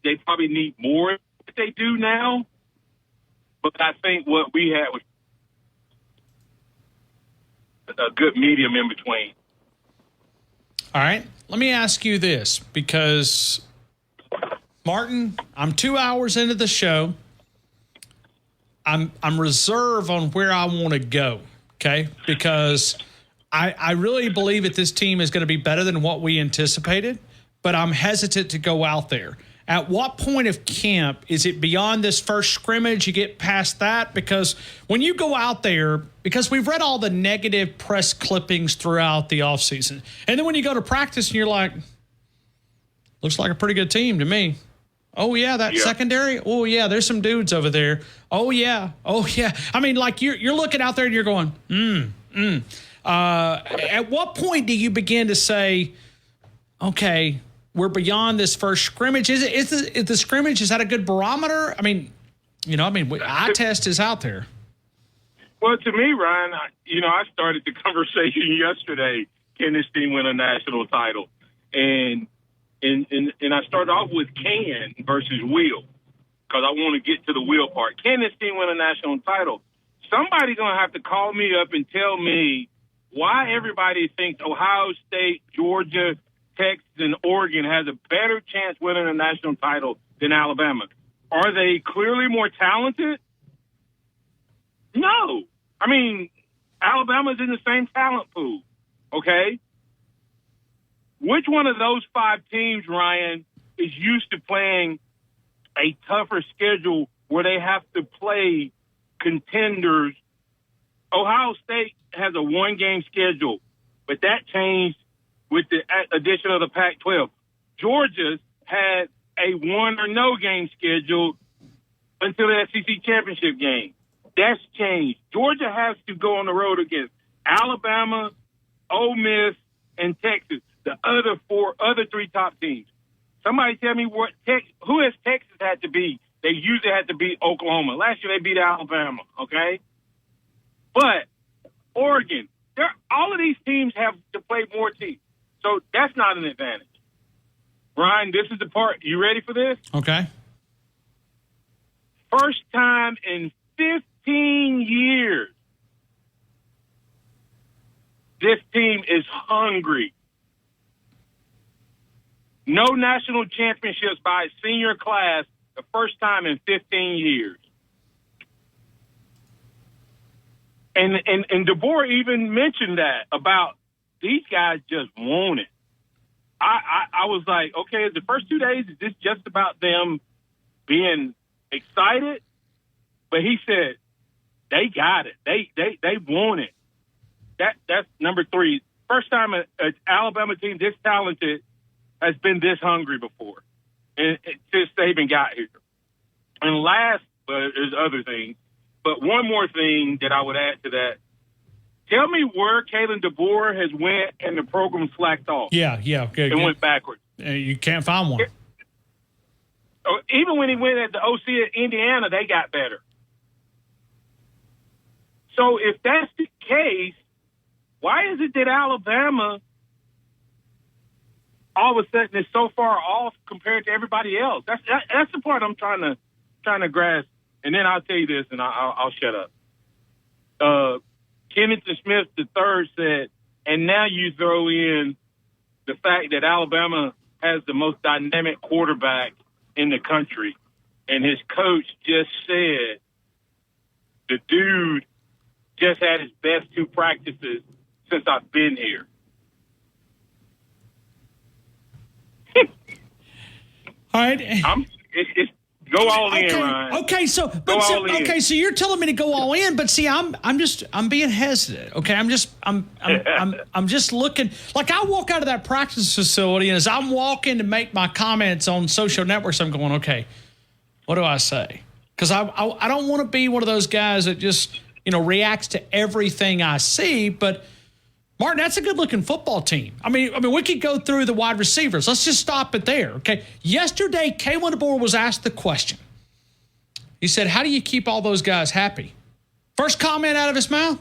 they probably need more than they do now, but I think what we had was a good medium in between. All right. Let me ask you this, because, Martin, I'm 2 hours into the show. I'm reserved on where I want to go, okay? Because I really believe that this team is going to be better than what we anticipated, but I'm hesitant to go out there. At what point of camp is it beyond this first scrimmage? You get past that? Because when you go out there, because we've read all the negative press clippings throughout the offseason, and then when you go to practice and you're like, looks like a pretty good team to me. Oh, yeah, that secondary? Oh, yeah, there's some dudes over there. Oh, yeah. Oh, yeah. I mean, like you're looking out there and you're going, at what point do you begin to say, okay, we're beyond this first scrimmage? Is the scrimmage, is that a good barometer? I mean, eye test is out there. Well, to me, Ryan, I started the conversation yesterday. Can this team win a national title? And I started off with can versus will, because I want to get to the will part. Can this team win a national title? Somebody's going to have to call me up and tell me why everybody thinks Ohio State, Georgia, Texas, and Oregon has a better chance winning a national title than Alabama. Are they clearly more talented? No. I mean, Alabama's in the same talent pool, okay? Which one of those 5 teams, Ryan, is used to playing a tougher schedule where they have to play contenders? Ohio State has a 1-game schedule, but that changed with the addition of the Pac-12. Georgia's had a 1 or no game schedule until the SEC championship game. That's changed. Georgia has to go on the road against Alabama, Ole Miss, and Texas, the other 3 top teams. Somebody tell me who has Texas had to beat? They usually had to beat Oklahoma. Last year they beat Alabama, okay? But Oregon, all of these teams have to play more teams. So that's not an advantage. Ryan, this is the part. You ready for this? Okay. First time in 15 years, this team is hungry. No national championships by a senior class the first time in 15 years. And DeBoer even mentioned that about these guys just want it. I was like, okay, the first 2 days, is this just about them being excited? But he said they got it. They want it. That's number 3. First time an Alabama team this talented has been this hungry before, and since Saban got here. And last, but there's other things. But one more thing that I would add to that. Tell me where Kalen DeBoer has went and the program slacked off. Yeah. Okay, and went backwards. You can't find one. Even when he went at the OC at Indiana, they got better. So if that's the case, why is it that Alabama all of a sudden is so far off compared to everybody else? That's the part I'm trying to grasp. And then I'll tell you this, and I'll shut up. Kenneth Smith III said, and now you throw in the fact that Alabama has the most dynamic quarterback in the country, and his coach just said the dude just had his best 2 practices since I've been here. All right. It's go all in, Ryan. Okay, so you're telling me to go all in, but see, I'm being hesitant. Okay, I'm just looking. Like, I walk out of that practice facility, and as I'm walking to make my comments on social networks, I'm going, okay, what do I say? Because I don't want to be one of those guys that just reacts to everything I see. But Martin, that's a good-looking football team. I mean, we could go through the wide receivers. Let's just stop it there, okay? Yesterday, Kalen DeBoer was asked the question. He said, how do you keep all those guys happy? First comment out of his mouth,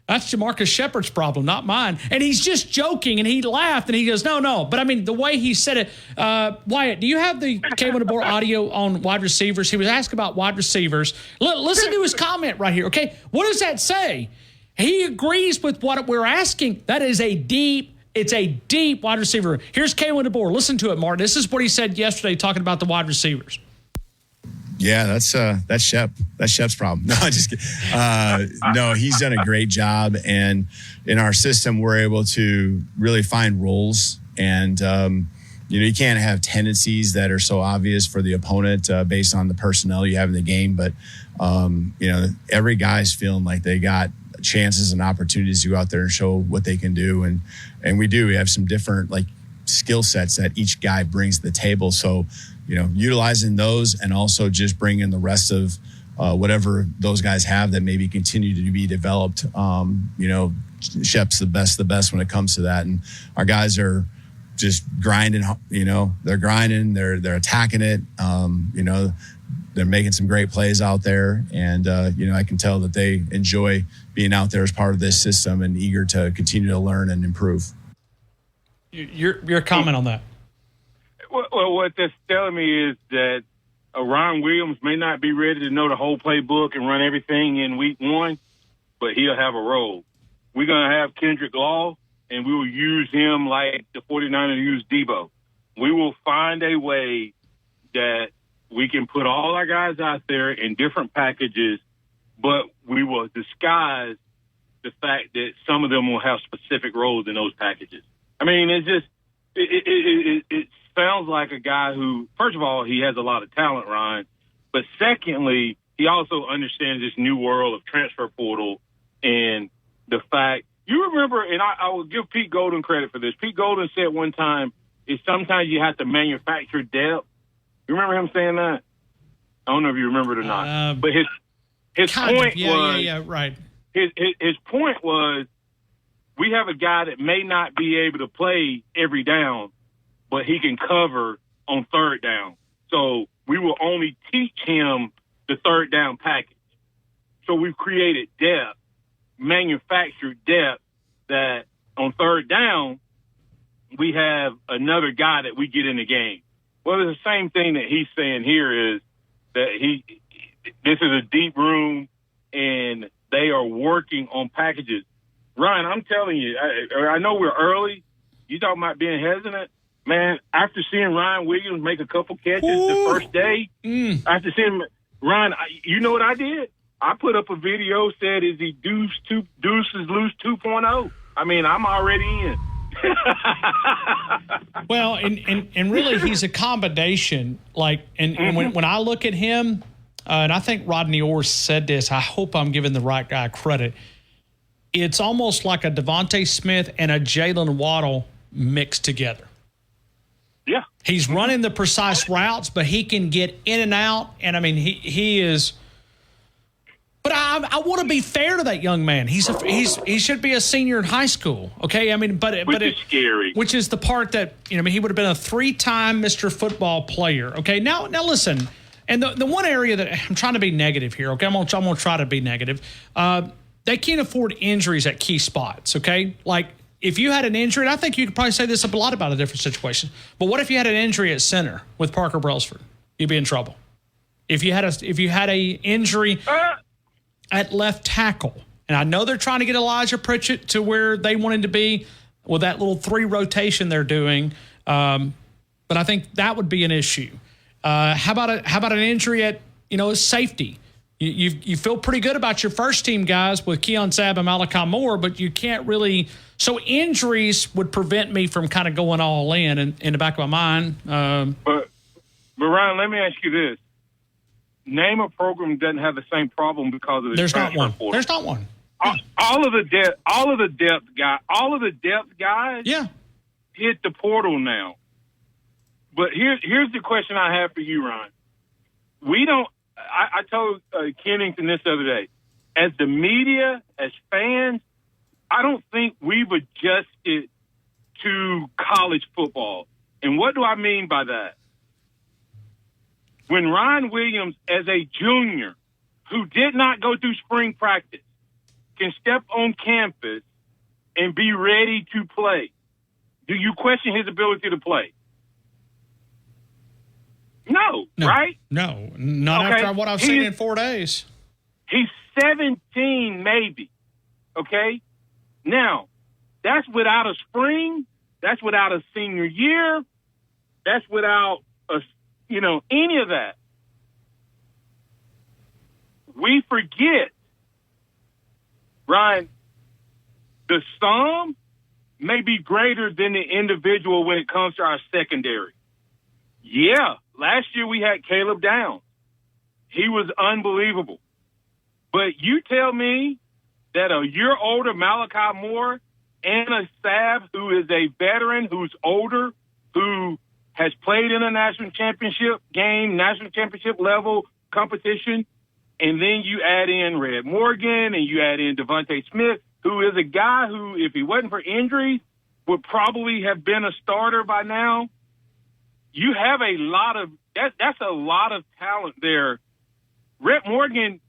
that's Jamarcus Shepard's problem, not mine. And he's just joking, and he laughed, and he goes, no. But, I mean, the way he said it, Wyatt, do you have the Kalen DeBoer audio on wide receivers? He was asked about wide receivers. Listen to his comment right here, okay? What does that say? He agrees with what we're asking. That is a deep wide receiver. Here's Kalen DeBoer. Listen to it, Martin. This is what he said yesterday talking about the wide receivers. Yeah, that's Shep. That's Shep's problem. No, I'm just kidding. No, he's done a great job, and in our system, we're able to really find roles and you can't have tendencies that are so obvious for the opponent based on the personnel you have in the game. But, every guy's feeling like they got chances and opportunities to go out there and show what they can do. And we do. We have some different, skill sets that each guy brings to the table. So, utilizing those and also just bringing the rest of whatever those guys have that maybe continue to be developed. Shep's the best when it comes to that. And our guys are just grinding, they're grinding, they're attacking it. They're making some great plays out there. And, I can tell that they enjoy being out there as part of this system and eager to continue to learn and improve. Your comment on that? Well, what that's telling me is that Ryan Williams may not be ready to know the whole playbook and run everything in week one, but he'll have a role. We're going to have Kendrick Law, and we will use him like the 49ers use Debo. We will find a way that we can put all our guys out there in different packages, but we will disguise the fact that some of them will have specific roles in those packages. I mean, it's just it sounds like a guy who, first of all, he has a lot of talent, Ryan, but secondly, he also understands this new world of transfer portal and the fact, you remember, and I will give Pete Golden credit for this. Pete Golden said one time, is sometimes you have to manufacture depth. You remember him saying that? I don't know if you remember it or not. But his point was, right. His point was, we have a guy that may not be able to play every down, but he can cover on third down. So we will only teach him the third down package. So we've created depth, manufactured depth, that on third down, we have another guy that we get in the game. Well, it's the same thing that he's saying here is that this is a deep room and they are working on packages. Ryan, I'm telling you, I know we're early. You talking about being hesitant? Man, after seeing Ryan Williams make a couple catches the first day, after seeing Ryan, you know what I did? I put up a video, said, is he deuces loose 2.0? I mean, I'm already in. Well, and really he's a combination. When I look at him, and I think Rodney Orr said this, I hope I'm giving the right guy credit. It's almost like a Devontae Smith and a Jalen Waddle mixed together. Yeah. He's running the precise routes, but he can get in and out. And, I mean, he is – but I want to be fair to that young man. He should be a senior in high school, okay? I mean, which is scary. Which is the part that, he would have been a 3-time Mr. Football player, okay? Now listen, and the one area that I'm trying to be negative here, okay? I'm gonna try to be negative. They can't afford injuries at key spots, okay? Like, if you had an injury, and I think you could probably say this a lot about a different situation, but what if you had an injury at center with Parker Brailsford? You'd be in trouble. If you had a injury at left tackle, and I know they're trying to get Elijah Pritchett to where they wanted to be with that little 3 rotation they're doing, but I think that would be an issue. How about an injury at safety? You feel pretty good about your first team guys with Keon Sabb and Malachi Moore, but you can't really. So injuries would prevent me from kind of going all in the back of my mind. But Ryan, let me ask you this: name a program that doesn't have the same problem because of the transfer portal. There's not one. All of the depth guys, hit the portal now. But here's the question I have for you, Ryan. We don't. I told Kennington this the other day. As the media, as fans, I don't think we've adjusted to college football. And what do I mean by that? When Ryan Williams, as a junior, who did not go through spring practice, can step on campus and be ready to play, do you question his ability to play? No, right? No, not after what I've seen in 4 days. He's 17, maybe. Okay? Now, that's without a spring. That's without a senior year. That's without any of that. We forget, Ryan, the sum may be greater than the individual when it comes to our secondary. Yeah, last year we had Caleb Downs. He was unbelievable. But you tell me that a year older Malachi Moore and a Sav who is a veteran, who's older, who has played in a national championship game, national championship level competition, and then you add in Red Morgan and you add in Devontae Smith, who is a guy who, if he wasn't for injuries, would probably have been a starter by now. You have a lot of that's a lot of talent there. Red Morgan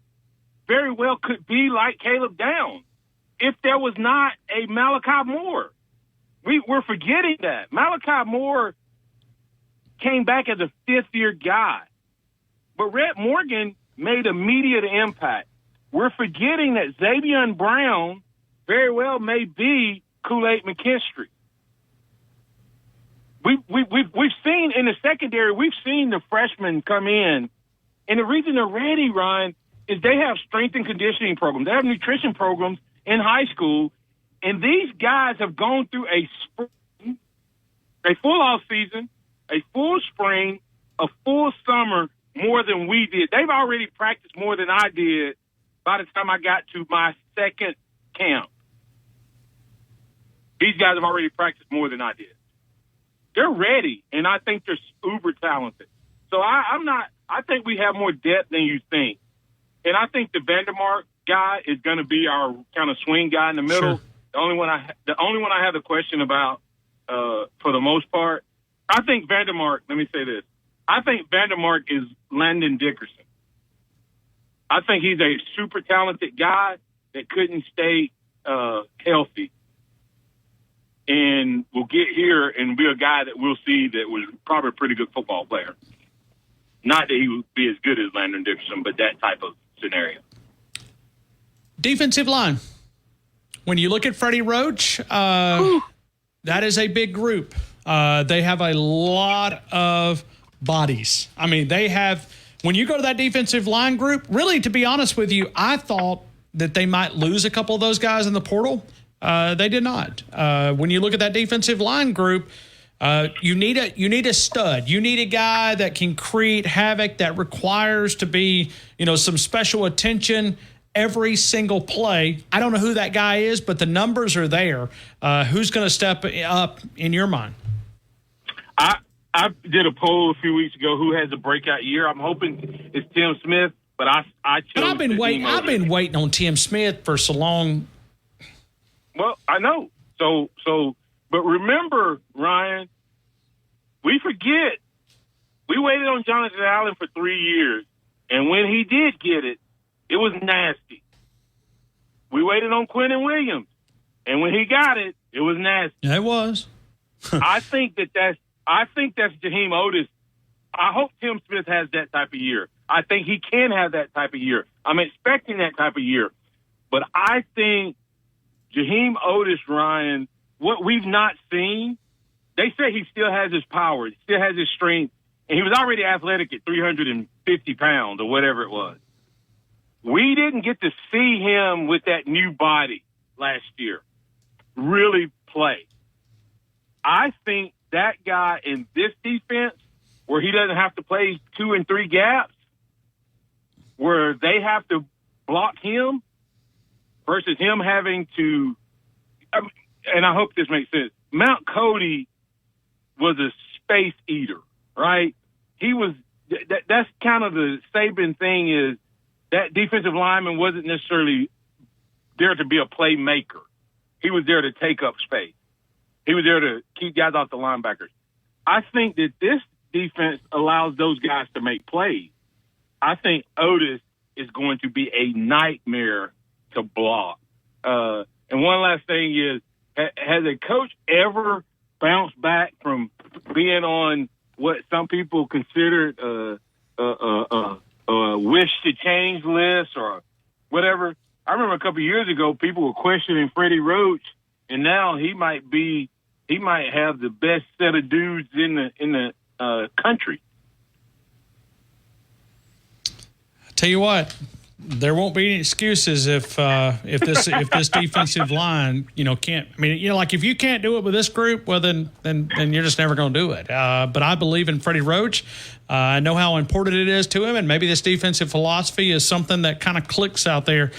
very well could be like Caleb Downs if there was not a Malachi Moore. We're forgetting that. Malachi Moore came back as a fifth-year guy. But Red Morgan made immediate impact. We're forgetting that Xavier Brown very well may be Kool-Aid McKinstry. We've seen in the secondary, we've seen the freshmen come in, and the reason they're ready, Ryan, is they have strength and conditioning programs. They have nutrition programs in high school, and these guys have gone through a spring, a full off season, a full spring, a full summer more than we did. They've already practiced more than I did by the time I got to my second camp. These guys have already practiced more than I did. They're ready, and I think they're uber talented. So I think we have more depth than you think. And I think the Vandermark guy is going to be our kind of swing guy in the middle. Sure. The only one I have a question about, for the most part, I think Vandermark. Let me say this: I think Vandermark is Landon Dickerson. I think he's a super talented guy that couldn't stay healthy, and will get here and be a guy that we'll see that was probably a pretty good football player. Not that he would be as good as Landon Dickerson, but that type of scenario. Defensive line. When you look at Freddie Roach, that is a big group. They have a lot of bodies. I mean, they have, when you go to that defensive line group, really, to be honest with you, I thought that they might lose a couple of those guys in the portal. They did not. When you look at that defensive line group, you need a stud. You need a guy that can create havoc, that requires to be, some special attention every single play. I don't know who that guy is, but the numbers are there. Who's going to step up in your mind? I did a poll a few weeks ago. Who has a breakout year? I'm hoping it's Tim Smith, but I chose. But I've been waiting on Tim Smith for so long. Well, I know. But remember, Ryan, we forget. We waited on Jonathan Allen for 3 years, and when he did get it, it was nasty. We waited on Quentin Williams, and when he got it, it was nasty. Yeah, it was. I think that's Jaheim Otis. I hope Tim Smith has that type of year. I think he can have that type of year. I'm expecting that type of year. But I think Jaheim Otis, Ryan, what we've not seen, they say he still has his power, he still has his strength, and he was already athletic at 350 pounds or whatever it was. We didn't get to see him with that new body last year really play. I think that guy in this defense, where he doesn't have to play 2 and 3 gaps, where they have to block him versus him having to, and I hope this makes sense, Mount Cody was a space eater, right? He was, that's kind of the Saban thing, is that defensive lineman wasn't necessarily there to be a playmaker. He was there to take up space. He was there to keep guys off the linebackers. I think that this defense allows those guys to make plays. I think Otis is going to be a nightmare to block. And one last thing is, has a coach ever bounced back from being on what some people considered a wish to change list or whatever? I remember a couple of years ago, people were questioning Freddie Roach, and now he might have the best set of dudes in the country. Tell you what, there won't be any excuses if this defensive line, can't. I mean, like if you can't do it with this group, well then you're just never going to do it. But I believe in Freddie Roach. I know how important it is to him, and maybe this defensive philosophy is something that kind of clicks out there.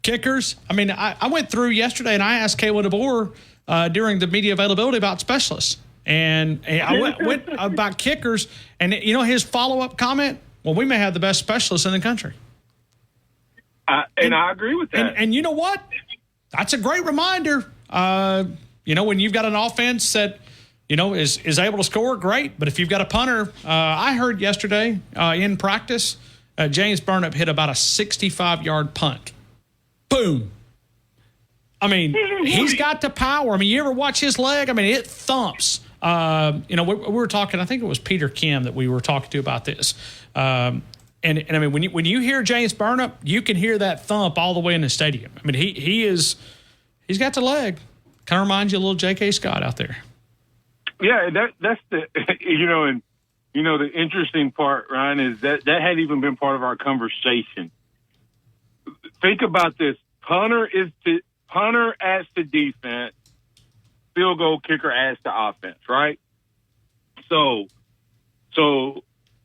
Kickers. I mean, I went through yesterday and I asked Kayla DeBoer during the media availability about specialists, and I went about kickers, and his follow-up comment. Well, we may have the best specialists in the country. And I agree with that. And you know what? That's a great reminder. When you've got an offense that, is able to score, great. But if you've got a punter, I heard yesterday in practice, James Burnip hit about a 65-yard punt. Boom. I mean, he's got the power. I mean, you ever watch his leg? I mean, it thumps. We were talking, I think it was Peter Kim that we were talking to about this. And I mean, when you hear James Burnip, you can hear that thump all the way in the stadium. I mean, he's got the leg. Kind of reminds you of little J.K. Scott out there. Yeah, that's the the interesting part, Ryan, is that hadn't even been part of our conversation. Think about this: punter adds to defense, field goal kicker adds to offense, right? So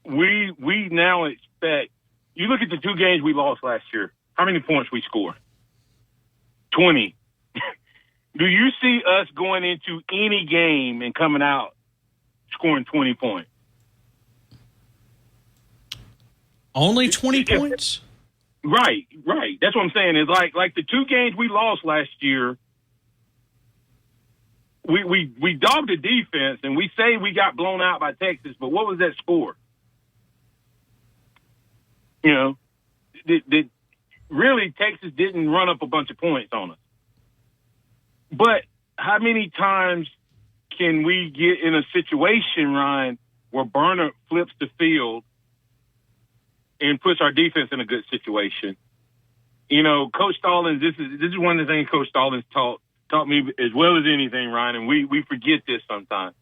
we now expect. You look at the two games we lost last year. How many points we scored? 20. Do you see us going into any game and coming out scoring 20 points? Only 20 points? Right. That's what I'm saying. It's like the two games we lost last year. We dogged the defense, and we say we got blown out by Texas, but what was that score? Really, Texas didn't run up a bunch of points on us. But how many times can we get in a situation, Ryan, where Burner flips the field and puts our defense in a good situation? Coach Stallings, this is one of the things Coach Stallings taught me as well as anything, Ryan, and we forget this sometimes.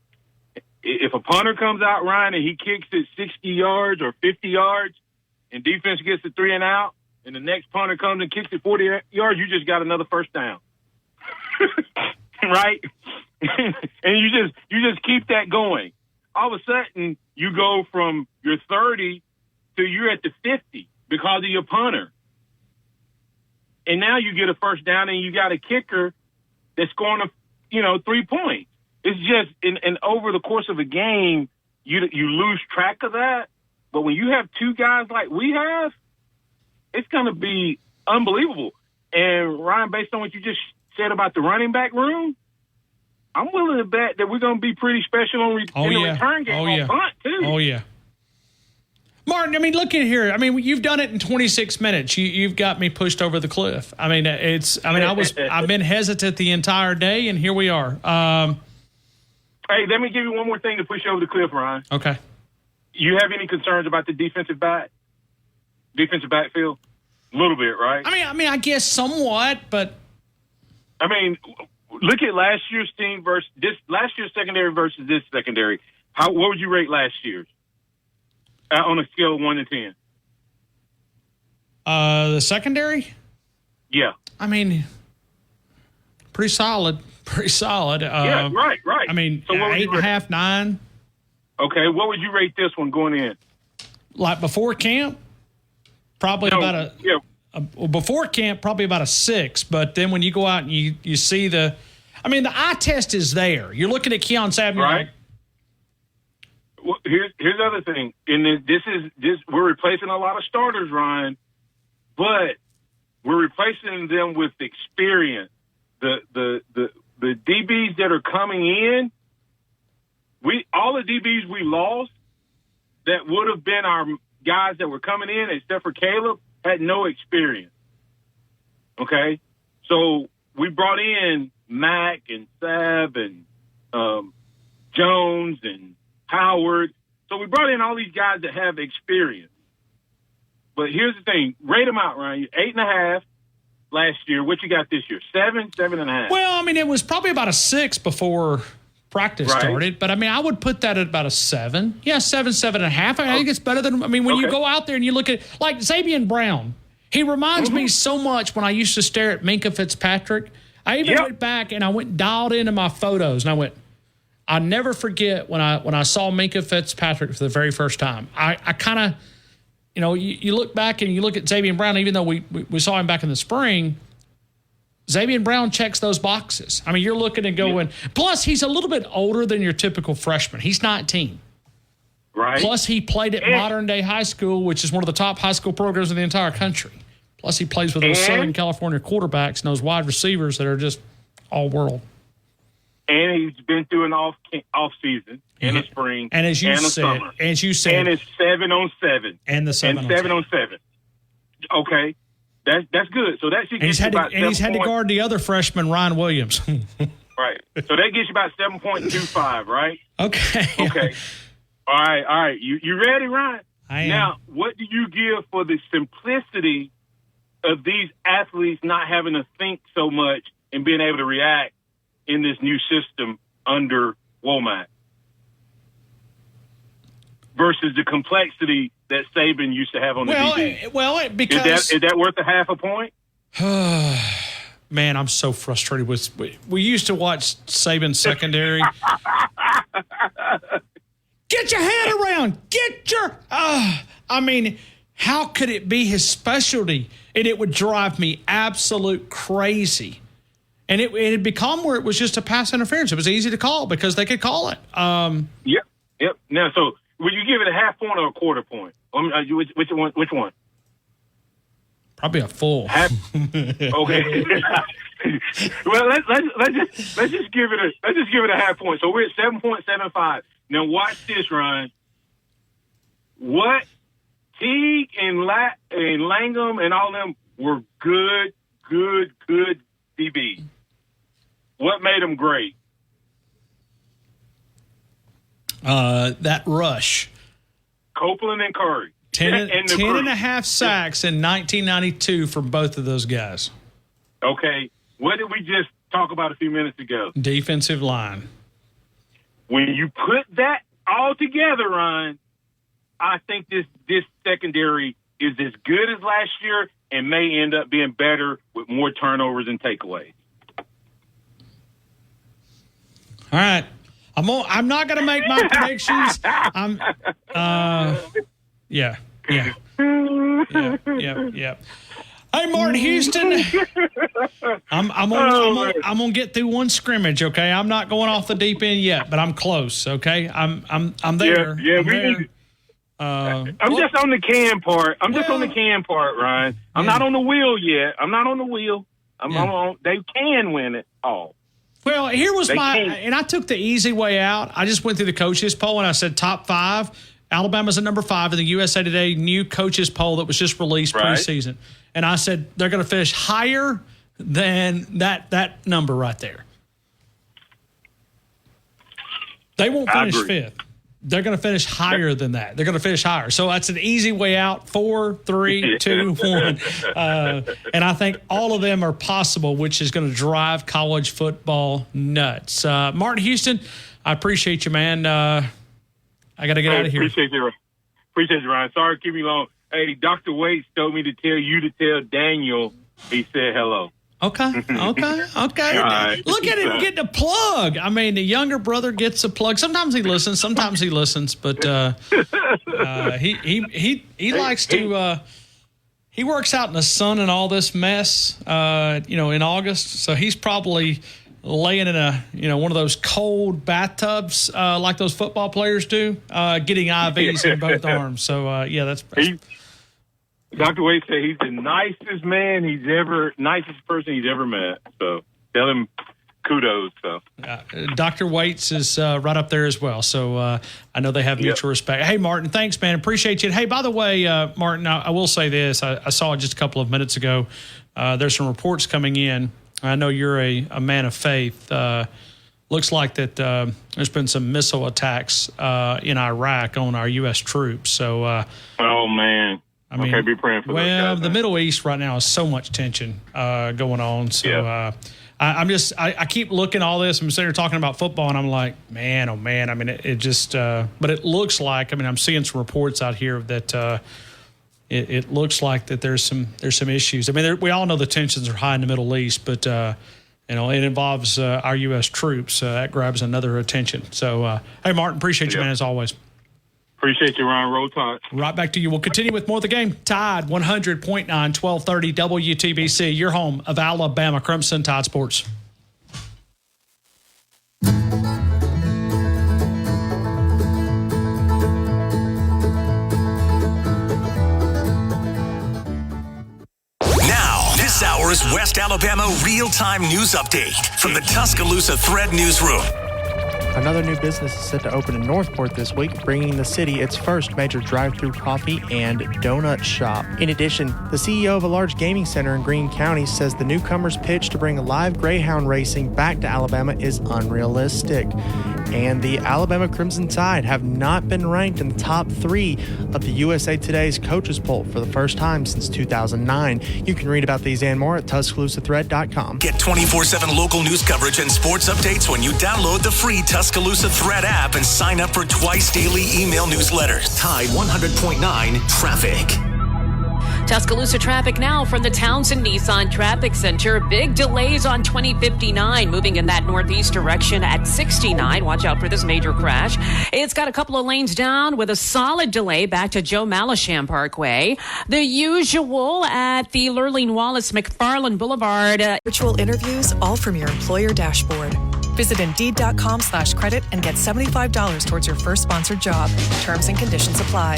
If a punter comes out, Ryan, and he kicks it 60 yards or 50 yards, and defense gets the 3 and out, and the next punter comes and kicks it 40 yards, you just got another first down. Right? And you just keep that going. All of a sudden, you go from your 30 to you're at the 50 because of your punter. And now you get a first down and you got a kicker that's scoring 3 points. It's just, and over the course of a game, you lose track of that. But when you have two guys like we have, it's going to be unbelievable. And Ryan, based on what you just said about the running back room, I'm willing to bet that we're going to be pretty special in the return game on punt, too. Oh, yeah. Martin, I mean, look at here. I mean, you've done it in 26 minutes. You've got me pushed over the cliff. I mean, I've been hesitant the entire day, and here we are. Hey, let me give you one more thing to push you over the cliff, Ryan. Okay. You have any concerns about the defensive backfield? A little bit, right? I mean, I guess somewhat, but I mean, look at last year's team versus last year's secondary versus this secondary. What would you rate last year's on a scale of 1 to 10? The secondary? Yeah. I mean, pretty solid. Yeah, right. I mean, so 8.5, 9. Okay, what would you rate this one going in? Like before camp, probably before camp, probably about a 6. But then when you go out and you see the eye test is there. You're looking at Keon Samuel. Right. Well, here's the other thing. And this we're replacing a lot of starters, Ryan, but we're replacing them with experience. The DBs that are coming in, all the DBs we lost that would have been our guys that were coming in, except for Caleb, had no experience. Okay? So we brought in Mack and Seb and Jones and Howard. So we brought in all these guys that have experience. But here's the thing. Rate them out, Ryan. 8.5 last year. What you got this year? 7, 7.5? Well, I mean, it was probably about a 6 before practice Right. started. But, I mean, I would put that at about a 7. Yeah, 7.5. I think it's better than, I mean, when you go out there and you look at, like, Xavier Brown, he reminds me so much when I used to stare at Minkah Fitzpatrick. I even went back and I went dialed into my photos and I went, I'll never forget when I saw Minkah Fitzpatrick for the very first time. I kind of, you know, you look back and you look at Xavier Brown, even though we saw him back in the spring, Xavier Brown checks those boxes. I mean, you're looking and going, plus he's a little bit older than your typical freshman. He's 19. Right. Plus he played at Modern Day High School, which is one of the top high school programs in the entire country. Plus he plays with those Southern California quarterbacks and those wide receivers that are just all world. And he's been through an off season in the spring and as you the said, summer. and it's 7-on-7 and the 7-on-7. Okay, that's good. So that should get you about 7 he's had to guard the other freshman, Ryan Williams. Right. So that gets you about 7.25, right? Okay. Okay. All right. You ready, Ryan? I am. Now, what do you give for the simplicity of these athletes not having to think so much and being able to react in this new system under Womack versus the complexity that Saban used to have on the DB? Because is that worth a half a point? Man, I'm so frustrated with. We used to watch Saban secondary. Get your head around. Get your. I mean, how could it be his specialty? And it would drive me absolute crazy. And it had become where it was just a pass interference. It was easy to call because they could call it. Yep. Now, so would you give it a half point or a quarter point? Which one? Probably a full. Okay. Well, let's just give it a half point. So we're at 7.75. Now watch this, Ryan. What Teague and Langham and all them were good DBs. What made them great? That rush. Copeland and Curry. 10 and a half sacks in 1992 for both of those guys. Okay. What did we just talk about a few minutes ago? Defensive line. When you put that all together, Ryan, I think this secondary is as good as last year and may end up being better with more turnovers and takeaways. All right. I'm not going to make my predictions. Yeah. Hey, Martin Houston, I'm gonna get through one scrimmage. Okay, I'm not going off the deep end yet, but I'm close. Okay, I'm there. I'm just on the can part. On the can part, Ryan. I'm not on the wheel yet. I'm on. They can win it all. Well, here was and I took the easy way out. I just went through the coaches poll and I said top 5. Alabama's at number 5 in the USA Today new coaches poll that was just released preseason. And I said they're going to finish higher than that number right there. They won't finish 5th. They're going to finish higher than that. They're going to finish higher. So that's an easy way out. 4, 3, 2, 1. And I think all of them are possible, which is going to drive college football nuts. Martin Houston, I appreciate you, man. I got to get out of here. Appreciate you, Ryan. Sorry to keep you long. Hey, Dr. Waits told me to tell you to tell Daniel he said hello. Okay. Right. Look at him getting a plug. I mean, the younger brother gets a plug. Sometimes he listens, but he likes to. He works out in the sun and all this mess, in August. So he's probably laying in one of those cold bathtubs like those football players do, getting IVs in both arms. So that's. Dr. Wade said he's the nicest person he's ever met. So tell him kudos. So Dr. Waits is right up there as well. So I know they have mutual respect. Hey, Martin, thanks, man. Appreciate you. Hey, by the way, Martin, I will say this. I saw it just a couple of minutes ago. There's some reports coming in. I know you're a man of faith. Looks like that there's been some missile attacks in Iraq on our U.S. troops. So, oh, man. I mean, be praying for those guys, the Middle East right now is so much tension going on. So I keep looking at all this. I'm sitting here talking about football, and I'm like, man, oh man. I mean, it just. But it looks like. I mean, I'm seeing some reports out here that it looks like that there's some issues. I mean, we all know the tensions are high in the Middle East, but it involves our U.S. troops. That grabs another attention. So, hey, Martin, appreciate you, man, as always. Appreciate you, Ryan. Roll Tide. Right back to you. We'll continue with more of the game. Tide 100.9, 1230 WTBC, your home of Alabama Crimson Tide Sports. This hour's West Alabama real-time news update from the Tuscaloosa Thread Newsroom. Another new business is set to open in Northport this week, bringing the city its first major drive-through coffee and donut shop. In addition, the CEO of a large gaming center in Greene County says the newcomer's pitch to bring live greyhound racing back to Alabama is unrealistic. And the Alabama Crimson Tide have not been ranked in the top 3 of the USA Today's coaches poll for the first time since 2009. You can read about these and more at TuscaloosaThread.com. Get 24/7 local news coverage and sports updates when you download the free Tuscaloosa Thread app and sign up for twice daily email newsletters. Tide 100.9 Traffic. Tuscaloosa traffic now from the Townsend Nissan Traffic Center. Big delays on 2059 moving in that northeast direction at 69. Watch out for this major crash. It's got a couple of lanes down with a solid delay back to Joe Malisham Parkway. The usual at the Lurleen Wallace McFarland Boulevard. Virtual interviews, all from your employer dashboard. Visit Indeed.com/credit and get $75 towards your first sponsored job. Terms and conditions apply.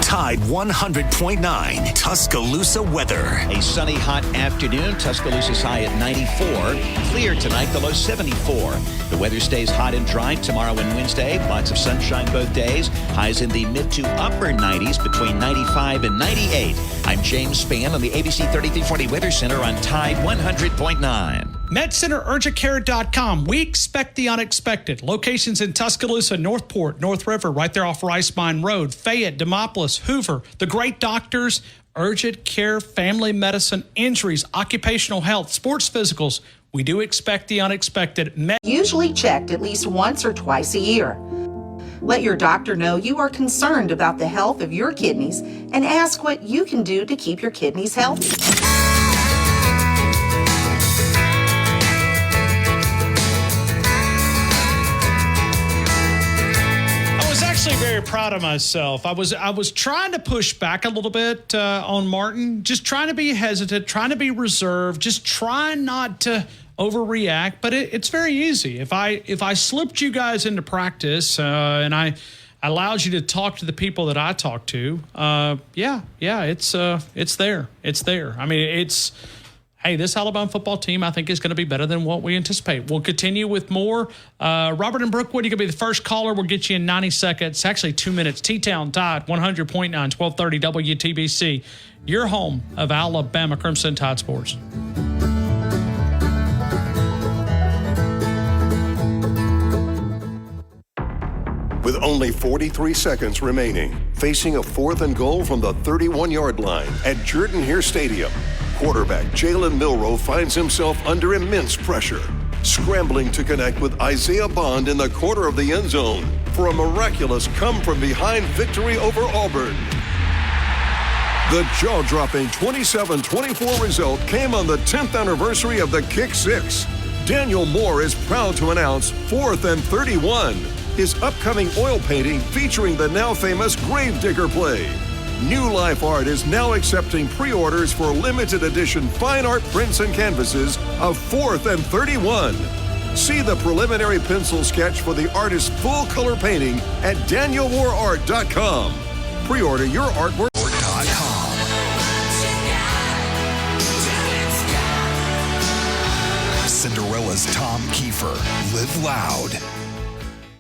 Tide 100.9 Tuscaloosa weather. A sunny, hot afternoon. Tuscaloosa's high at 94. Clear tonight, the low 74. The weather stays hot and dry tomorrow and Wednesday. Lots of sunshine both days. Highs in the mid to upper 90s between 95 and 98. I'm James Spann on the ABC 3340 Weather Center on Tide 100.9. MedCenterUrgentCare.com. We expect the unexpected. Locations in Tuscaloosa, Northport, North River, right there off Rice Mine Road, Fayette, Demopolis, Hoover. The great doctors, urgent care, family medicine, injuries, occupational health, sports physicals. We do expect the unexpected. Usually checked at least once or twice a year. Let your doctor know you are concerned about the health of your kidneys and ask what you can do to keep your kidneys healthy. Very proud of myself. I was trying to push back a little bit on Martin, just trying to be hesitant, trying to be reserved, just trying not to overreact. But it's very easy. If I slipped you guys into practice and I allowed you to talk to the people that I talk to, it's there. It's there. I mean, hey, this Alabama football team, I think, is going to be better than what we anticipate. We'll continue with more. Robert and Brookwood, you're going to be the first caller. We'll get you in 90 seconds, actually 2 minutes. T-Town Tide, 100.9, 1230 WTBC, your home of Alabama Crimson Tide Sports. With only 43 seconds remaining, facing a 4th and goal from the 31-yard line at Jordan-Hare Stadium, quarterback Jalen Milroe finds himself under immense pressure, scrambling to connect with Isaiah Bond in the corner of the end zone for a miraculous come-from-behind victory over Auburn. The jaw-dropping 27-24 result came on the 10th anniversary of the Kick Six. Daniel Moore is proud to announce 4th and 31, his upcoming oil painting featuring the now famous Gravedigger play. New Life Art is now accepting pre-orders for limited edition fine art prints and canvases of 4th and 31. See the preliminary pencil sketch for the artist's full color painting at DanielMooreArt.com. Pre-order your artwork. Cinderella's Tom Kiefer. Live loud.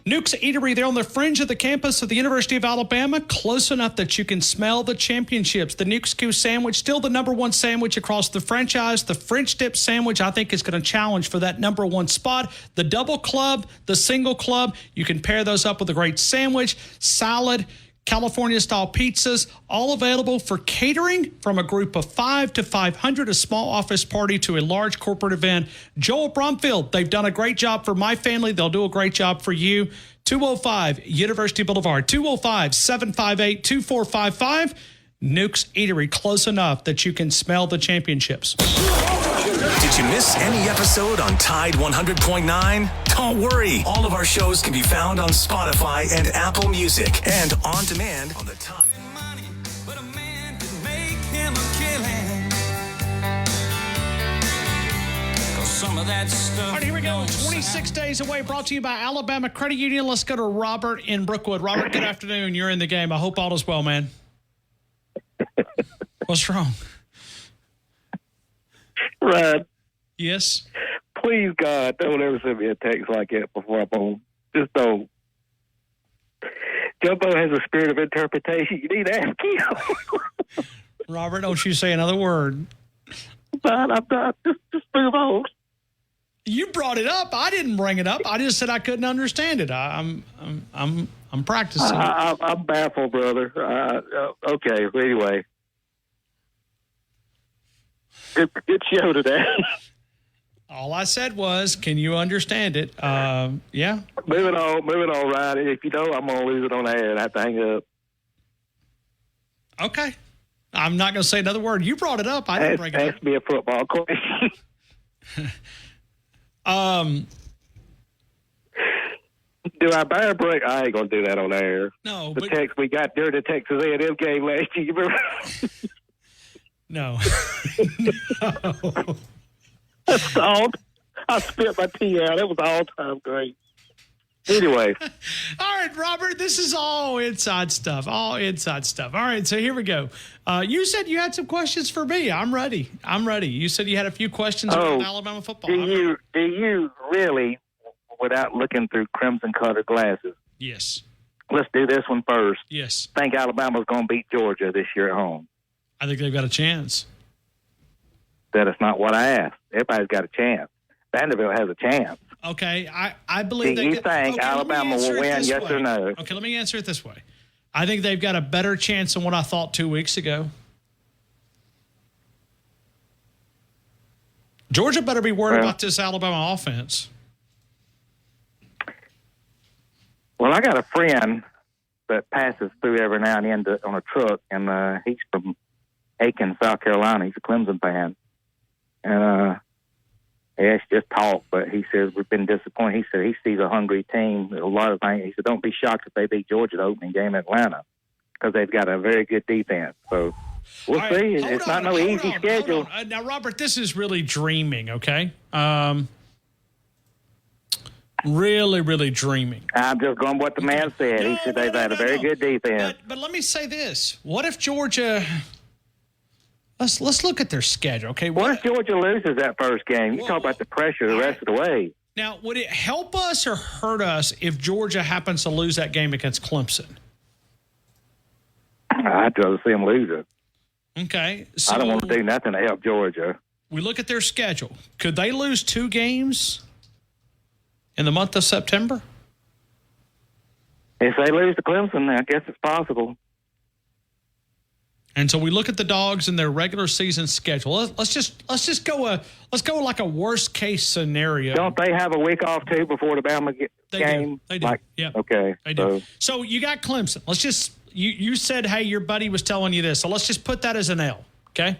Nuke's Eatery, they're on the fringe of the campus of the University of Alabama, close enough that you can smell the championships. The Nuke's Q sandwich, still the number one sandwich across the franchise. The French dip sandwich, I think, is going to challenge for that number one spot. The double club, the single club, you can pair those up with a great sandwich, salad, California-style pizzas, all available for catering from a group of 5 to 500, a small office party to a large corporate event. Joel Brumfield, they've done a great job for my family. They'll do a great job for you. 205 University Boulevard, 205-758-2455. Nuke's Eatery, close enough that you can smell the championships. Did you miss any episode on Tide 100.9? Don't worry. All of our shows can be found on Spotify and Apple Music and on demand on the Tide. All right, here we go. 26 days away, brought to you by Alabama Credit Union. Let's go to Robert in Brookwood. Robert, good afternoon. You're in the game. I hope all is well, man. What's wrong? Ryan. Yes? Please, God, don't ever send me a text like that before I'm home. Just don't. Jumbo has a spirit of interpretation. You need to ask him. Robert, don't you say another word. Fine, I'm not. Just move on. You brought it up. I didn't bring it up. I just said I couldn't understand it. I'm practicing. I'm baffled, brother. Okay, anyway. Good show today. All I said was, can you understand it? Yeah. Moving on, Ryan. If you don't, I'm going to lose it on air and I have to hang up. Okay. I'm not going to say another word. You brought it up. I didn't bring it up. Ask me a football question. Do I bear break? I ain't going to do that on air. No. The text we got during the Texas A&M game last year, you remember? No. No. I spit my tea out. It was all-time great. Anyway. All right, Robert, this is all inside stuff. All inside stuff. All right, so here we go. You said you had some questions for me. I'm ready. You said you had a few questions about Alabama football. Do you really, without looking through crimson-colored glasses? Yes. Let's do this one first. Yes. Think Alabama's going to beat Georgia this year at home? I think they've got a chance. That is not what I asked. Everybody's got a chance. Vanderbilt has a chance. Okay, I believe Do you think Alabama will win, yes or no? Okay, let me answer it this way. I think they've got a better chance than what I thought 2 weeks ago. Georgia better be worried about this Alabama offense. Well, I got a friend that passes through every now and then on a truck, and he's from Aiken, South Carolina. He's a Clemson fan. And it's just talk, but he says we've been disappointed. He said he sees a hungry team. A lot of things. He said don't be shocked if they beat Georgia the opening game in Atlanta because they've got a very good defense. So we'll see. It's not no easy schedule. Now, Robert, this is really dreaming, okay? Really, really dreaming. I'm just going what the man said. He said they've had a very good defense. But let me say this. What if Georgia... Let's look at their schedule, okay? What if Georgia loses that first game? You talk about the pressure the rest of the way. Now, would it help us or hurt us if Georgia happens to lose that game against Clemson? I'd rather see them lose it. Okay. So I don't want to do nothing to help Georgia. We look at their schedule. Could they lose 2 games in the month of September? If they lose to Clemson, I guess it's possible. And so we look at the Dogs in their regular season schedule. Let's just go like a worst case scenario. Don't they have a week off too before the Bama game? They do. Yeah. Okay. They do. So you got Clemson. Let's just you said, hey, your buddy was telling you this. So let's just put that as an L. Okay.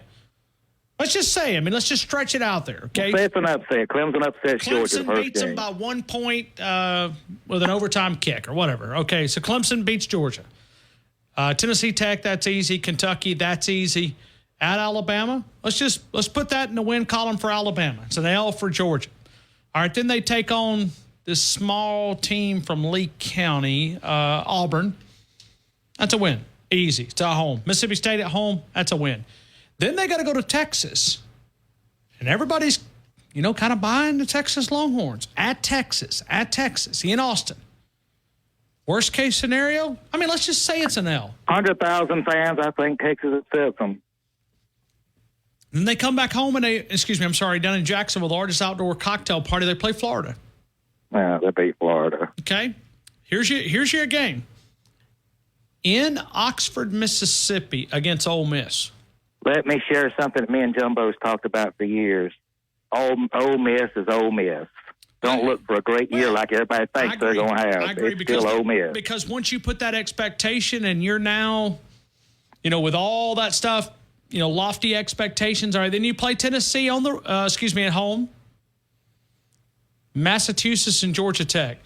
Let's just say. I mean, let's just stretch it out there. Okay. Say it's an upset. Clemson upsets Georgia the first beats game. them by 1 point with an overtime kick or whatever. Okay. So Clemson beats Georgia. Tennessee Tech, that's easy. Kentucky, that's easy. At Alabama, let's put that in the win column for Alabama. It's an L for Georgia. All right, then they take on this small team from Lee County, Auburn. That's a win. Easy. It's at home. Mississippi State at home, that's a win. Then they got to go to Texas. And everybody's, kind of buying the Texas Longhorns. At Texas, in Austin. Worst case scenario? I mean, let's just say it's an L. 100,000 fans, I think Texas accepts them. Then they come back home and down in Jacksonville, the largest outdoor cocktail party, they play Florida. Yeah, they beat Florida. Okay. Here's your game. in Oxford, Mississippi against Ole Miss. Let me share something that me and Jumbo's talked about for years. Ole Miss is Ole Miss. Don't look for a great year like everybody thinks they're going to have. I agree it's still Ole Miss. Because once you put that expectation and you're now, with all that stuff, lofty expectations, all right, then you play Tennessee on at home, Massachusetts and Georgia Tech.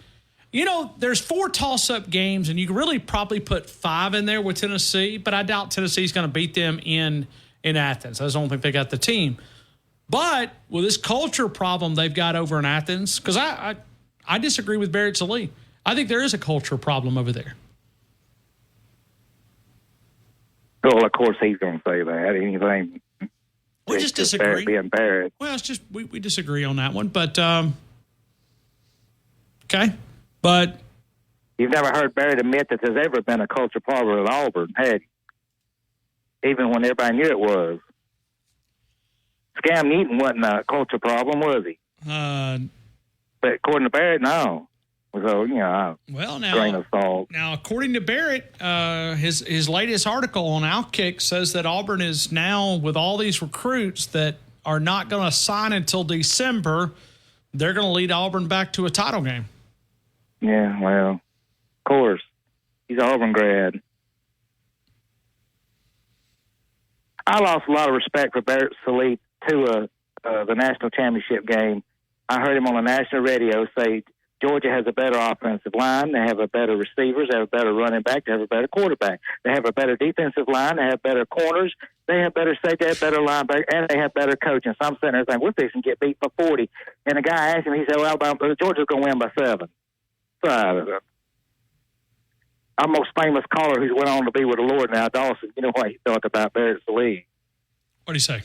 There's 4 toss-up games, and you can really probably put 5 in there with Tennessee, but I doubt Tennessee's going to beat them in Athens. I just don't think they got the team. But with this culture problem they've got over in Athens, because I disagree with Barrett Sallee. I think there is a culture problem over there. Well, of course he's going to say that. Anything. We just disagree. Being Barrett. Well, it's just we disagree on that one, but okay. But you've never heard Barrett admit that there's ever been a culture problem at Auburn, had you? Even when everybody knew it was. Scam Newton wasn't a culture problem, was he? But according to Barrett, no. So, grain of salt. Now, according to Barrett, his latest article on Outkick says that Auburn is now, with all these recruits that are not going to sign until December, they're going to lead Auburn back to a title game. Yeah, well, of course. He's an Auburn grad. I lost a lot of respect for Barrett Sallee to the national championship game. I heard him on the national radio say Georgia has a better offensive line. They have a better receivers. They have a better running back. They have a better quarterback. They have a better defensive line. They have better corners. They have better safety. They have better linebacker, and they have better coaching. So I'm sitting there saying, we're fixing to get beat by 40. And the guy asked him, he said, well, Georgia's going to win by 7. So, our most famous caller who's went on to be with the Lord now, Dawson, you know what he thought about Barrett Sallee? What do you say?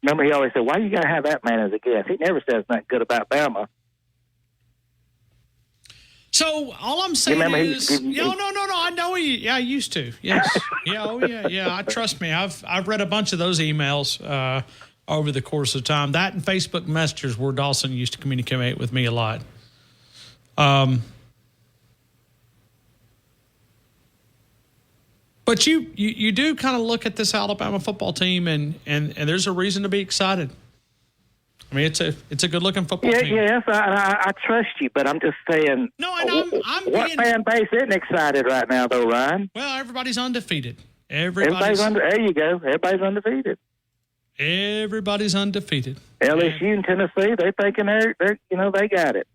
Remember, he always said, why you got to have that man as a guest? He never says nothing good about Bama. So all I'm saying is, no. I know I used to. Yes. Yeah. Trust me. I've read a bunch of those emails over the course of time. That and Facebook messages where Dawson used to communicate with me a lot. But you do kind of look at this Alabama football team and there's a reason to be excited. I mean, it's a good looking football team. Yes, I trust you, but I'm just saying. No, I'm fan base isn't excited right now, though, Ryan? Well, everybody's undefeated. There you go. Everybody's undefeated. Everybody's undefeated. LSU and Tennessee, they're thinking they got it.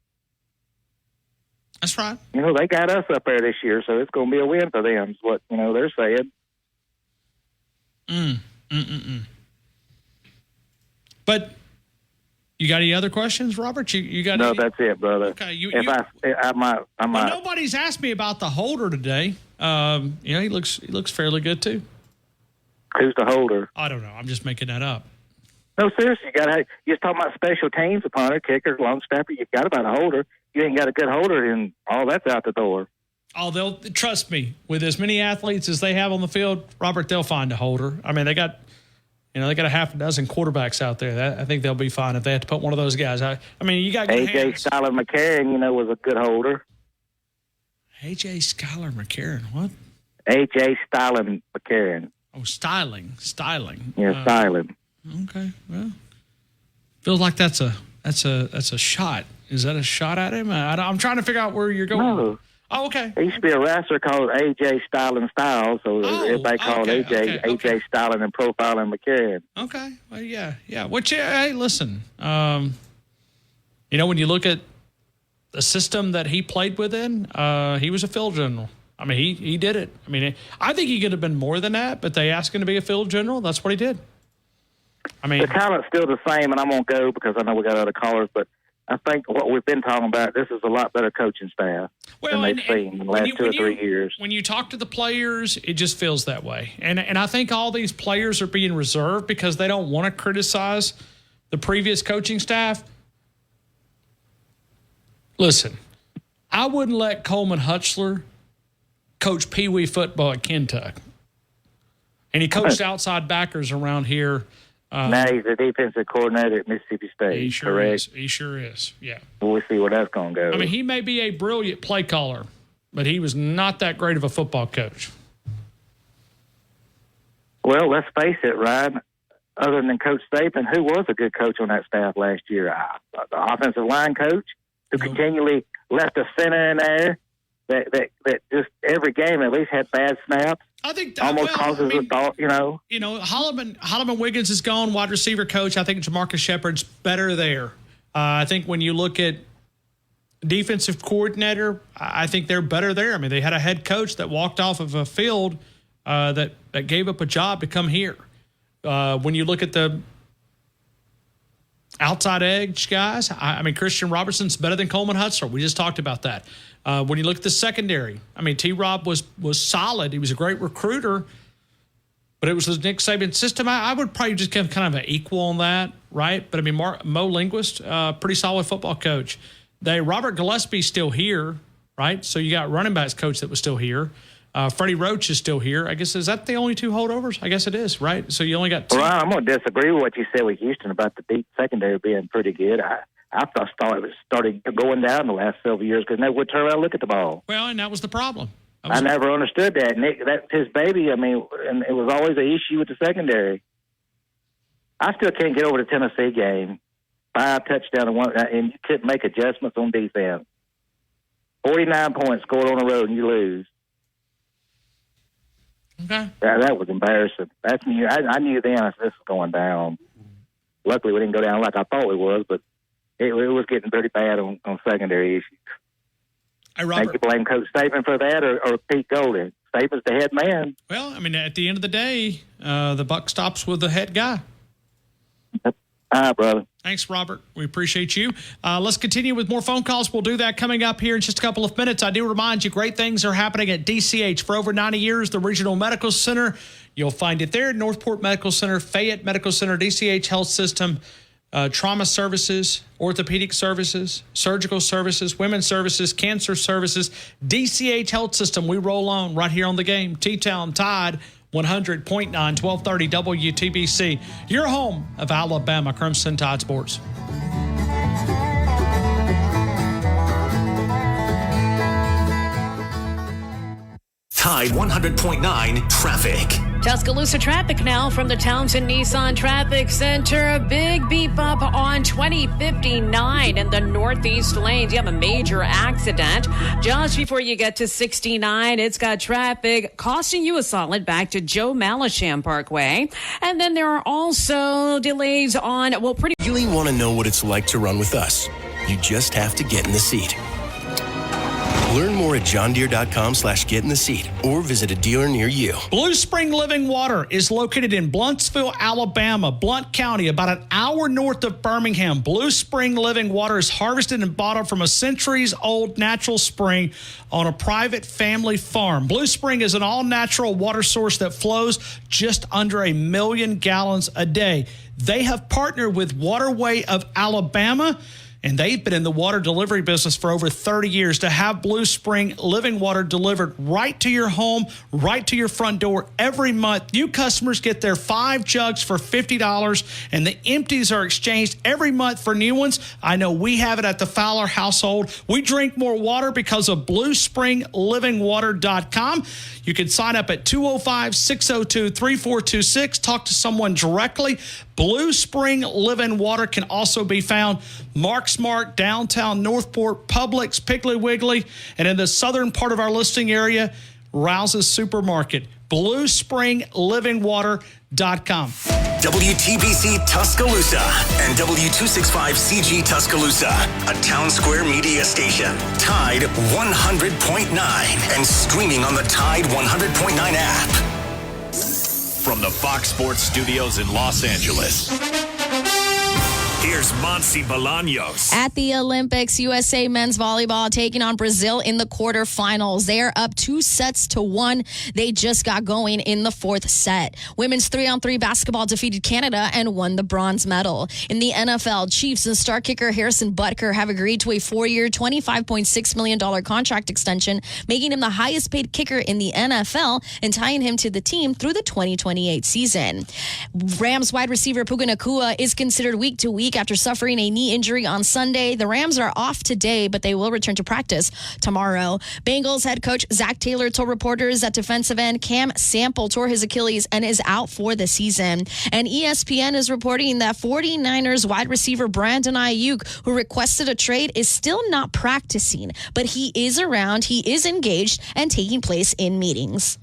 That's right. They got us up there this year, so it's going to be a win for them. Is what they're saying. But you got any other questions, Robert? You got? No, that's it, brother. Okay, I might. Well, nobody's asked me about the holder today. He looks fairly good too. Who's the holder? I don't know. I'm just making that up. No, seriously, you're just talking about special teams, a punter, kicker, long snapper. You've got about a holder. You ain't got a good holder, and all that's out the door. Oh, they'll trust me. With as many athletes as they have on the field, Robert, they'll find a holder. I mean, they got a half a dozen quarterbacks out there. I think they'll be fine if they have to put one of those guys. I mean, you got good A.J. Schuyler McCarron, was a good holder. A.J. Schuyler McCarron, what? A.J. Styling McCarron. Oh, styling. Yeah, styling. Okay, well, feels like that's a shot. Is that a shot at him? I'm trying to figure out where you're going. No. Oh, okay. There used to be a wrestler called A.J. Styling Styles, so everybody called A.J. Styling and Profiling McCarron. Okay. Well, yeah. Hey, listen. When you look at the system that he played within, he was a field general. I mean, he did it. I mean, I think he could have been more than that, but they asked him to be a field general. That's what he did. I mean, the talent's still the same, and I'm going to go because I know we got other callers, but I think what we've been talking about, this is a lot better coaching staff than they've seen in the last 2 or 3 years. When you talk to the players, it just feels that way. And I think all these players are being reserved because they don't want to criticize the previous coaching staff. Listen, I wouldn't let Coleman Hutchler coach Pee Wee football at Kentucky. And he coached outside backers around here. Now he's the defensive coordinator at Mississippi State, he sure correct? He sure is, yeah. We'll see where that's going to go. I mean, he may be a brilliant play caller, but he was not that great of a football coach. Well, let's face it, Ryan. Other than Coach Saban, who was a good coach on that staff last year? The offensive line coach who continually left a center in there that just every game at least had bad snaps. I think almost causes a thought, you know. You know, Holloman Wiggins is gone, wide receiver coach. I think Jamarcus Shepard's better there. I think when you look at defensive coordinator, I think they're better there. I mean, they had a head coach that walked off of a field that gave up a job to come here. When you look at the outside edge guys, I mean, Christian Robertson's better than Coleman Hutzler. We just talked about that. When you look at the secondary, I mean, T-Rob was solid. He was a great recruiter, but it was the Nick Saban system. I would probably just give kind of an equal on that, right? But, I mean, Mo Linguist, pretty solid football coach. Robert Gillespie's still here, right? So you got running backs coach that was still here. Freddie Roach is still here. I guess, is that the only two holdovers? I guess it is, right? So you only got two. Well, I'm going to disagree with what you said with Houston about the deep secondary being pretty good. I thought it started going down the last several years because they would turn around and look at the ball. Well, and that was the problem. I never understood that. Nick, that's his baby. I mean, and it was always an issue with the secondary. I still can't get over the Tennessee game. 5 touchdowns and you couldn't make adjustments on defense. 49 points scored on the road and you lose. Okay. That was embarrassing. I knew then this was going down. Luckily, we didn't go down like I thought we was, but it was getting pretty bad on secondary issues. Hey, Robert. Think you blame Coach Saban for that or Pete Golding? Saban's the head man. Well, I mean, at the end of the day, the buck stops with the head guy. All right, brother. Thanks, Robert. We appreciate you. Let's continue with more phone calls. We'll do that coming up here in just a couple of minutes. I do remind you, great things are happening at DCH. For over 90 years, the Regional Medical Center. You'll find it there. Northport Medical Center, Fayette Medical Center, DCH Health System, trauma services, orthopedic services, surgical services, women's services, cancer services. DCH Health System. We roll on right here on the game. T-Town Tide. 100.9, 1230 WTBC, your home of Alabama Crimson Tide Sports. Tide 100.9 traffic. Tuscaloosa traffic now from the Townsend Nissan Traffic Center. A big beef up on 2059 in the northeast lanes. You have a major accident just before you get to 69. It's got traffic costing you a solid back to Joe Malisham Parkway. And then there are also delays on, You really want to know what it's like to run with us. You just have to get in the seat. Learn more at johndeere.com/get in the seat or visit a dealer near you. Blue Spring Living Water is located in Bluntsville, Alabama, Blount County, about an hour north of Birmingham. Blue Spring Living Water is harvested and bottled from a centuries-old natural spring on a private family farm. Blue Spring is an all-natural water source that flows just under 1 million gallons a day. They have partnered with Waterway of Alabama, and they've been in the water delivery business for over 30 years. To have Blue Spring Living Water delivered right to your home, right to your front door every month. New customers get their 5 jugs for $50, and the empties are exchanged every month for new ones. I know we have it at the Fowler household. We drink more water because of BlueSpringLivingWater.com. You can sign up at 205-602-3426. Talk to someone directly. Blue Spring Living Water can also be found Mark's Mark, downtown Northport, Publix, Piggly Wiggly, and in the southern part of our listing area, Rouse's Supermarket. BlueSpringLivingWater.com. WTBC Tuscaloosa and W265CG Tuscaloosa, a Town Square media station. Tide 100.9 and streaming on the Tide 100.9 app. From the Fox Sports Studios in Los Angeles, here's Monsi Bolaños. At the Olympics, USA men's volleyball taking on Brazil in the quarterfinals. They are up 2-1. They just got going in the 4th set. Women's 3-on-3 basketball defeated Canada and won the bronze medal. In the NFL, Chiefs and star kicker Harrison Butker have agreed to a 4-year, $25.6 million contract extension, making him the highest paid kicker in the NFL and tying him to the team through the 2028 season. Rams wide receiver Puka Nacua is considered week to week week after suffering a knee injury on Sunday. The Rams are off today, but they will return to practice tomorrow. Bengals head coach Zach Taylor told reporters that defensive end Cam Sample tore his Achilles and is out for the season. And ESPN is reporting that 49ers wide receiver Brandon Ayuk, who requested a trade, is still not practicing, but he is around, he is engaged, and taking place in meetings.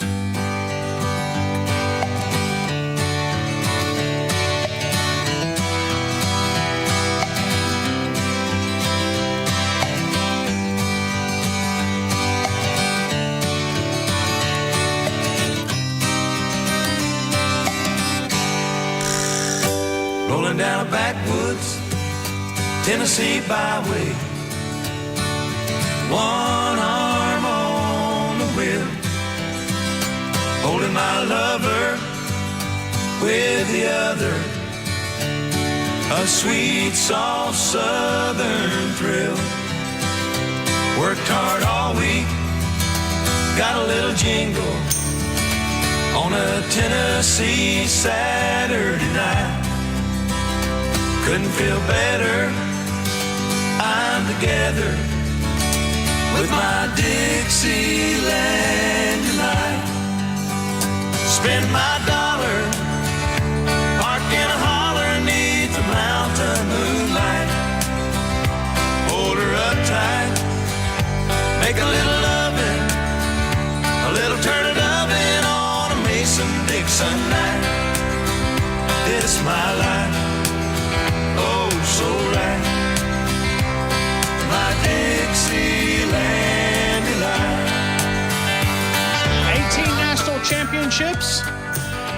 Rolling down a backwoods Tennessee byway, one arm on the wheel, holding my lover with the other, a sweet, soft southern thrill. Worked hard all week, got a little jingle on a Tennessee Saturday night. Couldn't feel better, I'm together with my Dixieland tonight. Spend my dollar, park in a holler neath the mountain moonlight. Hold her up tight, make a little loving, a little turn it oven on a Mason-Dixon night. It's my life. Oh, so right, my Dixieland delight. 18 national championships,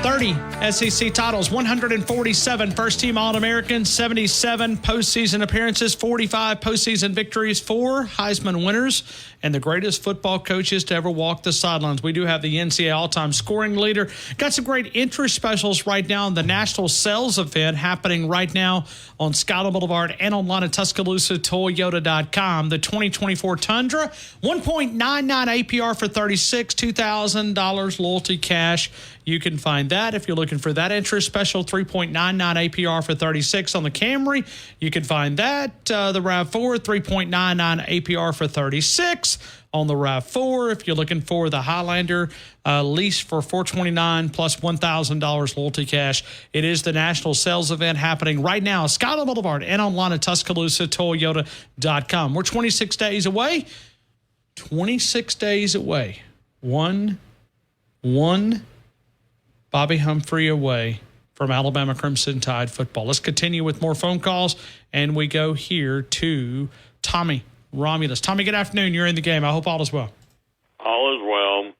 30 SEC titles, 147 first-team All-Americans, 77 postseason appearances, 45 postseason victories, 4 Heisman winners, and the greatest football coaches to ever walk the sidelines. We do have the NCAA all-time scoring leader. Got some great interest specials right now on the National Sales Event happening right now on Skyler Boulevard and online at TuscaloosaToyota.com. The 2024 Tundra, 1.99 APR for 36, $2,000 loyalty cash. You can find that if you're looking for that interest special, 3.99 APR for 36 on the Camry. You can find that. The RAV4, 3.99 APR for 36 on the RAV4. If you're looking for the Highlander lease for $429 plus $1,000 loyalty cash, it is the National Sales Event happening right now, Skyler Boulevard and online at TuscaloosaToyota.com. We're 26 days away. 26 days away. One Bobby Humphrey away from Alabama Crimson Tide football. Let's continue with more phone calls, and we go here to Tommy Romulus. Tommy, good afternoon. You're in the game. I hope all is well. All is well.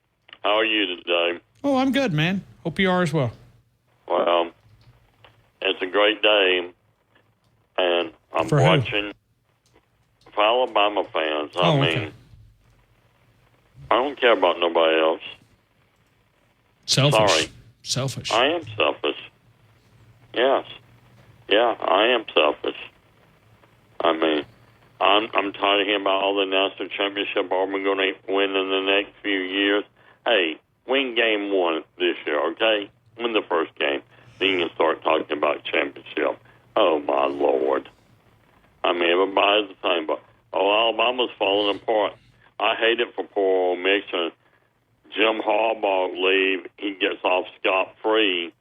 How are you today? Oh, I'm good, man. Hope you are as well. Well, it's a great day, and I'm For who? watching for Alabama fans. I mean, okay. I don't care about nobody else. Selfish. Sorry. Selfish. I am selfish. Yes. Yeah, I am selfish. I mean, I'm tired of hearing about all the national championship Auburn going to win in the next few years. Hey, win game 1 this year, okay? Win the first game. Then you can start talking about championship. Oh, my Lord. I mean, everybody's the same, but, Alabama's falling apart. I hate it for poor Ole Miss. Jim Harbaugh leave, he gets off scot-free.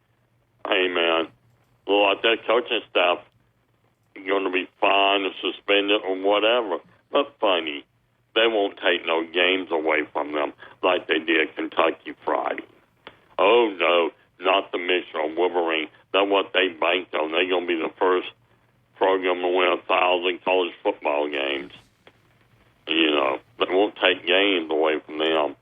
Hey, man, look like that coaching staff is going to be fined or suspended or whatever. But funny, they won't take no games away from them like they did Kentucky Friday. Oh, no, not the Mitchell Wolverine. That's what they banked on. They're going to be the first program to win 1,000 college football games. You know, they won't take games away from them.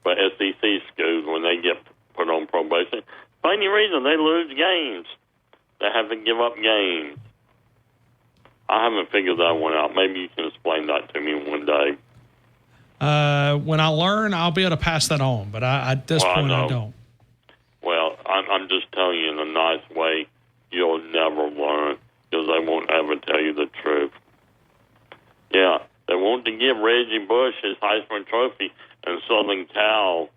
But SEC schools, when they get put on probation, funny reason, they lose games. They have to give up games. I haven't figured that one out. Maybe you can explain that to me one day. When I learn, I'll be able to pass that on. But at this point, I don't. Well, I'm just telling you in a nice way, you'll never learn because they won't ever tell you the truth. Yeah, they want to give Reggie Bush his Heisman Trophy and Southern Cal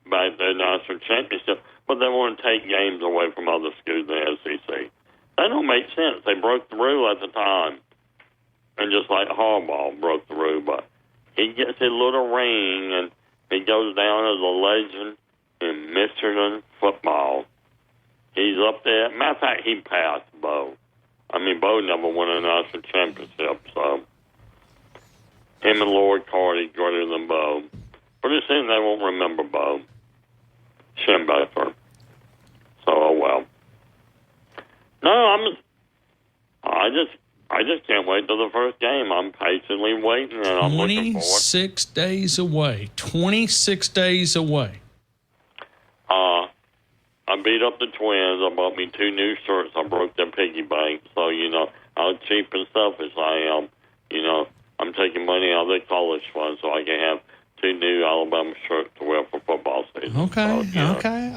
back their national championship, but they want to take games away from other schools in the SEC. That don't make sense. They broke the rule at the time. And just like Harbaugh broke the rule, but he gets his little ring and he goes down as a legend in Michigan football. He's up there. Matter of fact, he passed Bo. I mean, Bo never won a national championship, so him and Lord Carty greater than Bo. Pretty soon they won't remember Bo. Schembechler. So, oh well. No, I just can't wait till the first game. I'm patiently waiting, and I'm looking forward. 26 days away. 26 days away. I beat up the Twins. I bought me 2 new shirts. I broke their piggy bank. So, how cheap and selfish I am. I'm taking money out of their college fund so I can have 2 new Alabama shirts to wear for football season. Okay, so, okay.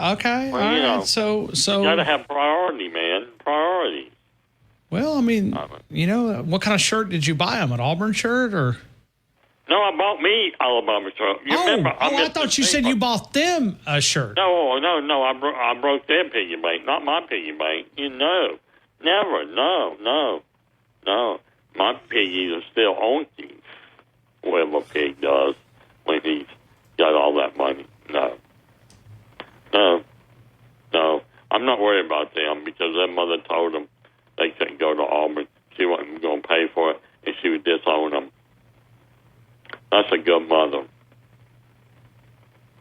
Well, All right. So you got to have priority, man. Priority. Well, I mean, what kind of shirt did you buy them? An Auburn shirt or? No, I bought me Alabama shirt. Remember, I thought you said you bought them a shirt. No. I broke their piggy bank, not my piggy bank. Never. No. My piggies are still onky. Whatever a pig does when he's got all that money. No. I'm not worried about them because their mother told them they couldn't go to Auburn. She wasn't going to pay for it, and she would disown them. That's a good mother.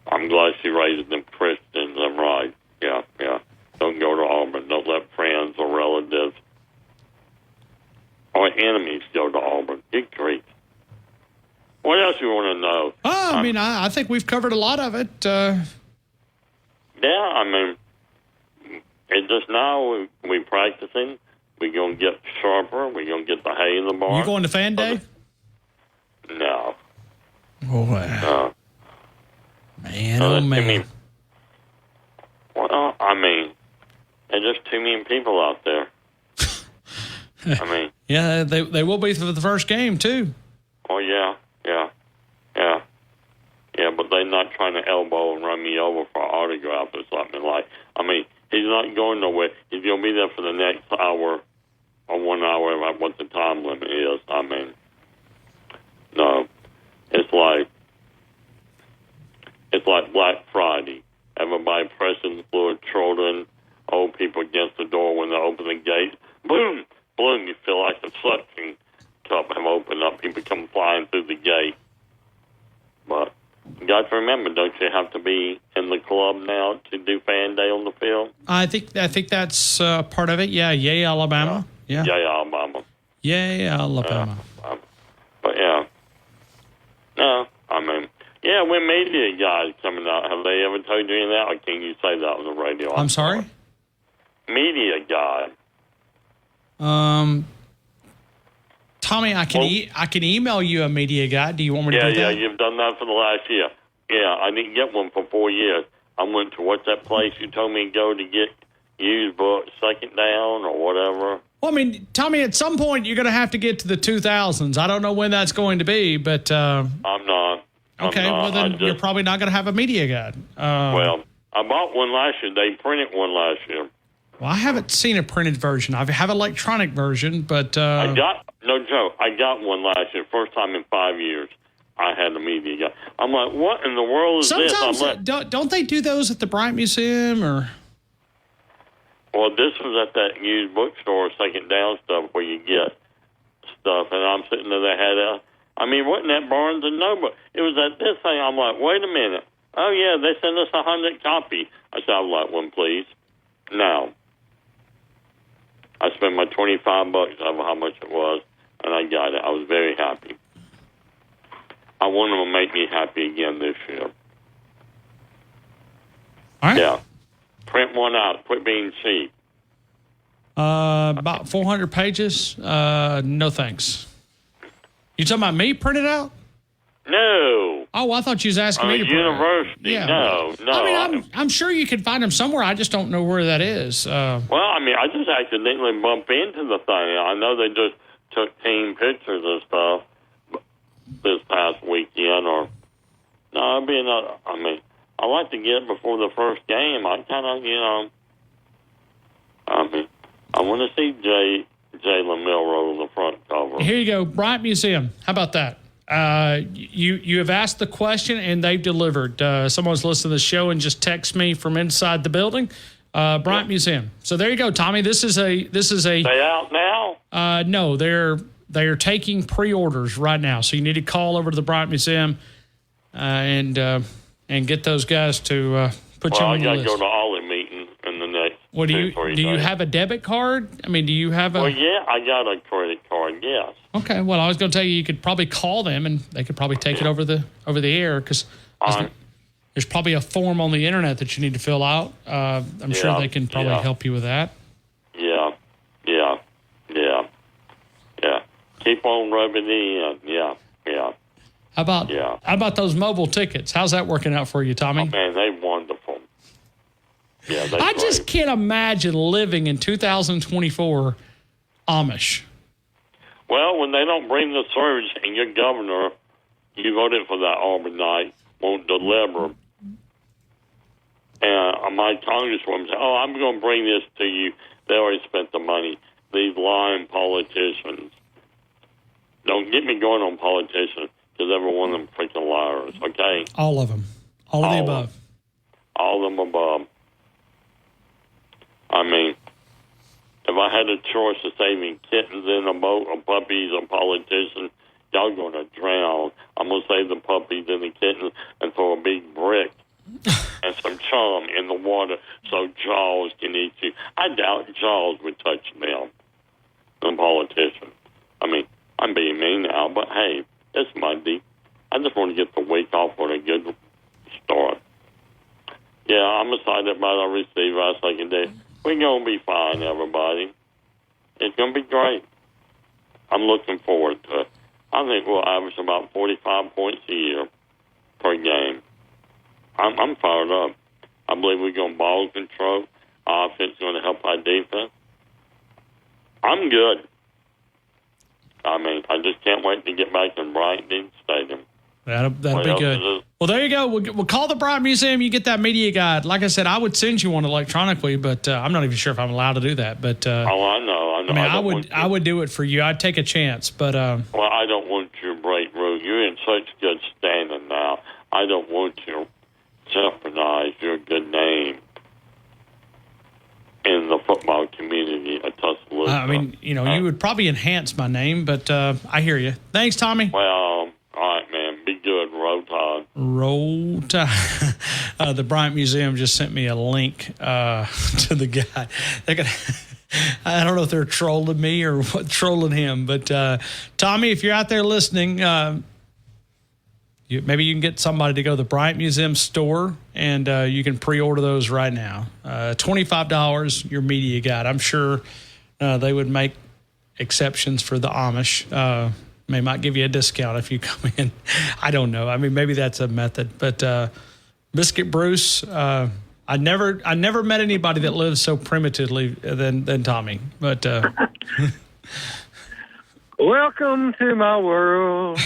I'm glad she raised them Christians. I'm right. Yeah. Don't go to Auburn. Don't let friends or relatives or enemies go to Auburn. Good grief. What else you want to know? I think we've covered a lot of it. Yeah, it's just now we practicing. We're going to get sharper. We're going to get the hay in the barn. You going to Fan Day? No. Oh, No. Man. There's just too many people out there. Yeah, they will be for the first game, too. Oh, yeah, but they're not trying to elbow and run me over for an autograph or something. He's not going nowhere. He's going to be there for the next hour or 1 hour, what the time limit is. No. It's like Black Friday. Everybody pressing fluid, children, old people against the door when they open the gate. Boom! You feel like a suction cup have opened up. People come flying through the gate. But you got to remember, don't you have to be in the club now to do Fan Day on the field? I think that's part of it. Yeah, yay, Alabama. Yeah. Yay, Alabama. Yay, Alabama. But yeah. No, when media guys coming out, have they ever told you any of that, or can you say that on the radio? I'm sorry? Media guy. Tommy, I can email you a media guide. Do you want me to do that? Yeah, you've done that for the last year. Yeah, I didn't get one for 4 years. I went to what's that place you told me to go to get used books, Second Down or whatever. Well, Tommy, at some point you're going to have to get to the 2000s. I don't know when that's going to be, but I'm not. Okay, well then you're probably not going to have a media guide. Well, I bought one last year. They printed one last year. Well, I haven't seen a printed version. I have an electronic version, but no joke. I got one last year. First time in 5 years. I had a media guide. I'm like, what in the world is this? Sometimes don't they do those at the Bryant Museum or? Well, this was at that used bookstore, Second Down stuff, where you get stuff, and I'm sitting there. They had wasn't that Barnes and Noble? It was at this thing. I'm like, wait a minute. Oh yeah, they sent us 100 copies. I said, I'd like one, please. Now, I spent my $25, over how much it was, and I got it. I was very happy. I want them to make me happy again this year. All right. Yeah. Print one out. Quit being cheap. About 400 pages. No thanks. You talking about me printed out? No. Oh, I thought you was asking me to print university. Yeah. No. I'm sure you can find them somewhere. I just don't know where that is. Well, I just accidentally bumped into the thing. I know they just took team pictures and stuff this past weekend. I like to get it before the first game. I kind of, I want to see Jalen Milroe on the front cover. Here you go, Bryant Museum. How about that? You have asked the question and they've delivered. Someone's listening to the show and just text me from inside the building. Bryant Museum. So there you go, Tommy. This is a. They out now? No, they're taking pre-orders right now. So you need to call over to the Bryant Museum and get those guys to put you on the list. I got to go to Ollie meeting in the next. What do you have a debit card? I mean, do you have a? Well, yeah, I got a credit card. Yes. Okay. Well, I was going to tell you could probably call them and they could probably take it over the air because there's probably a form on the internet that you need to fill out. I'm sure they can probably help you with that. Yeah. Keep on rubbing in. Yeah. How about those mobile tickets? How's that working out for you, Tommy? Oh, man, they're wonderful. Yeah, I just can't imagine living in 2024 Amish. Well, when they don't bring the surge and your governor, you voted for that Auburn won't deliver. And my congresswoman said, I'm going to bring this to you. They already spent the money. These lying politicians. Don't get me going on politicians because every one of them freaking liars, okay? All of them. All of the above. All of them above. I mean, if I had a choice of saving kittens in a boat or puppies or politicians, y'all going to drown. I'm going to save the puppies and the kittens and throw a big brick and some chum in the water so Jaws can eat you. I doubt Jaws would touch them, the politicians. I mean, I'm being mean now, but hey, it's Monday. I just want to get the week off on a good start. Yeah, I'm excited about our receiver our second day. We're going to be fine, everybody. It's going to be great. I'm looking forward to it. I think we'll average about 45 points a year per game. I'm fired up. I believe we're going to ball control. Our offense is going to help our defense. I'm good. I mean, I just can't wait to get back in Bryant Dean Stadium. That'll be good. Well, there you go. We'll call the Bryant Museum. You get that media guide. Like I said, I would send you one electronically, but I'm not even sure if I'm allowed to do that. But I know. I mean, I would do it for you. I'd take a chance, but well, I don't want you to break rules. You're in such good standing now. I don't want you to jeopardize your good name in the football community at Tuscaloosa. I mean, you would probably enhance my name, but I hear you. Thanks, Tommy. Well, all right, man. Be good. Roll Tide. Roll Tide. The Bryant Museum just sent me a link to the guy. I don't know if they're trolling me or trolling him, but Tommy, if you're out there listening, maybe you can get somebody to go to the Bryant Museum store, and you can pre-order those right now. $25, your media guide. I'm sure they would make exceptions for the Amish. They might give you a discount if you come in. I don't know. I mean, maybe that's a method. But Biscuit Bruce, I never met anybody that lives so primitively than Tommy. But welcome to my world.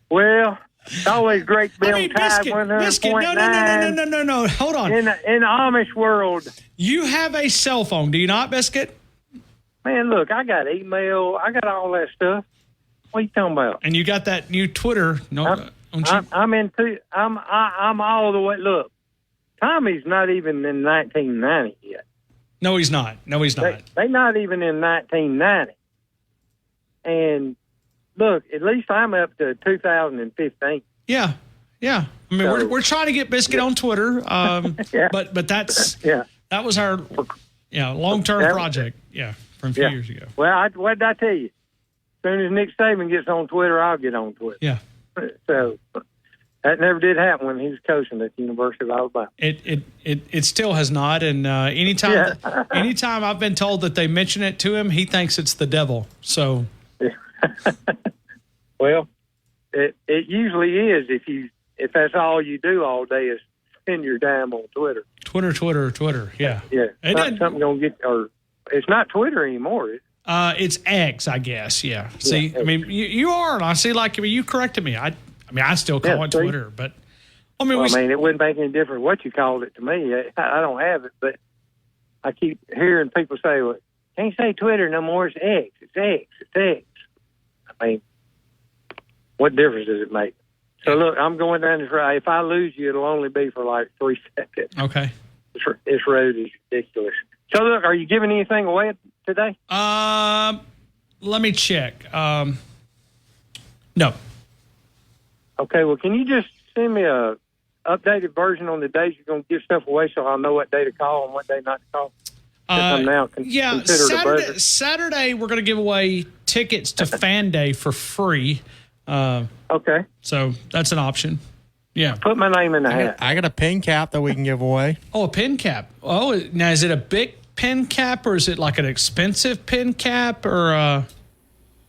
Well, it's always great to be on Tide 100.9. No. Hold on. In the Amish world. You have a cell phone, do you not, Biscuit? Man, look, I got email. I got all that stuff. What are you talking about? And you got that new Twitter. I'm all the way. Look, Tommy's not even in 1990 yet. No, he's not. They're not even in 1990. And look, at least I'm up to 2015. Yeah. I mean, we're trying to get Biscuit on Twitter, but that was our long-term project. From a few years ago. Well, what did I tell you? As soon as Nick Saban gets on Twitter, I'll get on Twitter. Yeah. So that never did happen when he was coaching at the University of Alabama. It still has not. And anytime I've been told that they mention it to him, he thinks it's the devil. So. Well, it usually is if that's all you do all day is spend your time on Twitter. Twitter. Yeah. Yeah. It's not something gonna get or. It's not Twitter anymore. It's X, I guess. Yeah. See, I mean, you are. I see. You corrected me. I still call it Twitter, but it wouldn't make any difference what you called it to me. I don't have it, but I keep hearing people say, well, can't say Twitter no more. It's X. It's X. It's X. I mean, what difference does it make? So, look, I'm going down this road. If I lose you, it'll only be for like 3 seconds. Okay. This road is ridiculous. So, look, are you giving anything away today? Let me check. No. Okay, well, can you just send me a updated version on the days you're going to give stuff away so I'll know what day to call and what day not to call? I'm now considered Saturday we're going to give away tickets to Fan Day for free. Okay. So that's an option. Yeah. Put my name in the hat. I got a pin cap that we can give away. Oh, a pin cap. Oh, now is it a big pin cap or is it like an expensive pin cap or?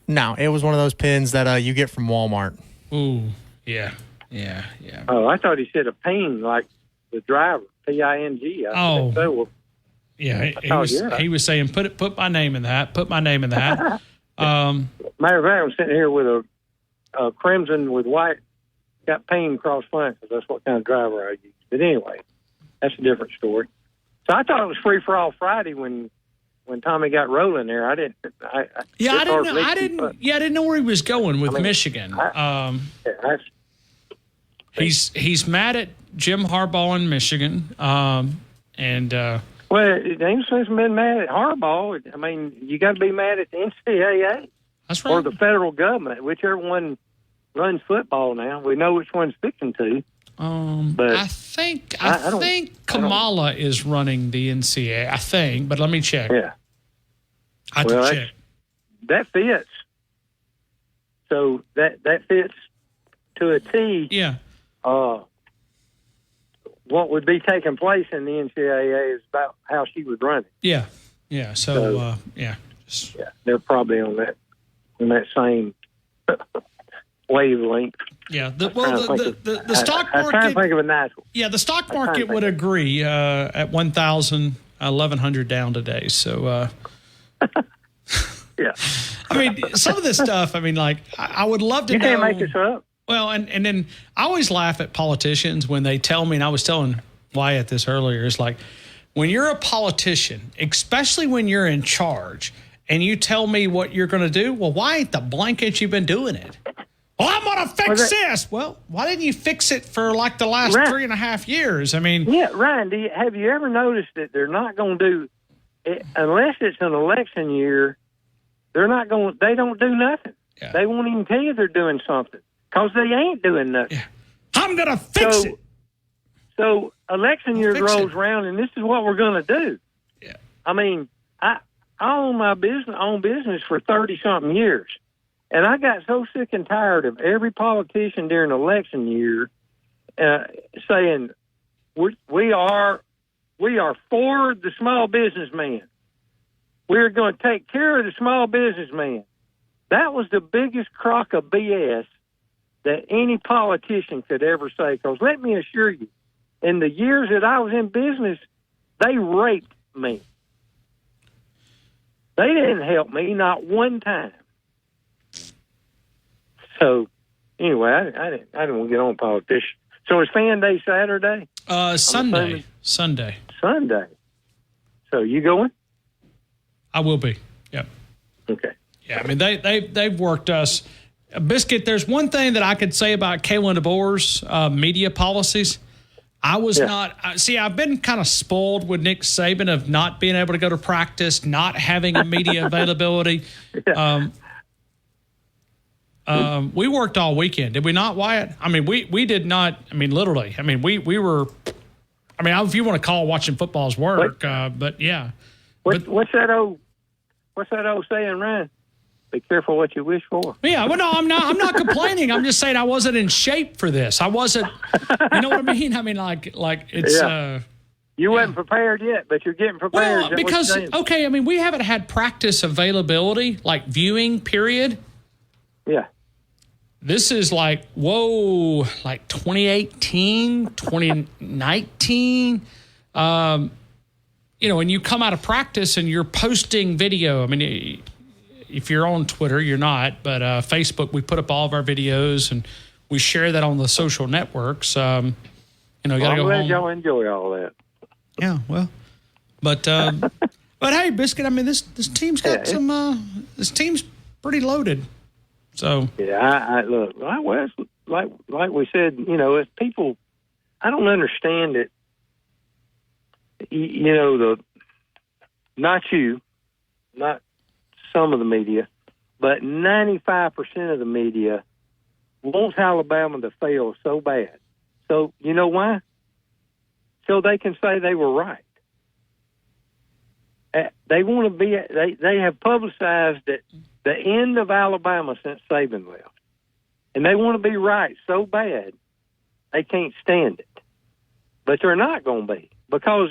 No, it was one of those pins that you get from Walmart. Ooh, yeah. Oh, I thought he said a ping, like the driver, P-I-N-G. Oh. So. Well, yeah, he was saying, put my name in the hat. Put my name in the hat. Matter of fact, I'm sitting here with a crimson with white, got ping cross front because that's what kind of driver I use. But anyway, that's a different story. So I thought it was free for all Friday when Tommy got rolling there. I didn't know where he was going with Michigan. He's mad at Jim Harbaugh in Michigan, well, it ain't since been mad at Harbaugh. I mean, you got to be mad at the NCAA. That's right. Or the federal government, whichever one runs football now. We know which one's fixing to. But I think Kamala is running the NCAA. I think, but let me check. Yeah. I have to check. That fits. So that fits to a T. Yeah. What would be taking place in the NCAA is about how she would run it. Yeah. So they're probably on that same wavelength. Yeah. The stock market. I'm trying to think of a nice one. Yeah, the stock market would agree at 1,100 down today. So. Yeah. I mean, some of this stuff. I mean, like I would love to. You can't make this up. Well, and then I always laugh at politicians when they tell me, and I was telling Wyatt this earlier, it's like when you're a politician, especially when you're in charge, and you tell me what you're going to do, well, why ain't the blanket you been doing it? Well, I'm going to fix this. Well, why didn't you fix it for like the last 3.5 years? I mean. Yeah, Ryan, have you ever noticed that they're not going to do it, unless it's an election year, they don't do nothing. Yeah. They won't even tell you they're doing something. Because they ain't doing nothing. Yeah. I'm going to fix it. So election year rolls around, and this is what we're going to do. Yeah. I mean, I own business for 30-something years. And I got so sick and tired of every politician during election year saying, we are for the small businessman. We're going to take care of the small businessman. That was the biggest crock of BS that any politician could ever say. Because let me assure you, in the years that I was in business, they raped me. They didn't help me, not one time. So, anyway, I didn't want to get on politician. So is Fan Day Saturday? Sunday. So you going? I will be. Yep. Okay. Yeah, I mean they've worked us. Biscuit, there's one thing that I could say about Kalen DeBoer's media policies. I was not I've been kind of spoiled with Nick Saban of not being able to go to practice, not having a media availability. We worked all weekend, did we not, Wyatt? I mean, we did not. I mean, literally. I mean, we were. I mean, if you want to call watching football's work, but yeah. What's that old saying, Ryan? Be careful what you wish for. Yeah, well, no, I'm not complaining. I'm just saying I wasn't in shape for this. I wasn't. You know what I mean? I mean, like it's. Yeah. You wasn't prepared yet, but you're getting prepared. Well, because I mean, we haven't had practice availability, like viewing period. Yeah. This is like 2018, 2019. You know, and you come out of practice and you're posting video. I mean, if you're on Twitter, you're not, but Facebook, we put up all of our videos and we share that on the social networks. You know, you got to go home. I'm glad y'all enjoy all that. Yeah, well, But hey, Biscuit. I mean, this team's got some. This team's pretty loaded. So yeah, I look. Well, like we said, as people, I don't understand it. Not you, not some of the media, but 95% of the media wants Alabama to fail so bad. So you know why? So they can say they were right. They want to be. They have publicized that the end of Alabama since Saban left, and they want to be right so bad they can't stand it. But they're not going to be, because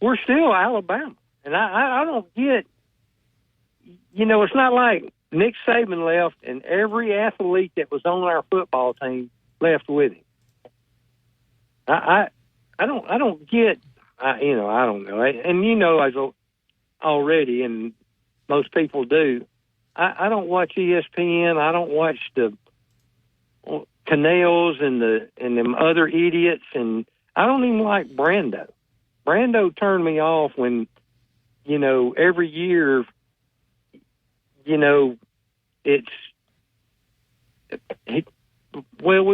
we're still Alabama, and I don't get. It's not like Nick Saban left and every athlete that was on our football team left with him. I don't get. I don't know, and as already, and most people do. I don't watch ESPN. I don't watch the Canals and them other idiots, and I don't even like Brando. Brando turned me off when, every year, we've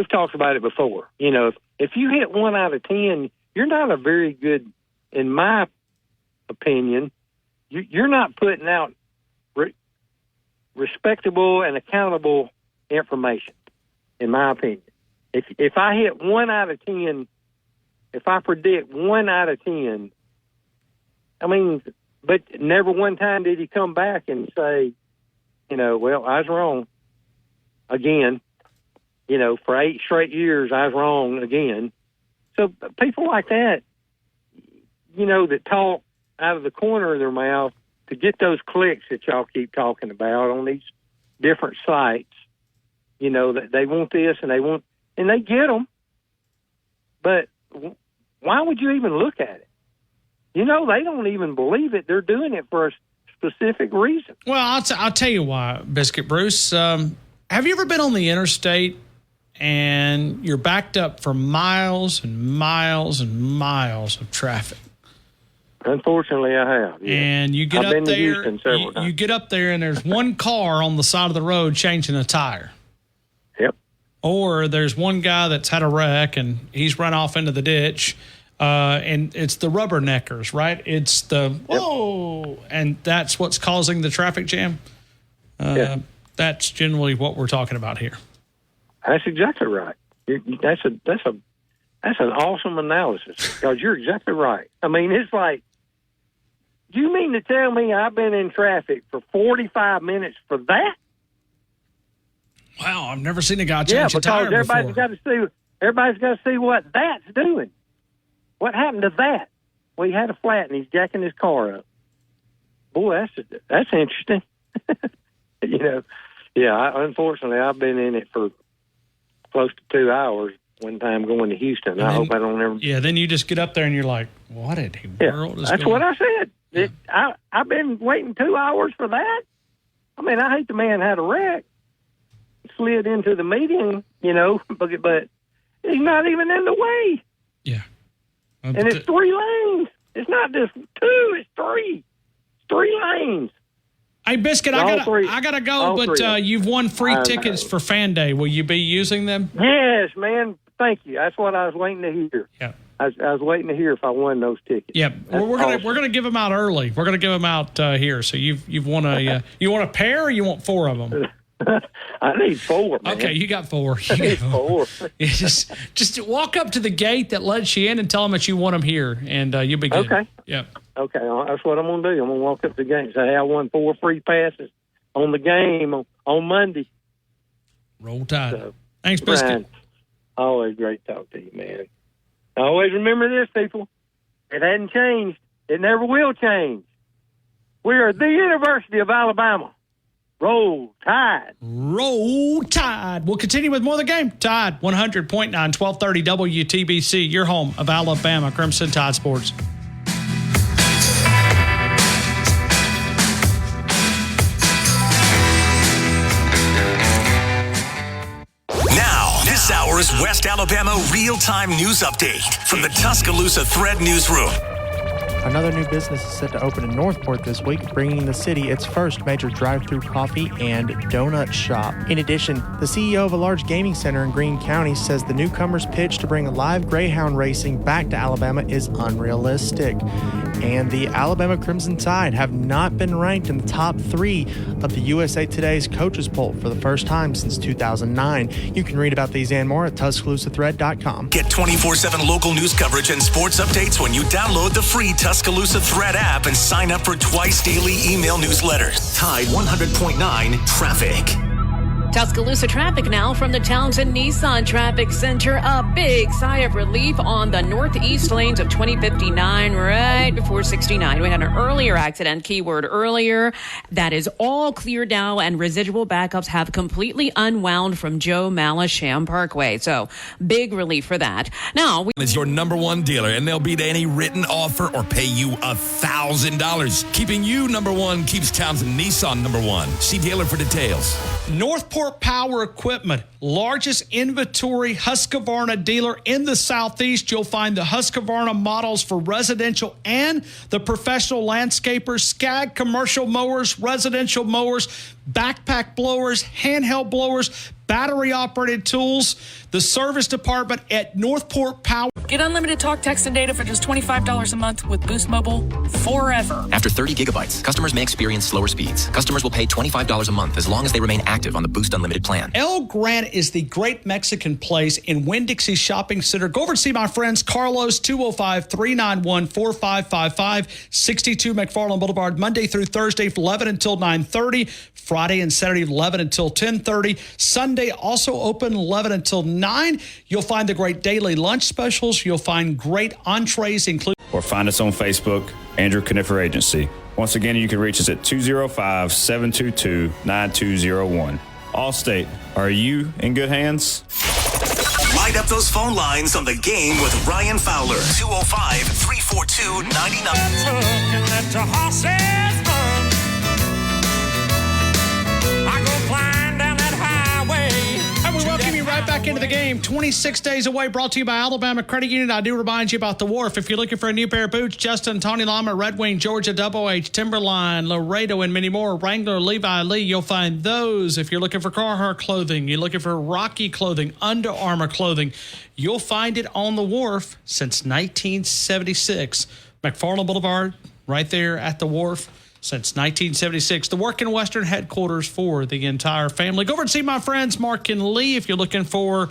talked about it before. If you hit 1 out of 10, you're not a very good, in my opinion, you're not putting out respectable and accountable information, in my opinion. If I hit 1 out of 10, if I predict 1 out of 10, but never one time did he come back and say, well, I was wrong again. For 8 straight years, I was wrong again. So people like that, that talk out of the corner of their mouth to get those clicks that y'all keep talking about on these different sites, that they want this and they get them. But why would you even look at it? They don't even believe it. They're doing it for a specific reason. Well, I'll tell you why, Biscuit Bruce. Have you ever been on the interstate and you're backed up for miles and miles and miles of traffic? Unfortunately, I have. Yeah. And you get I've up been to there. Houston several times. You get up there, and there's one car on the side of the road changing a tire. Yep. Or there's one guy that's had a wreck and he's run off into the ditch. And it's the rubberneckers, right? It's the whoa, and that's what's causing the traffic jam. That's generally what we're talking about here. That's exactly right. That's an awesome analysis, because you're exactly right. It's like, do you mean to tell me I've been in traffic for 45 minutes for that? Wow, I've never seen a guy change a tire because before. Everybody's got to see what that's doing. What happened to that? Well, he had a flat and he's jacking his car up. Boy, that's interesting. Unfortunately, I've been in it for close to 2 hours one time going to Houston. I hope I don't ever. Yeah, then you just get up there and you're like, what in the world is that's going what I said. I've been waiting 2 hours for that. I hate the man had a wreck. Slid into the median, but he's not even in the way. Yeah. And it's 3 lanes. It's not just 2, it's 3. 3 lanes. Hey, Biscuit, I gotta go, but you've won free tickets for Fan Day. Will you be using them? Yes, man. Thank you. That's what I was waiting to hear. Yeah. I was waiting to hear if I won those tickets. Yeah, we're gonna give them out early. We're gonna give them out here. So you've won a you want a pair or you want 4 of them? I need 4, man. Okay, you got 4. I need 4. just walk up to the gate that lets you in and tell them that you want them here, and you'll be good. Okay. Yeah. Okay, that's what I'm going to do. I'm going to walk up to the gate and say, hey, I won 4 free passes on the game on Monday. Roll Tide. So, thanks, Biscuit. Brian, always great to talk to you, man. Always remember this, people. It hadn't changed. It never will change. We are the University of Alabama. Roll Tide. Roll Tide. We'll continue with more of the game. Tide 100.9, 1230 WTBC, your home of Alabama Crimson Tide Sports. Now, this hour's West Alabama real-time news update from the Tuscaloosa Thread Newsroom. Another new business is set to open in Northport this week, bringing the city its first major drive-through coffee and donut shop. In addition, the CEO of a large gaming center in Greene County says the newcomer's pitch to bring live greyhound racing back to Alabama is unrealistic. And the Alabama Crimson Tide have not been ranked in the top 3 of the USA Today's coaches poll for the first time since 2009. You can read about these and more at TuscaloosaThread.com. Get 24/7 local news coverage and sports updates when you download the free Tuscaloosa Thread app and sign up for twice daily email newsletters. Tide 100.9 Traffic. Tuscaloosa traffic now from the Townsend Nissan Traffic Center. A big sigh of relief on the northeast lanes of 2059 right before 69. We had an earlier accident, keyword earlier. That is all cleared now, and residual backups have completely unwound from Joe Malisham Parkway. So big relief for that. Now, is your number one dealer, and they'll beat any written offer or pay you $1,000. Keeping you number one keeps Townsend Nissan number one. See dealer for details. Northport Power Equipment, largest inventory Husqvarna dealer in the Southeast. You'll find the Husqvarna models for residential and the professional landscapers, Skag commercial mowers, residential mowers, backpack blowers, handheld blowers, battery-operated tools. The service department at Northport Power. Get unlimited talk, text, and data for just $25 a month with Boost Mobile forever. After 30 gigabytes, customers may experience slower speeds. Customers will pay $25 a month as long as they remain active on the Boost Unlimited plan. El Grant is the great Mexican place in Winn-Dixie Shopping Center. Go over and see my friends Carlos, 205-391-4555, 62 McFarland Boulevard, Monday through Thursday, 11 until 9:30. Friday and Saturday, 11 until 10:30. Sunday, also open 11 until 9. You'll find the great daily lunch specials. You'll find great entrees, including... Or find us on Facebook, Andrew Conifer Agency. Once again, you can reach us at 205-722-9201. Allstate, are you in good hands? Light up those phone lines on the game with Ryan Fowler. 205-342-99. And we welcome you right back into the game. 26 days away, brought to you by Alabama Credit Union. I do remind you about the Wharf. If you're looking for a new pair of boots, Justin, Tony Lama, Red Wing, Georgia, Double H, Timberline, Laredo, and many more. Wrangler, Levi Lee, you'll find those. If you're looking for Carhartt clothing, you're looking for Rocky clothing, Under Armour clothing, you'll find it on the Wharf since 1976. McFarland Boulevard, right there at the Wharf. Since 1976, the Working Western headquarters for the entire family. Go over and see my friends Mark and Lee if you're looking for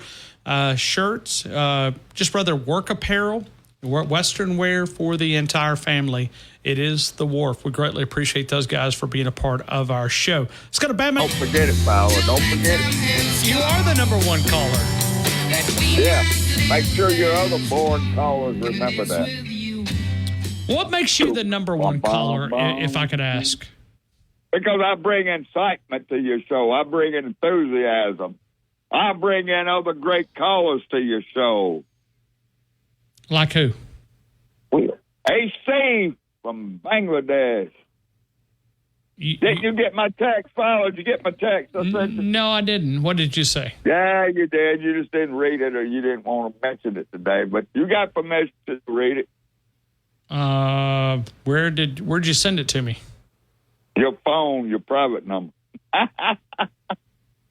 shirts, just rather work apparel, Western wear for the entire family. It is the Wharf. We greatly appreciate those guys for being a part of our show. Let's go to Batman. Don't forget it, Fowler. Don't forget it. You are the number one caller. Yeah. Make sure your other born callers remember that. What makes you the number one caller, if I could ask? Because I bring incitement to your show. I bring enthusiasm. I bring in other great callers to your show. Like who? AC from Bangladesh. Did you get my text, Fowler? Did you get my text? No, I didn't. What did you say? Yeah, you did. You just didn't read it, or you didn't want to mention it today. But you got permission to read it. Where'd you send it to me? Your phone, your private number.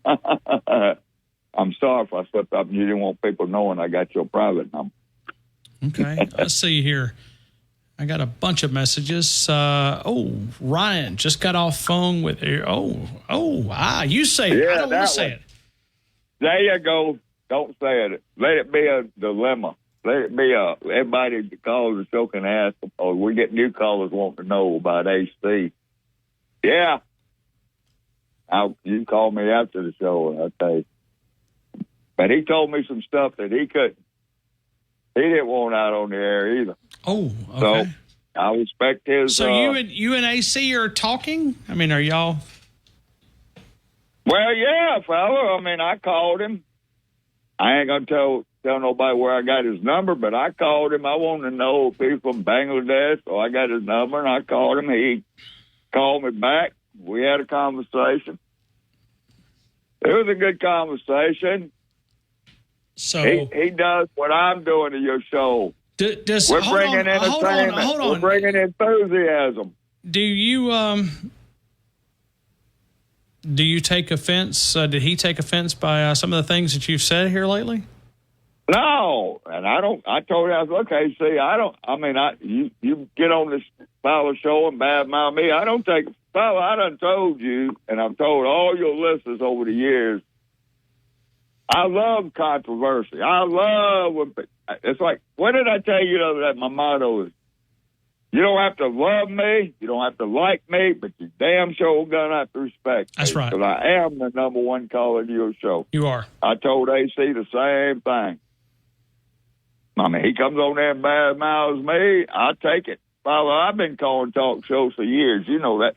I'm sorry if I slipped up and you didn't want people knowing I got your private number. Okay, let's see here. I got a bunch of messages. Ryan just got off phone with you. You say it. Yeah, I don't want to say it. There you go. Don't say it. Let it be a dilemma. Let it be everybody that calls the show can ask them. Oh, we get new callers wanting to know about AC. Yeah. You can call me after the show and I'll tell you. But he told me some stuff that he couldn't. He didn't want out on the air either. Oh, okay. So I respect his. So you and AC are talking? I mean, are y'all? Well, yeah, fella. I mean, I called him. I ain't gonna tell nobody where I got his number, but I called him. I wanted to know if he's from Bangladesh, so I got his number and I called him. He called me back. We had a conversation. It was a good conversation. So he does what I'm doing to your show. We're bringing entertainment. Hold on. We're bringing enthusiasm. Do you take offense? Did he take offense by some of the things that you've said here lately? No, and I don't. I told him, okay, see, I don't. I mean, you get on this Fowler show and badmouth me. I don't take Fowler. I done told you, and I've told all your listeners over the years. I love controversy. I love when it's like. What did I tell you the other day? My motto is: you don't have to love me, you don't have to like me, but you damn sure gonna have to respect me. That's right. Because I am the number one caller to your show. You are. I told AC the same thing. I mean, he comes on there and badmouths me. I take it. Father, I've been calling talk shows for years. You know that.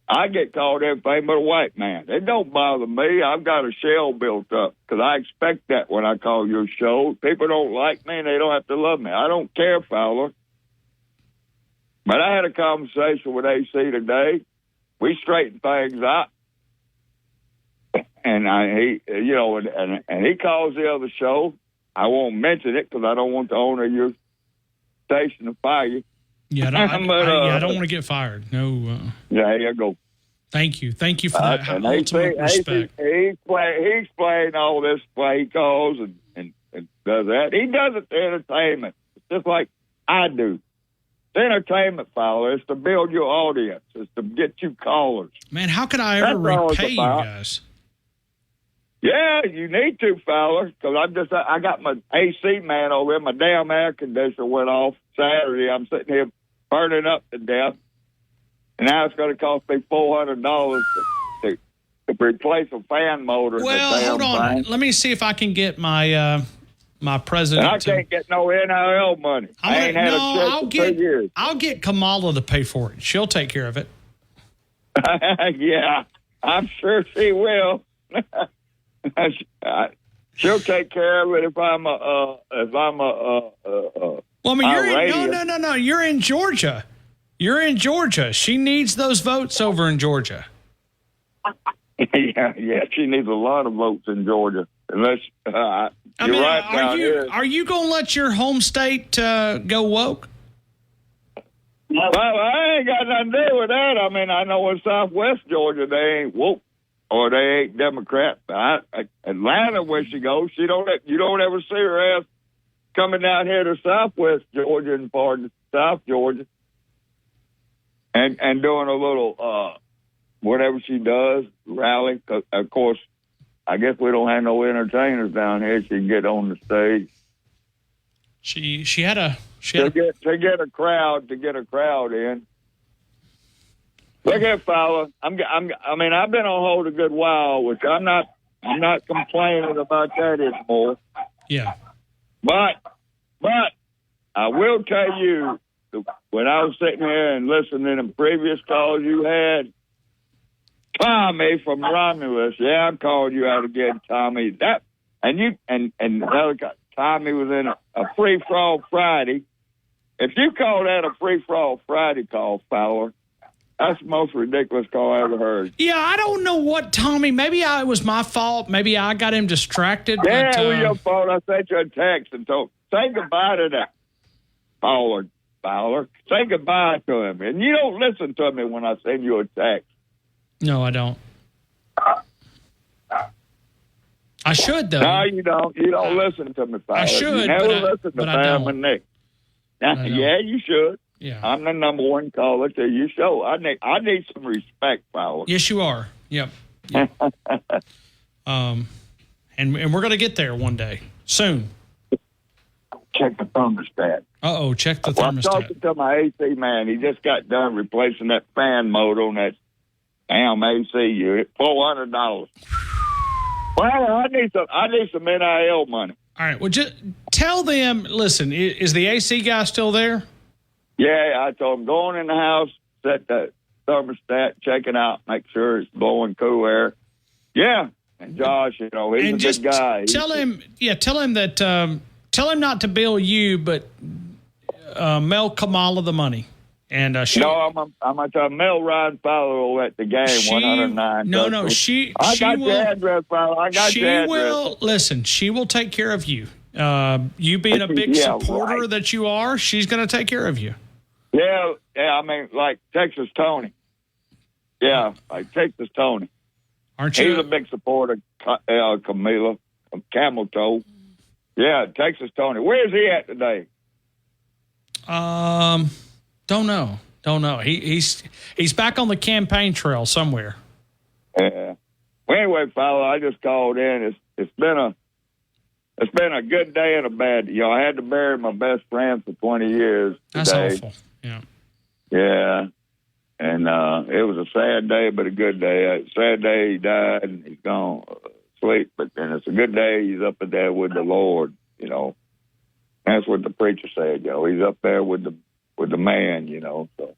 I get called everything but a white man. It don't bother me. I've got a shell built up because I expect that when I call your show. People don't like me and they don't have to love me. I don't care, Fowler. But I had a conversation with AC today. We straightened things out. And he calls the other show. I won't mention it because I don't want the owner of your station to fire you. Yeah, I don't want to get fired. No. Yeah, here you go. Thank you for that. Ultimate respect. He explained all this why he calls and does that. He does it to entertainment, just like I do. It's entertainment, Fowler. It's to build your audience. It's to get you callers. Man, how could I ever repay you guys? Yeah, you need to, Fowler, because I got my AC man over there. My damn air conditioner went off Saturday. I'm sitting here burning up to death, and now it's going to cost me $400 to replace a fan motor. Well, hold on. Thing. Let me see if I can get my my president. And I can't get no NIL money. I ain't had a check for 2 years. I'll get Kamala to pay for it. She'll take care of it. Yeah, I'm sure she will. She'll take care of it if I'm a. Well, I mean, no. You're in Georgia. She needs those votes over in Georgia. Yeah. She needs a lot of votes in Georgia. Unless are you going to let your home state go woke? Well, I ain't got nothing to do with that. I mean, I know in Southwest Georgia they ain't woke. Or they ain't Democrat. Atlanta, where she goes, you don't ever see her ass coming down here to Southwest Georgia and part of South Georgia, and doing a little whatever she does rally. Of course, I guess we don't have no entertainers down here. She can get on the stage. She to get a crowd in. Look at Fowler. I've been on hold a good while, which I'm not complaining about that anymore. Yeah. But I will tell you, when I was sitting here and listening to previous calls you had, Tommy from Romulus, yeah, I'm calling you out again, Tommy. That and the other guy, Tommy was in a free for all Friday. If you call that a free for all Friday call, Fowler, that's the most ridiculous call I ever heard. Yeah, I don't know what Tommy. Maybe it was my fault. Maybe I got him distracted. Yeah, it was your fault. I sent you a text and told say goodbye to that Fowler. Say goodbye to him, and you don't listen to me when I send you a text. No, I don't. I should though. No, you don't. You don't listen to me, Fowler. I should. You never listen to Sam and Nick. Now, yeah, you should. Yeah. I'm the number one caller to your show. I need some respect, Fowler. Yes, you are. Yep. And we're going to get there one day. Soon. Check the thermostat. Uh-oh, check the thermostat. I'm talking to my AC man. He just got done replacing that fan motor on that damn AC unit. $400. Well, I need some NIL money. All right. Well, just tell them, listen, is the AC guy still there? Yeah, I told him, go on in the house, set the thermostat, check it out, make sure it's blowing cool air. Yeah. And Josh, he's a good guy. Tell him that, tell him not to bill you, but mail Kamala the money. And I'm going to tell Mel Ryan Fowler at the game, 109. No, I got your address, Fowler. I got your address. Listen, she will take care of you. You being a big Yeah, supporter right. that you are, she's going to take care of you. Yeah, I mean, like Texas Tony. Yeah, like Texas Tony. Aren't you? He's a big supporter of Camila, of Camel Toe. Yeah, Texas Tony. Where's he at today? Don't know. He's back on the campaign trail somewhere. Yeah. Well, anyway, fella, I just called in. It's been a good day and a bad. I had to bury my best friend for 20 years today. That's awful. Yeah. Yeah. And it was a sad day, but a good day. A sad day, he died, and he's gone sleep. But then it's a good day. He's up there with the Lord. That's what the preacher said. He's up there with the man. So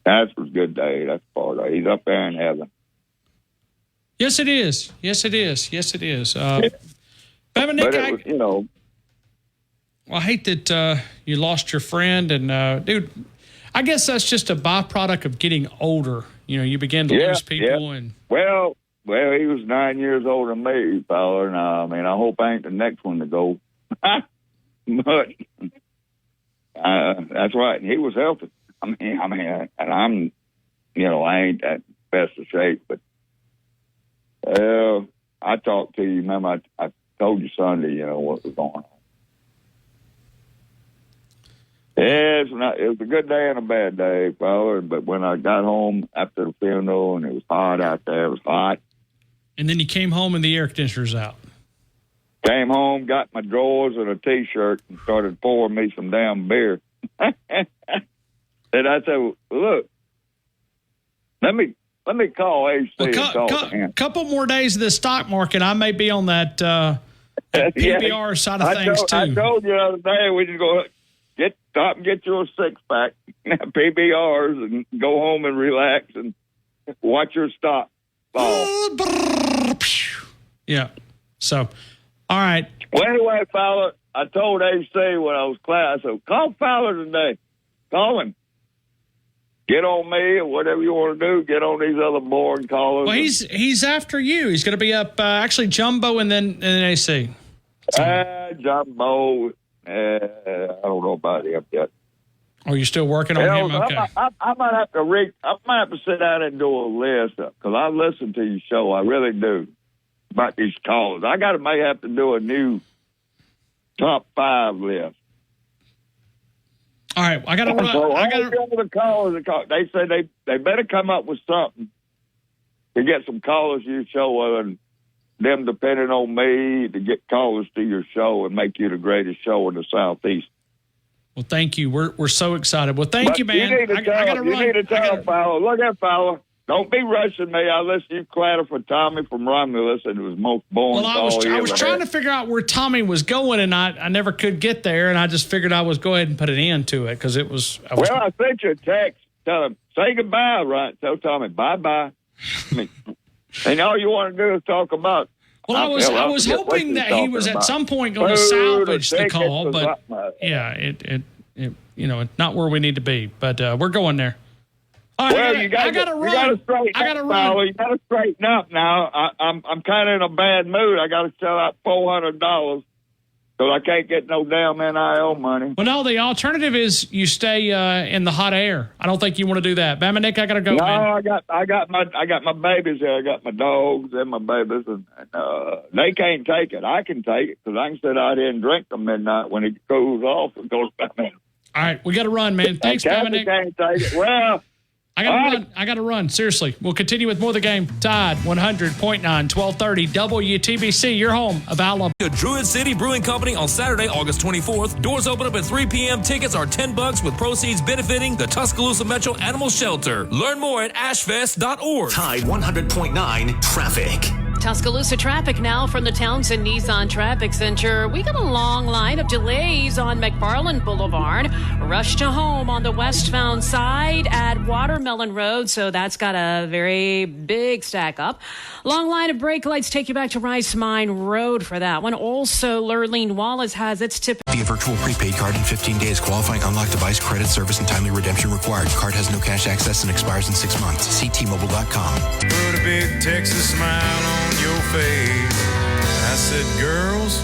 that's a good day. That's part of it. He's up there in heaven. Yes, it is. Yes, it is. Yes, it is. But Nick, it was, Well, I hate that you lost your friend, and dude, I guess that's just a byproduct of getting older. You begin to lose people, and well, he was 9 years older than me, fella, and I hope I ain't the next one to go. But that's right. He was healthy. I mean, and I'm, I ain't that best of shape, but I talked to you. Remember, I told you Sunday, what was going on. Yeah, it was a good day and a bad day, fella. But when I got home after the funeral and it was hot out there, it was hot. And then you came home and the air conditioner's out. Came home, got my drawers and a T-shirt, and started pouring me some damn beer. And I said, "Look, let me call AC and talk to him." Couple more days of the stock market, I may be on that PBR side of things too. I told you the other day we just go stop and get you a 6-pack, PBRs, and go home and relax and watch your stock fall. Yeah. So, all right. Well, anyway, Fowler, I told AC when I was class, I said, call Fowler today. Call him. Get on me or whatever you want to do. Get on these other boring callers. Well, he's after you. He's going to be up actually Jumbo and then AC. Jumbo. I don't know about him yet. Are you still working on him? Okay. I might have to sit down and do a list because I listen to your show. I really do about these callers. I may have to do a new top 5 list. All right, I got to run. So the callers. They say they better come up with something to get some callers to your show, and them depending on me to get callers to your show and make you the greatest show in the Southeast. Well, thank you. We're so excited. Well, thank you, man. You need to tell Fowler. Look at Fowler. Don't be rushing me. I listened to you clatter for Tommy from Romulus, and it was most boring. Well, I was trying to figure out where Tommy was going, and I never could get there, and I just figured I was go ahead and put an end to it because it was. I sent you a text. Tell him, say goodbye, right? Tell Tommy, bye-bye. And all you want to do is talk about. Well, I was hoping that he was at some point going to salvage the call, but yeah, it's not where we need to be. But we're going there. All right, you got to run. You got to straighten up now. I'm kind of in a bad mood. I got to sell out $400 because I can't get no damn NIL money. Well, no, the alternative is you stay in the hot air. I don't think you want to do that. Bama Nick, I got to go. No, man. I got my babies there. I got my dogs and my babies, and they can't take it. I can take it because I can sit out here and drink till midnight when it cools off. It goes back in. All right, we got to run, man. Thanks, Bama Nick. Can't take it. Well. I got to run. Seriously. We'll continue with more of the game. Tide 100.9, 1230 WTBC, your home of Alabama. Druid City Brewing Company on Saturday, August 24th. Doors open up at 3 p.m. Tickets are $10 with proceeds benefiting the Tuscaloosa Metro Animal Shelter. Learn more at ashfest.org. Tide 100.9 traffic. Tuscaloosa traffic now from the Townsend Nissan Traffic Center. We got a long line of delays on McFarland Boulevard. Rush to home on the westbound side at Watermelon Road, so that's got a very big stack up. Long line of brake lights take you back to Rice Mine Road for that one. Also, Lurleen Wallace has its tip. Via virtual prepaid card in 15 days. Qualifying unlocked device, credit, service, and timely redemption required. Card has no cash access and expires in 6 months. See T-Mobile.com. Put a big Texas smile on your face. I said, girls,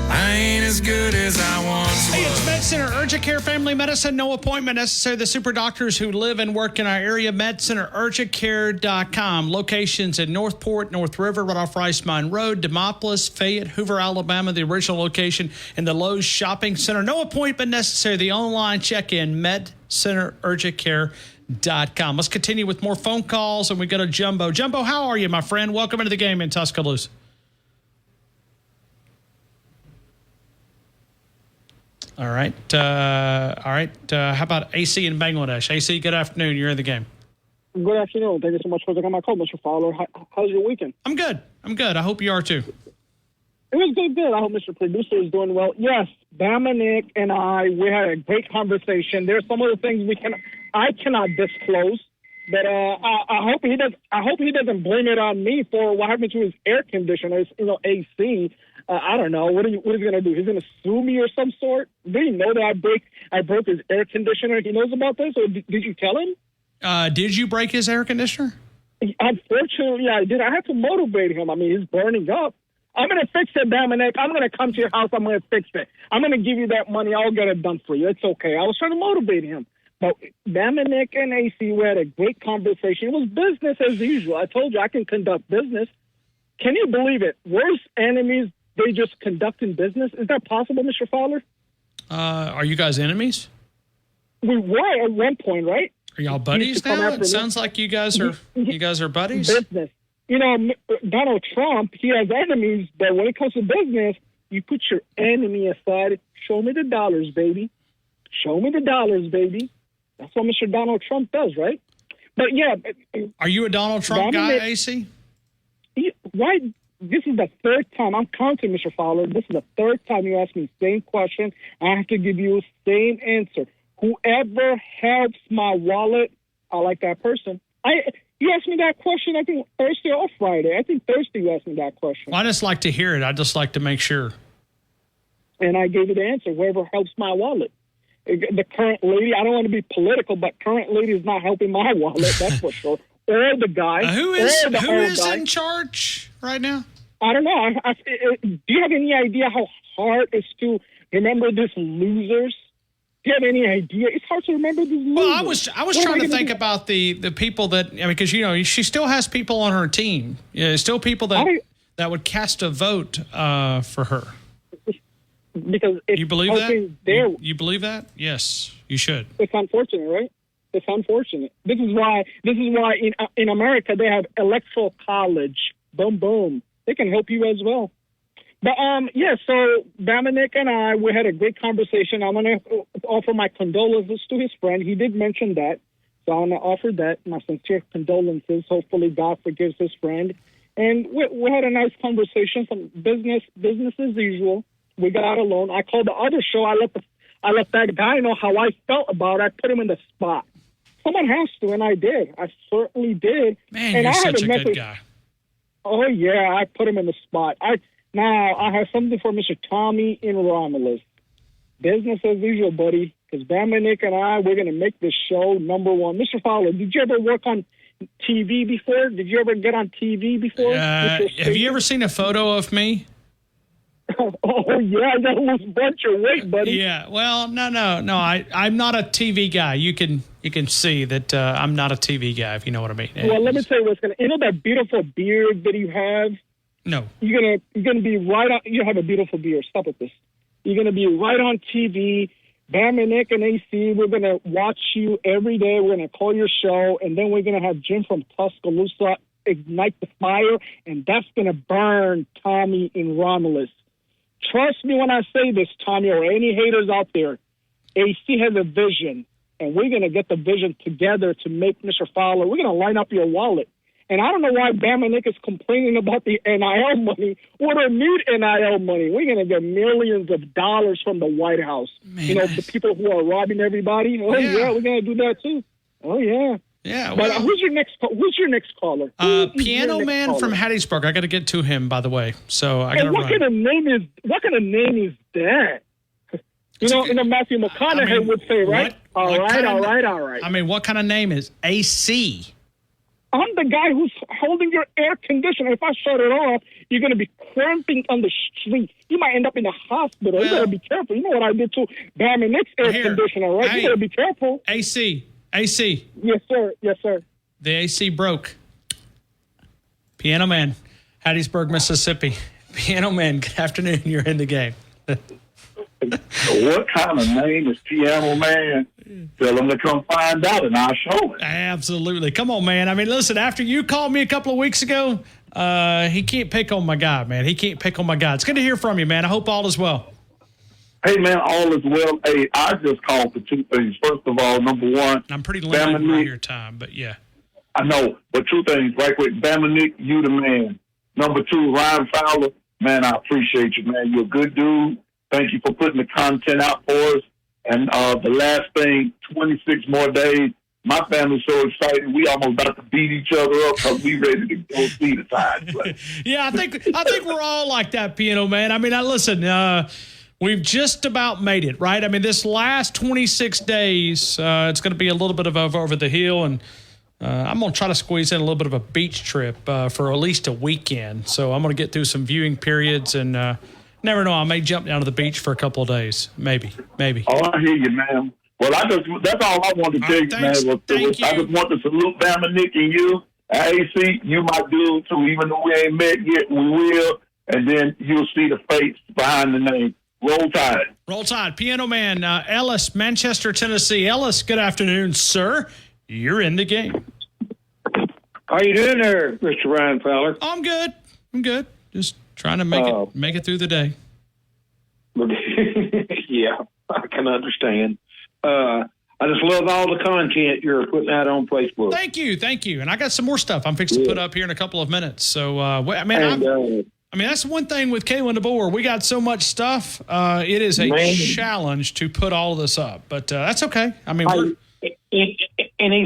I ain't as good as I once Hey, it's Med Center Urgent Care Family Medicine. No appointment necessary. The super doctors who live and work in our area. MedCenterUrgentCare.com. Locations in Northport, North River, right off Rice Mine Road, Demopolis, Fayette, Hoover, Alabama. The original location in the Lowe's Shopping Center. No appointment necessary. The online check-in, MedCenterUrgentCare.com. Let's continue with more phone calls, and we go to Jumbo. Jumbo, how are you, my friend? Welcome into the game in Tuscaloosa. All right. How about AC in Bangladesh? AC, good afternoon. You're in the game. Good afternoon. Thank you so much for taking my call, Mr. Fowler. How's your weekend? I'm good. I hope you are too. It was good. I hope Mr. Producer is doing well. Yes, Bama Nick and we had a great conversation. There's some of the things I cannot disclose, but I hope he doesn't blame it on me for what happened to his air conditioners, AC. I don't know. What is he going to do? He's going to sue me or some sort? Did he know that I broke his air conditioner? He knows about this, or did you tell him? Did you break his air conditioner? Unfortunately, I did. I had to motivate him. I mean, he's burning up. I'm going to fix it, Dominic. I'm going to come to your house. I'm going to fix it. I'm going to give you that money. I'll get it done for you. It's okay. I was trying to motivate him. But Dominic and AC, we had a great conversation. It was business as usual. I told you I can conduct business. Can you believe it? Worst enemies, they just conducting business. Is that possible, Mr. Fowler? Are you guys enemies? We were at one point, right? Are y'all buddies now? It sounds like you guys are buddies. Business. You know, Donald Trump, he has enemies, but when it comes to business, you put your enemy aside. Show me the dollars, baby. Show me the dollars, baby. That's what Mr. Donald Trump does, right? But yeah. Are you a Donald Trump guy, AC? Why? This is the third time. I'm counting, Mr. Fowler. This is the third time you asked me the same question. I have to give you the same answer. Whoever helps my wallet, I like that person. You asked me that question, I think, Thursday or Friday. I think Thursday you asked me that question. Well, I just like to hear it. I just like to make sure. And I gave you the answer, whoever helps my wallet. The current lady, I don't want to be political, but current lady is not helping my wallet, that's for sure. Or the guy. Who is in charge right now? I don't know. Do you have any idea how hard it is to remember these losers? Do you have any idea? It's hard to remember these losers. Well, I was trying to think about the people that, because, she still has people on her team. Still people that would cast a vote for her. Because you believe that? You believe that? Yes, you should. It's unfortunate, right? It's unfortunate. This is why in America they have electoral college. Boom, boom. They can help you as well. But so Dominic and we had a great conversation. I'm going to offer my condolences to his friend. He did mention that, so I'm going to offer that, my sincere condolences. Hopefully God forgives his friend. And we had a nice conversation. Some business as usual. We got alone. I called the other show. I let that guy know how I felt about it. I put him in the spot. Someone has to, and I did. I certainly did. Man, and you're I such a good guy. Oh, yeah, I put him in the spot. Now, I have something for Mr. Tommy in Romulus. Business as usual, buddy, because Dominic and we're going to make this show number one. Mr. Fowler, did you ever work on TV before? Did you ever get on TV before? Have you ever seen a photo of me? Oh, yeah, that was bunch of weight, buddy. Yeah, well, no. I'm not a TV guy. You can see that I'm not a TV guy, if you know what I mean. Well, let me tell you what's going to... You know that beautiful beard that you have? No. You're gonna be right on... You have a beautiful beard. Stop with this. You're going to be right on TV. Dominic and AC, we're going to watch you every day. We're going to call your show, and then we're going to have Jim from Tuscaloosa ignite the fire, and that's going to burn Tommy in Romulus. Trust me when I say this, Tommy, or any haters out there. AC has a vision, and we're going to get the vision together to make Mr. Fowler. We're going to line up your wallet. And I don't know why Dominic is complaining about the NIL money. We don't need NIL money. We're going to get millions of dollars from the White House. Man. The people who are robbing everybody. Oh, yeah, we're going to do that too. Oh, yeah. Yeah, well, but who's your next caller? Piano Man from Hattiesburg. I got to get to him, by the way. So I got to run. What kind of name is that? Matthew McConaughey would say, right? All right. I mean, what kind of name is AC? I'm the guy who's holding your air conditioner. If I shut it off, you're going to be cramping on the street. You might end up in the hospital. You better be careful. You know what I did to Bam and Nick's air conditioner, right? Hey, you better be careful. AC. Yes, sir. Yes, sir. The AC broke. Piano Man, Hattiesburg, Mississippi. Piano Man, good afternoon. You're in the game. What kind of name is Piano Man? Tell him to come find out, and I'll show it. Absolutely. Come on, man. I mean, listen, after you called me a couple of weeks ago, he can't pick on my guy, man. He can't pick on my guy. It's good to hear from you, man. I hope all is well. Hey, man, all is well. Hey, I just called for two things. First of all, number one. I'm pretty limited by your time, but yeah. I know, but two things right quick. Bama Nick, you the man. Number two, Ryan Fowler. Man, I appreciate you, man. You're a good dude. Thank you for putting the content out for us. And the last thing, 26 more days. My family's so excited. We almost about to beat each other up because we ready to go see the Tide play. Yeah, I think we're all like that, Piano Man. I mean, listen, we've just about made it, right? I mean, this last 26 days, it's going to be a little bit of over the hill, and I'm going to try to squeeze in a little bit of a beach trip for at least a weekend. So I'm going to get through some viewing periods, and never know, I may jump down to the beach for a couple of days. Maybe. Oh, I hear you, man. Well, that's all I wanted to tell you, man. I just want to salute Bama Nick and you. AC, you my dude, too. Even though we ain't met yet, we will. And then you'll see the face behind the name. Roll Tide. Roll Tide. Piano Man, Ellis, Manchester, Tennessee. Ellis, good afternoon, sir. You're in the game. How you doing there, Mr. Ryan Fowler? I'm good. Just trying to make it through the day. Yeah, I can understand. I just love all the content you're putting out on Facebook. Thank you. And I got some more stuff I'm fixing to put up here in a couple of minutes. So, I mean, that's one thing with Kalen DeBoer. We got so much stuff. It is a challenge to put all of this up, but that's okay. I mean, and he's